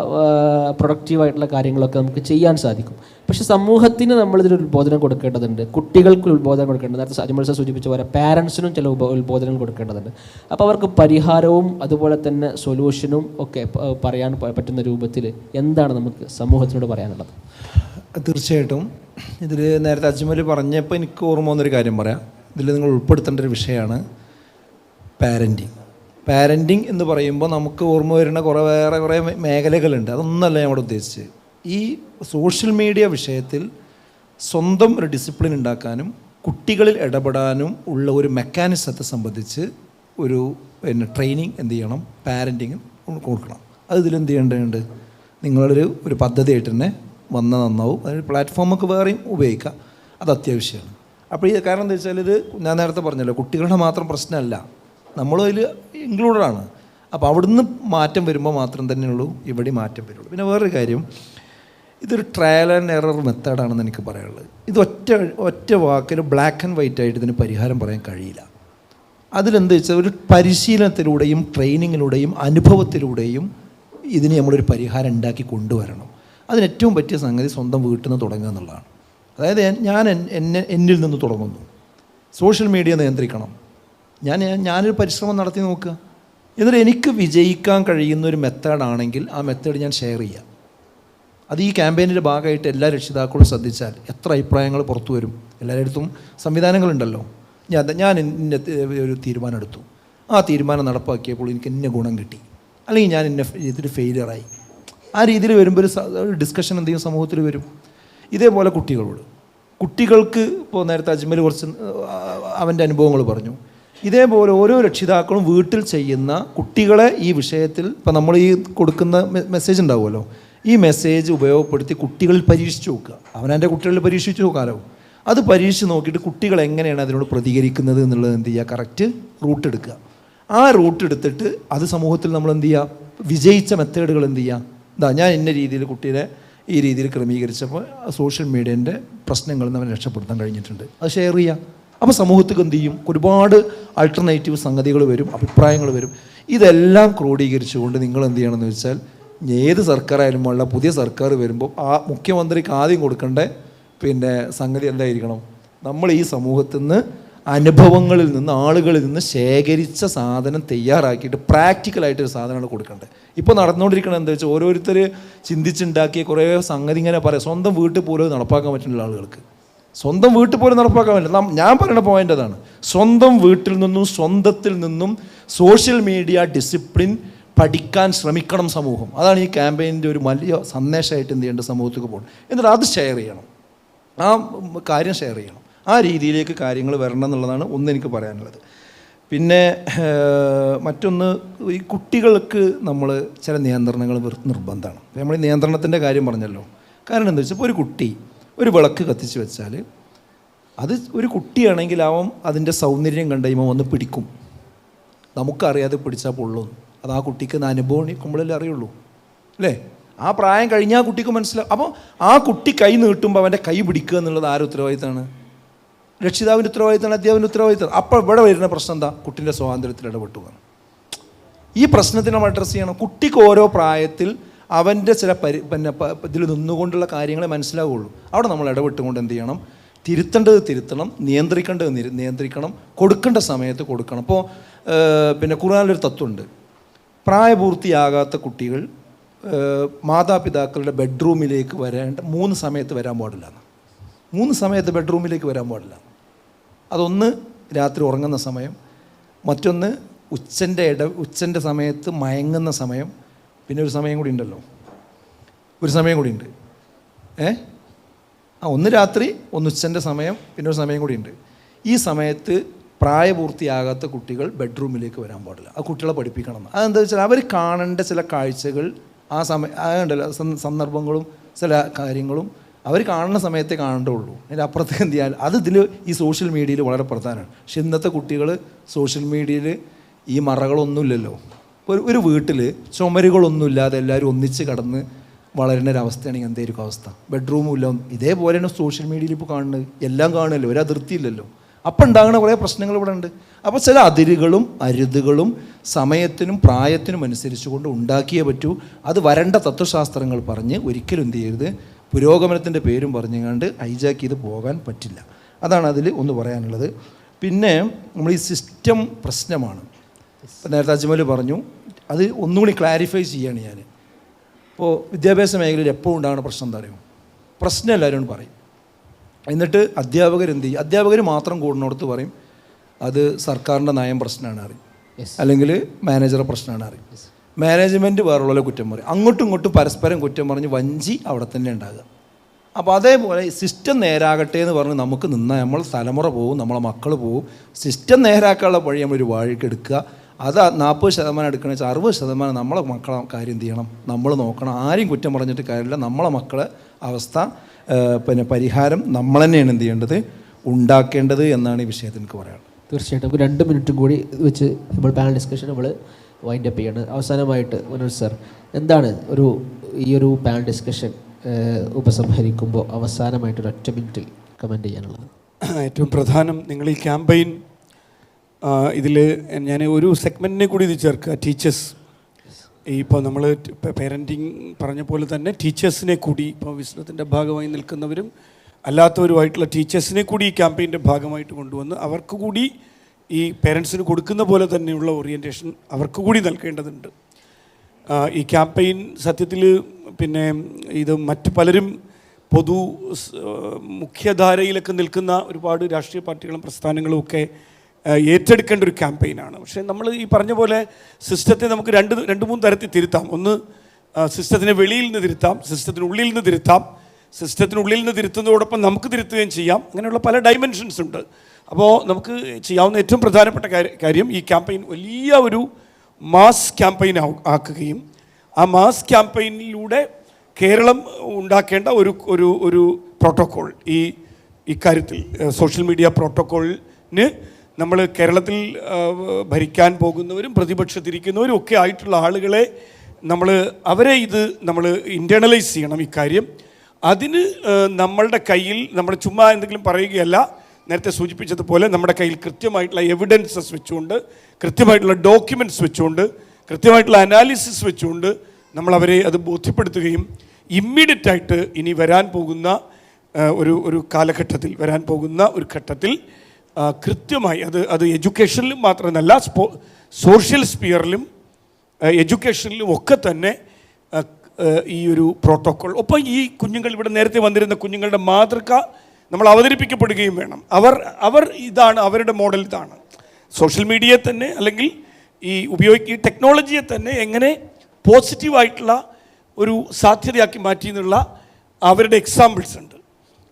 പ്രൊഡക്റ്റീവായിട്ടുള്ള കാര്യങ്ങളൊക്കെ നമുക്ക് ചെയ്യാൻ സാധിക്കും. പക്ഷെ സമൂഹത്തിന് നമ്മളിതൊരു ഉത്ബോധനം കൊടുക്കേണ്ടതുണ്ട്, കുട്ടികൾക്ക് ഉത്ബോധനം കൊടുക്കേണ്ടത്. നേരത്തെ അജ്മൽ സാർ സൂചിപ്പിച്ച പോലെ പാരൻസിനും ചില ഉത്ബോധനങ്ങൾ കൊടുക്കേണ്ടതുണ്ട്. അപ്പോൾ അവർക്ക് പരിഹാരവും അതുപോലെ തന്നെ സൊല്യൂഷനും ഒക്കെ പറയാൻ പറ്റുന്ന രൂപത്തിൽ എന്താണ് നമുക്ക് സമൂഹത്തിനോട് പറയാനുള്ളത്? തീർച്ചയായിട്ടും ഇതിൽ നേരത്തെ അജ്മൽ പറഞ്ഞപ്പോൾ എനിക്ക് ഓർമ്മ വന്നൊരു കാര്യം പറയാം. ഇതിൽ നിങ്ങൾ ഉൾപ്പെടുത്തേണ്ട ഒരു വിഷയമാണ് പാരൻറ്റിങ് എന്ന് പറയുമ്പോൾ നമുക്ക് ഓർമ്മ വരുന്ന കുറേ മേഖലകളുണ്ട്. അതൊന്നല്ല ഞാൻ ഇവിടെ ഉദ്ദേശിച്ചത്. ഈ സോഷ്യൽ മീഡിയ വിഷയത്തിൽ സ്വന്തം ഒരു ഡിസിപ്ലിൻ ഉണ്ടാക്കാനും കുട്ടികളിൽ ഇടപെടാനും ഉള്ള ഒരു മെക്കാനിസത്തെ സംബന്ധിച്ച് ഒരു ട്രെയിനിങ് എന്ത് ചെയ്യണം? പാരൻറ്റിങ് കൊടുക്കണം. അത് ഇതിലെന്ത് ചെയ്യേണ്ടതുണ്ട്? നിങ്ങളൊരു പദ്ധതിയായിട്ട് തന്നെ വന്നാൽ നന്നാവും. അതിന് പ്ലാറ്റ്ഫോമൊക്കെ വേറെയും ഉപയോഗിക്കാം. അത് അത്യാവശ്യമാണ്. അപ്പോൾ ഈ കാരണം എന്താ വെച്ചാൽ ഇത് ഞാൻ നേരത്തെ പറഞ്ഞല്ലോ, കുട്ടികളുടെ മാത്രം പ്രശ്നമല്ല, നമ്മളും അതിൽ ഇൻക്ലൂഡഡാണ്. അപ്പോൾ അവിടുന്ന് മാറ്റം വരുമ്പോൾ മാത്രം തന്നെയുള്ളൂ ഇവിടെ മാറ്റം വരുള്ളൂ. പിന്നെ വേറൊരു കാര്യം, ഇതൊരു ട്രയൽ ആൻഡ് എറർ മെത്തേഡാണെന്ന് എനിക്ക് പറയാനുള്ളത്. ഇത് ഒറ്റ വാക്കിൽ ബ്ലാക്ക് ആൻഡ് വൈറ്റ് ആയിട്ട് ഇതിന് പരിഹാരം പറയാൻ കഴിയില്ല. അതിലെന്താ വെച്ചാൽ ഒരു പരിശീലനത്തിലൂടെയും ട്രെയിനിങ്ങിലൂടെയും അനുഭവത്തിലൂടെയും ഇതിന് നമ്മളൊരു പരിഹാരം ഉണ്ടാക്കി കൊണ്ടുവരണം. അതിന് ഏറ്റവും പറ്റിയ സംഗതി സ്വന്തം വീട്ടിൽ നിന്ന് തുടങ്ങുക എന്നുള്ളതാണ്. അതായത് ഞാൻ എന്നിൽ നിന്ന് തുടങ്ങുന്നു. സോഷ്യൽ മീഡിയ നിയന്ത്രിക്കണം. ഞാനൊരു പരിശ്രമം നടത്തി നോക്കുക. എന്നിട്ട് എനിക്ക് വിജയിക്കാൻ കഴിയുന്ന ഒരു മെത്തേഡാണെങ്കിൽ ആ മെത്തേഡ് ഞാൻ ഷെയർ ചെയ്യാം. അത് ഈ ക്യാമ്പയിനിൻ്റെ ഭാഗമായിട്ട് എല്ലാ രക്ഷിതാക്കളും ശ്രദ്ധിച്ചാൽ എത്ര അഭിപ്രായങ്ങൾ പുറത്തു വരും. എല്ലായിടത്തും സംവിധാനങ്ങളുണ്ടല്ലോ. ഞാൻ ഇന്ന ഒരു തീരുമാനം എടുത്തു, ആ തീരുമാനം നടപ്പാക്കിയപ്പോൾ എനിക്ക് ഇന്ന ഗുണം കിട്ടി, അല്ലെങ്കിൽ ഞാൻ ഇന്ന ഇതിൽ ഫെയിലിയറായി. ആ രീതിയിൽ വരുമ്പോൾ ഒരു ഡിസ്കഷൻ എന്തെങ്കിലും സമൂഹത്തിൽ വരും. ഇതേപോലെ കുട്ടികൾക്ക് ഇപ്പോൾ നേരത്തെ അജ്മൽ കുറച്ച് അവൻ്റെ അനുഭവങ്ങൾ പറഞ്ഞു. ഇതേപോലെ ഓരോ രക്ഷിതാക്കളും വീട്ടിൽ ചെയ്യുന്ന കുട്ടികളെ ഈ വിഷയത്തിൽ ഇപ്പം നമ്മൾ ഈ കൊടുക്കുന്ന മെസ്സേജ് ഉണ്ടാവുമല്ലോ, ഈ മെസ്സേജ് ഉപയോഗപ്പെടുത്തി കുട്ടികളിൽ പരീക്ഷിച്ച് നോക്കുക. അവനവൻ്റെ കുട്ടികളിൽ പരീക്ഷിച്ച് നോക്കാമല്ലോ. അത് പരീക്ഷിച്ച് നോക്കിയിട്ട് കുട്ടികൾ എങ്ങനെയാണ് അതിനോട് പ്രതികരിക്കുന്നത് എന്നുള്ളത് എന്ത് ചെയ്യുക, കറക്റ്റ് റൂട്ട് എടുക്കുക. ആ റൂട്ട് എടുത്തിട്ട് അത് സമൂഹത്തിൽ നമ്മൾ എന്ത് ചെയ്യുക, വിജയിച്ച മെത്തേഡുകൾ എന്ത് ചെയ്യുക. ഞാൻ ഇന്ന രീതിയിൽ കുട്ടിയെ ഈ രീതിയിൽ ക്രമീകരിച്ചപ്പോൾ സോഷ്യൽ മീഡിയേൻ്റെ പ്രശ്നങ്ങളിൽ നിന്ന് അവനെ രക്ഷപ്പെടുത്താൻ കഴിഞ്ഞിട്ടുണ്ട്, അത് ഷെയർ ചെയ്യുക. അപ്പോൾ സമൂഹത്തിൽ എന്ത് ചെയ്യും, ഒരുപാട് ആൾട്ടർനേറ്റീവ് സംഗതികൾ വരും, അഭിപ്രായങ്ങൾ വരും. ഇതെല്ലാം ക്രോഡീകരിച്ചുകൊണ്ട് നിങ്ങൾ എന്ത് ചെയ്യണമെന്ന് വെച്ചാൽ, ഏത് സർക്കാരായാലും ഉള്ള പുതിയ സർക്കാർ വരുമ്പോൾ ആ മുഖ്യമന്ത്രിക്ക് ആദ്യം കൊടുക്കേണ്ട സംഗതി എന്തായിരിക്കണം, നമ്മൾ ഈ സമൂഹത്തിൽ നിന്ന് അനുഭവങ്ങളിൽ നിന്ന് ആളുകളിൽ നിന്ന് ശേഖരിച്ച സാധനം തയ്യാറാക്കിയിട്ട് പ്രാക്ടിക്കലായിട്ടൊരു സാധനമാണ് കൊടുക്കേണ്ടത്. ഇപ്പോൾ നടന്നുകൊണ്ടിരിക്കുന്നത് എന്താ വെച്ചാൽ, ഓരോരുത്തർ ചിന്തിച്ചുണ്ടാക്കിയ കുറേ സംഗതി ഇങ്ങനെ പറയാം. സ്വന്തം വീട്ടിൽ പോലും നടപ്പാക്കാൻ പറ്റുന്ന ആളുകൾക്ക് സ്വന്തം വീട്ടിൽ പോലും നടപ്പാക്കാൻ പറ്റില്ല. ഞാൻ പറയുന്ന പോയിൻ്റ് അതാണ്. സ്വന്തം വീട്ടിൽ നിന്നും സ്വന്തത്തിൽ നിന്നും സോഷ്യൽ മീഡിയ ഡിസിപ്ലിൻ പഠിക്കാൻ ശ്രമിക്കണം സമൂഹം. അതാണ് ഈ ക്യാമ്പയിൻ്റെ ഒരു വലിയ സന്ദേശമായിട്ട് എന്ത് ചെയ്യേണ്ടത്, സമൂഹത്തേക്ക് പോകണം. എന്നിട്ട് അത് ഷെയർ ചെയ്യണം, ആ കാര്യം ഷെയർ ചെയ്യണം. ആ രീതിയിലേക്ക് കാര്യങ്ങൾ വരണം എന്നുള്ളതാണ് എനിക്ക് പറയാനുള്ളത്. പിന്നെ മറ്റൊന്ന്, ഈ കുട്ടികൾക്ക് നമ്മൾ ചില നിയന്ത്രണങ്ങൾ നിർബന്ധമാണ്. നമ്മൾ ഈ നിയന്ത്രണത്തിൻ്റെ കാര്യം പറഞ്ഞല്ലോ. കാരണം എന്താ വെച്ചാൽ, ഇപ്പോൾ ഒരു കുട്ടി ഒരു വിളക്ക് കത്തിച്ച് വെച്ചാൽ അത് ഒരു കുട്ടിയാണെങ്കിൽ അവൻ അതിൻ്റെ സൗന്ദര്യം കണ്ടു കഴിയുമ്പോൾ വന്ന് പിടിക്കും. നമുക്കറിയാതെ പിടിച്ചാൽ പൊള്ളും. അത് ആ കുട്ടിക്ക് അനുഭവം നിൽക്കുമ്പോഴല്ലേ അറിയുള്ളൂ, അല്ലേ? ആ പ്രായം കഴിഞ്ഞാൽ ആ കുട്ടിക്ക് മനസ്സിലാവും. അപ്പോൾ ആ കുട്ടി കൈ നീട്ടുമ്പോൾ അവൻ്റെ കൈ പിടിക്കുക എന്നുള്ളത് ആരുടെ ഉത്തരവാദിത്തമാണ്? രക്ഷിതാവിൻ്റെ ഉത്തരവാദിത്തമാണ്, അധ്യാപകൻ്റെ ഉത്തരവാദിത്തം. അപ്പോൾ ഇവിടെ വരുന്ന പ്രശ്നം എന്താ, കുട്ടീൻ്റെ സ്വാതന്ത്ര്യത്തിൽ ഇടപെട്ടുകയാണ്. ഈ പ്രശ്നത്തിന് നമ്മൾ അഡ്രസ്സ് ചെയ്യണം. കുട്ടിക്ക് ഓരോ പ്രായത്തിൽ അവൻ്റെ ചില ഇതിൽ നിന്നുകൊണ്ടുള്ള കാര്യങ്ങളെ മനസ്സിലാവുള്ളൂ. അവിടെ നമ്മൾ ഇടപെട്ടുകൊണ്ട് എന്ത് ചെയ്യണം, തിരുത്തേണ്ടത് തിരുത്തണം, നിയന്ത്രിക്കേണ്ടത് നിയന്ത്രിക്കണം, കൊടുക്കേണ്ട സമയത്ത് കൊടുക്കണം. അപ്പോൾ ഖുർആനിലൊരു തത്വമുണ്ട്, പ്രായപൂർത്തിയാകാത്ത കുട്ടികൾ മാതാപിതാക്കളുടെ ബെഡ്റൂമിലേക്ക് 3 സമയത്ത് വരാൻ പാടില്ല. 3 സമയത്ത് ബെഡ്റൂമിലേക്ക് വരാൻ പാടില്ല. അതൊന്ന് രാത്രി ഉറങ്ങുന്ന സമയം, മറ്റൊന്ന് ഉച്ചൻ്റെ സമയത്ത് മയങ്ങുന്ന സമയം, പിന്നെ ഒരു സമയം കൂടി ഉണ്ടല്ലോ, ഒരു സമയം കൂടി ഉണ്ട്. ഒന്ന് രാത്രി, ഒന്ന് ഉച്ചൻ്റെ സമയം, പിന്നെ ഒരു സമയം കൂടി ഉണ്ട്. ഈ സമയത്ത് പ്രായപൂർത്തിയാകാത്ത കുട്ടികൾ ബെഡ്റൂമിലേക്ക് വരാൻ പാടില്ല. ആ കുട്ടികളെ പഠിപ്പിക്കണം. അതെന്താ വെച്ചാൽ, അവർ കാണേണ്ട ചില കാഴ്ചകൾ ആ അതുണ്ടല്ലോ, സന്ദർഭങ്ങളും ചില കാര്യങ്ങളും അവർ കാണുന്ന സമയത്തേ കാണേണ്ടുള്ളൂ. അതിൻ്റെ അപ്പുറത്തേക്ക് എന്ത് ചെയ്യാൻ, അത് ഈ സോഷ്യൽ മീഡിയയിൽ വളരെ പ്രധാനമാണ്. പക്ഷെ ഇന്നത്തെ കുട്ടികൾ സോഷ്യൽ മീഡിയയിൽ ഈ മറകളൊന്നുമില്ലല്ലോ. ഒരു വീട്ടിൽ ചുമരുകളൊന്നുമില്ലാതെ എല്ലാവരും ഒന്നിച്ച് കടന്ന് വളരുന്ന ഒരവസ്ഥയാണെങ്കിൽ എന്തായിരിക്കും അവസ്ഥ? ബെഡ്റൂമും ഇല്ല. ഇതേപോലെയാണ് സോഷ്യൽ മീഡിയയിൽ ഇപ്പോൾ കാണുന്നത്. എല്ലാം കാണുമല്ലോ, ഒരു അതിർത്തിയില്ലല്ലോ. അപ്പം ഉണ്ടാകുന്ന കുറേ പ്രശ്നങ്ങൾ ഇവിടെ ഉണ്ട്. അപ്പോൾ ചില അതിരുകളും അരുതുകളും സമയത്തിനും പ്രായത്തിനും അനുസരിച്ചുകൊണ്ട് ഉണ്ടാക്കിയേ പറ്റൂ. അത് വരണ്ട തത്വശാസ്ത്രങ്ങൾ പറഞ്ഞ് ഒരിക്കലും എന്ത് ചെയ്യരുത്, പുരോഗമനത്തിൻ്റെ പേരും പറഞ്ഞുകൊണ്ട് ഹൈജാക്ക് ചെയ്ത് പോകാൻ പറ്റില്ല. അതാണ് അതിൽ ഒന്ന് പറയാനുള്ളത്. പിന്നെ നമ്മൾ ഈ സിസ്റ്റം പ്രശ്നമാണ്. ഇപ്പം നേരത്തെ അജ്മൽ പറഞ്ഞു, അത് ഒന്നുകൂടി ക്ലാരിഫൈ ചെയ്യുകയാണ് ഞാൻ. ഇപ്പോൾ വിദ്യാഭ്യാസ മേഖലയിൽ എപ്പോഴും ഉണ്ടാകുന്ന പ്രശ്നം എന്താ അറിയുമോ? പ്രശ്നം എല്ലാവരും പറയും. എന്നിട്ട് അധ്യാപകർ എന്ത് ചെയ്യും, അധ്യാപകർ മാത്രം കൂടുന്നിടത്ത് പറയും അത് സർക്കാരിൻ്റെ നയം പ്രശ്നമാണ് അറിയും, അല്ലെങ്കിൽ മാനേജറെ പ്രശ്നമാണ് അറിയും. മാനേജ്മെൻറ്റ് വേറുള്ള കുറ്റം പറയും. അങ്ങോട്ടും ഇങ്ങോട്ടും പരസ്പരം കുറ്റം പറഞ്ഞ് വഞ്ചി അവിടെ തന്നെ ഉണ്ടാകുക. അപ്പോൾ അതേപോലെ സിസ്റ്റം നേരാകട്ടെ എന്ന് പറഞ്ഞ് നമുക്ക് നിന്നാൽ നമ്മൾ തലമുറ പോവും, നമ്മളെ മക്കൾ പോവും. സിസ്റ്റം നേരാക്കാനുള്ള വഴി നമ്മളൊരു വഴിക്ക് എടുക്കുക. അത് 40% എടുക്കണമെന്ന് വെച്ചാൽ 60% നമ്മളെ മക്കളെ കാര്യം എന്ത് ചെയ്യണം, നമ്മൾ നോക്കണം. ആരും കുറ്റം പറഞ്ഞിട്ട് കാര്യമില്ല. നമ്മളെ മക്കളെ അവസ്ഥ പരിഹാരം നമ്മൾ തന്നെയാണ് എന്ത് ചെയ്യേണ്ടത്, ഉണ്ടാക്കേണ്ടത് എന്നാണ് ഈ വിഷയത്തിൽ എനിക്ക് പറയാനുള്ളത്. തീർച്ചയായിട്ടും നമുക്ക് 2 മിനിറ്റും കൂടി വെച്ച് നമ്മൾ പാനൽ ഡിസ്കഷൻ നമ്മൾ വൈൻഡ് അപ്പ് ചെയ്യാണ്. അവസാനമായിട്ട് മനോജ് സർ, എന്താണ് ഈ ഒരു പാനൽ ഡിസ്കഷൻ ഉപസംഹരിക്കുമ്പോൾ അവസാനമായിട്ട് 1 മിനിറ്റിൽ കമൻറ്റ് ചെയ്യാനുള്ളത്? ഏറ്റവും പ്രധാനം, നിങ്ങൾ ഈ ക്യാമ്പയിൻ ഇതിൽ ഞാൻ ഒരു സെഗ്മെൻറ്റിനെ കൂടി ഇത് ചേർക്കുക. ടീച്ചേഴ്സ് ഇപ്പോൾ നമ്മൾ പേരൻറ്റിങ് പറഞ്ഞ പോലെ തന്നെ ടീച്ചേഴ്സിനെ കൂടി ഇപ്പോൾ വിസ്ഡത്തിൻ്റെ ഭാഗമായി നിൽക്കുന്നവരും അല്ലാത്തവരുമായിട്ടുള്ള ടീച്ചേഴ്സിനെ കൂടി ഈ ക്യാമ്പയിൻ്റെ ഭാഗമായിട്ട് കൊണ്ടുവന്ന് അവർക്ക് കൂടി ഈ പേരൻസിന് കൊടുക്കുന്ന പോലെ തന്നെയുള്ള ഓറിയൻറ്റേഷൻ അവർക്ക് കൂടി നൽകേണ്ടതുണ്ട്. ഈ ക്യാമ്പയിൻ സത്യത്തിൽ പിന്നെ ഇത് മറ്റ് പലരും മുഖ്യധാരയിലൊക്കെ നിൽക്കുന്ന ഒരുപാട് രാഷ്ട്രീയ പാർട്ടികളും പ്രസ്ഥാനങ്ങളും ഒക്കെ ഏറ്റെടുക്കേണ്ട ഒരു ക്യാമ്പയിനാണ്. പക്ഷേ നമ്മൾ ഈ പറഞ്ഞ പോലെ സിസ്റ്റത്തെ നമുക്ക് രണ്ട് മൂന്ന് തരത്തിൽ തിരുത്താം. ഒന്ന്, സിസ്റ്റത്തിനെ വെളിയിൽ നിന്ന് തിരുത്താം, സിസ്റ്റത്തിനുള്ളിൽ നിന്ന് തിരുത്താം. സിസ്റ്റത്തിനുള്ളിൽ നിന്ന് തിരുത്തുന്നതോടൊപ്പം നമുക്ക് തിരുത്തുകയും ചെയ്യാം. അങ്ങനെയുള്ള പല ഡൈമെൻഷൻസ് ഉണ്ട്. അപ്പോൾ നമുക്ക് ചെയ്യാവുന്ന ഏറ്റവും പ്രധാനപ്പെട്ട കാര്യം ഈ ക്യാമ്പയിൻ വലിയ ഒരു മാസ് ക്യാമ്പയിൻ ആക്കുകയും ആ മാസ് ക്യാമ്പയിനിലൂടെ കേരളം ഉണ്ടാക്കേണ്ട ഒരു പ്രോട്ടോക്കോൾ ഇക്കാര്യത്തിൽ സോഷ്യൽ മീഡിയ പ്രോട്ടോക്കോളിന് നമ്മൾ കേരളത്തിൽ ഭരിക്കാൻ പോകുന്നവരും പ്രതിപക്ഷത്തിരിക്കുന്നവരും ഒക്കെ ആയിട്ടുള്ള ആളുകളെ അവരെ നമ്മൾ ഇൻറ്റേർണലൈസ് ചെയ്യണം ഇക്കാര്യം. അതിന് നമ്മളുടെ കയ്യിൽ നമ്മൾ ചുമ്മാ എന്തെങ്കിലും പറയുകയല്ല, നേരത്തെ സൂചിപ്പിച്ചതുപോലെ നമ്മുടെ കയ്യിൽ കൃത്യമായിട്ടുള്ള എവിഡൻസസ് വെച്ചുകൊണ്ട്, കൃത്യമായിട്ടുള്ള ഡോക്യുമെൻറ്റ്സ് വെച്ചുകൊണ്ട്, കൃത്യമായിട്ടുള്ള അനാലിസിസ് വെച്ചുകൊണ്ട് നമ്മളവരെ അത് ബോധ്യപ്പെടുത്തുകയും ഇമ്മീഡിയറ്റായിട്ട് ഇനി വരാൻ പോകുന്ന ഒരു കാലഘട്ടത്തിൽ വരാൻ പോകുന്ന ഒരു ഘട്ടത്തിൽ കൃത്യമായി അത് എഡ്യൂക്കേഷനിലും മാത്രമല്ല സോഷ്യൽ സ്പിയറിലും എഡ്യൂക്കേഷനിലും ഒക്കെ തന്നെ ഈ ഒരു പ്രോട്ടോക്കോൾ, ഒപ്പം ഈ കുഞ്ഞുങ്ങൾ ഇവിടെ നേരത്തെ വന്നിരുന്ന കുഞ്ഞുങ്ങളുടെ മാതൃക നമ്മൾ അവതരിപ്പിക്കപ്പെടുകയും വേണം. അവർ ഇതാണ്, അവരുടെ മോഡൽ ഇതാണ്. സോഷ്യൽ മീഡിയയെ തന്നെ അല്ലെങ്കിൽ ഈ ടെക്നോളജിയെ തന്നെ എങ്ങനെ പോസിറ്റീവായിട്ടുള്ള ഒരു സാധ്യതയാക്കി മാറ്റി എന്നുള്ള അവരുടെ എക്സാമ്പിൾസ് ഉണ്ട്.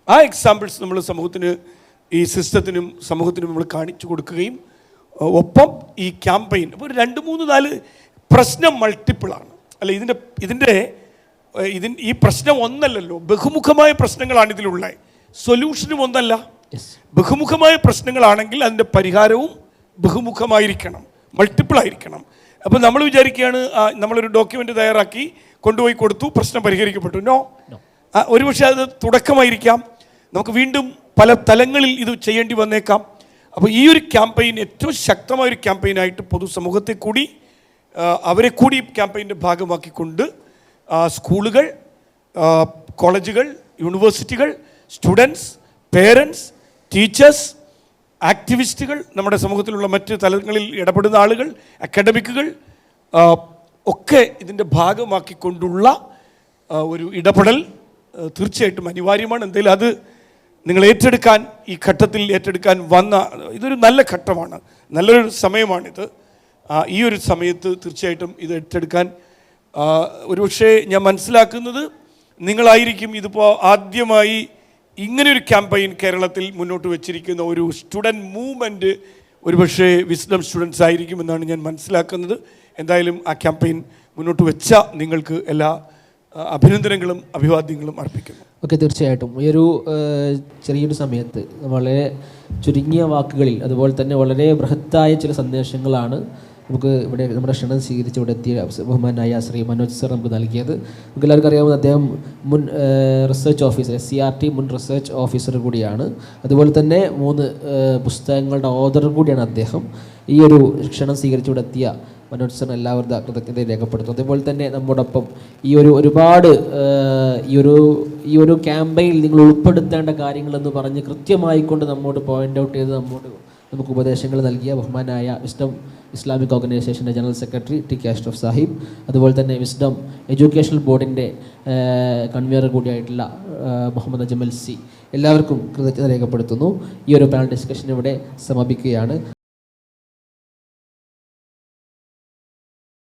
ആ എക്സാമ്പിൾസ് നമ്മൾ സമൂഹത്തിന്, ഈ സിസ്റ്റത്തിനും സമൂഹത്തിനും നമ്മൾ കാണിച്ചു കൊടുക്കുകയും ഒപ്പം ഈ ക്യാമ്പയിൻ അപ്പോൾ 2-3-4 പ്രശ്നം മൾട്ടിപ്പിളാണ്. അല്ല ഈ പ്രശ്നം ഒന്നല്ലല്ലോ, ബഹുമുഖമായ പ്രശ്നങ്ങളാണ് ഇതിലുള്ളത്. സൊല്യൂഷനും ഒന്നല്ല, ബഹുമുഖമായ പ്രശ്നങ്ങളാണെങ്കിൽ അതിൻ്റെ പരിഹാരവും ബഹുമുഖമായിരിക്കണം, മൾട്ടിപ്പിൾ ആയിരിക്കണം. അപ്പോൾ നമ്മൾ വിചാരിക്കുകയാണ് നമ്മളൊരു ഡോക്യുമെൻ്റ് തയ്യാറാക്കി കൊണ്ടുപോയി കൊടുത്തു, പ്രശ്നം പരിഹരിക്കപ്പെട്ടു. നോ, ഒരുപക്ഷെ അത് തുടക്കമായിരിക്കാം. നമുക്ക് വീണ്ടും പല തലങ്ങളിൽ ഇത് ചെയ്യേണ്ടി വന്നേക്കാം. അപ്പോൾ ഈ ഒരു ക്യാമ്പയിൻ ഏറ്റവും ശക്തമായൊരു ക്യാമ്പയിനായിട്ട് പൊതുസമൂഹത്തെ കൂടി അവരെ കൂടി ക്യാമ്പയിൻ്റെ ഭാഗമാക്കിക്കൊണ്ട് സ്കൂളുകൾ, കോളേജുകൾ, യൂണിവേഴ്സിറ്റികൾ, സ്റ്റുഡൻസ്, പേരൻസ്, ടീച്ചേഴ്സ്, ആക്ടിവിസ്റ്റുകൾ, നമ്മുടെ സമൂഹത്തിലുള്ള മറ്റ് തലങ്ങളിൽ ഇടപെടുന്ന ആളുകൾ, അക്കാഡമിക്കുകൾ ഒക്കെ ഇതിൻ്റെ ഭാഗമാക്കിക്കൊണ്ടുള്ള ഒരു ഇടപെടൽ തീർച്ചയായിട്ടും അനിവാര്യമാണ്. എന്തായാലും അത് നിങ്ങൾ ഏറ്റെടുക്കാൻ, ഈ ഘട്ടത്തിൽ ഏറ്റെടുക്കാൻ ഇതൊരു നല്ല ഘട്ടമാണ്, നല്ലൊരു സമയമാണിത്. ഈ ഒരു സമയത്ത് തീർച്ചയായിട്ടും ഇത് ഏറ്റെടുക്കാൻ ഒരുപക്ഷെ ഞാൻ മനസ്സിലാക്കുന്നത് നിങ്ങളായിരിക്കും ഇതിപ്പോൾ ആദ്യമായി ഇങ്ങനെയൊരു ക്യാമ്പയിൻ കേരളത്തിൽ മുന്നോട്ട് വെച്ചിരിക്കുന്ന ഒരു സ്റ്റുഡൻറ് മൂവ്മെൻറ്റ് ഒരുപക്ഷെ വിസ്ഡം സ്റ്റുഡൻസ് ആയിരിക്കുമെന്നാണ് ഞാൻ മനസ്സിലാക്കുന്നത്. എന്തായാലും ആ ക്യാമ്പയിൻ മുന്നോട്ട് വെച്ച നിങ്ങൾക്ക് എല്ലാ അഭിനന്ദനങ്ങളും അഭിവാദ്യങ്ങളും അർപ്പിക്കുന്നു. ഓക്കെ, തീർച്ചയായിട്ടും ഈ ഒരു ചെറിയൊരു സമയത്ത് വളരെ ചുരുങ്ങിയ വാക്കുകളിൽ അതുപോലെ തന്നെ വളരെ ബൃഹത്തായ ചില സന്ദേശങ്ങളാണ് നമുക്ക് ഇവിടെ നമ്മുടെ ക്ഷണം സ്വീകരിച്ച് ഇവിടെ എത്തിയ ബഹുമാനായ ശ്രീ മനോജ് സർ നമുക്ക് നൽകിയത്. നമുക്ക് എല്ലാവർക്കും അറിയാവുന്ന അദ്ദേഹം മുൻ റിസർച്ച് ഓഫീസർ, SCRT മുൻ റിസർച്ച് ഓഫീസർ കൂടിയാണ്. അതുപോലെ തന്നെ 3 പുസ്തകങ്ങളുടെ ഓഥർ കൂടിയാണ് അദ്ദേഹം. ഈ ഒരു ക്ഷണം സ്വീകരിച്ച് ഇവിടെ എത്തിയ മനോജ് സാറിന് എല്ലാവരും കൃതജ്ഞത രേഖപ്പെടുത്തും. അതേപോലെ തന്നെ നമ്മോടൊപ്പം ഒരുപാട് ഈ ഒരു ക്യാമ്പയിനിൽ നിങ്ങൾ ഉൾപ്പെടുത്തേണ്ട കാര്യങ്ങളെന്ന് പറഞ്ഞ് കൃത്യമായിക്കൊണ്ട് നമ്മോട് പോയിൻ്റ് ഔട്ട് ചെയ്ത് നമുക്ക് ഉപദേശങ്ങൾ നൽകിയ ബഹുമാനായ വിസ്ഡം ഇസ്ലാമിക് ഓർഗനൈസേഷൻ്റെ general secretary T K Ashraf Sahib, അതുപോലെ തന്നെ വിസ്ഡം എഡ്യൂക്കേഷണൽ ബോർഡിൻ്റെ കൺവീനർ കൂടിയായിട്ടുള്ള മുഹമ്മദ് അജ്മൽ സി, എല്ലാവർക്കും കൃതജ്ഞത രേഖപ്പെടുത്തുന്നു. ഈ ഒരു പാനൽ ഡിസ്കഷൻ ഇവിടെ സമാപിക്കുകയാണ്.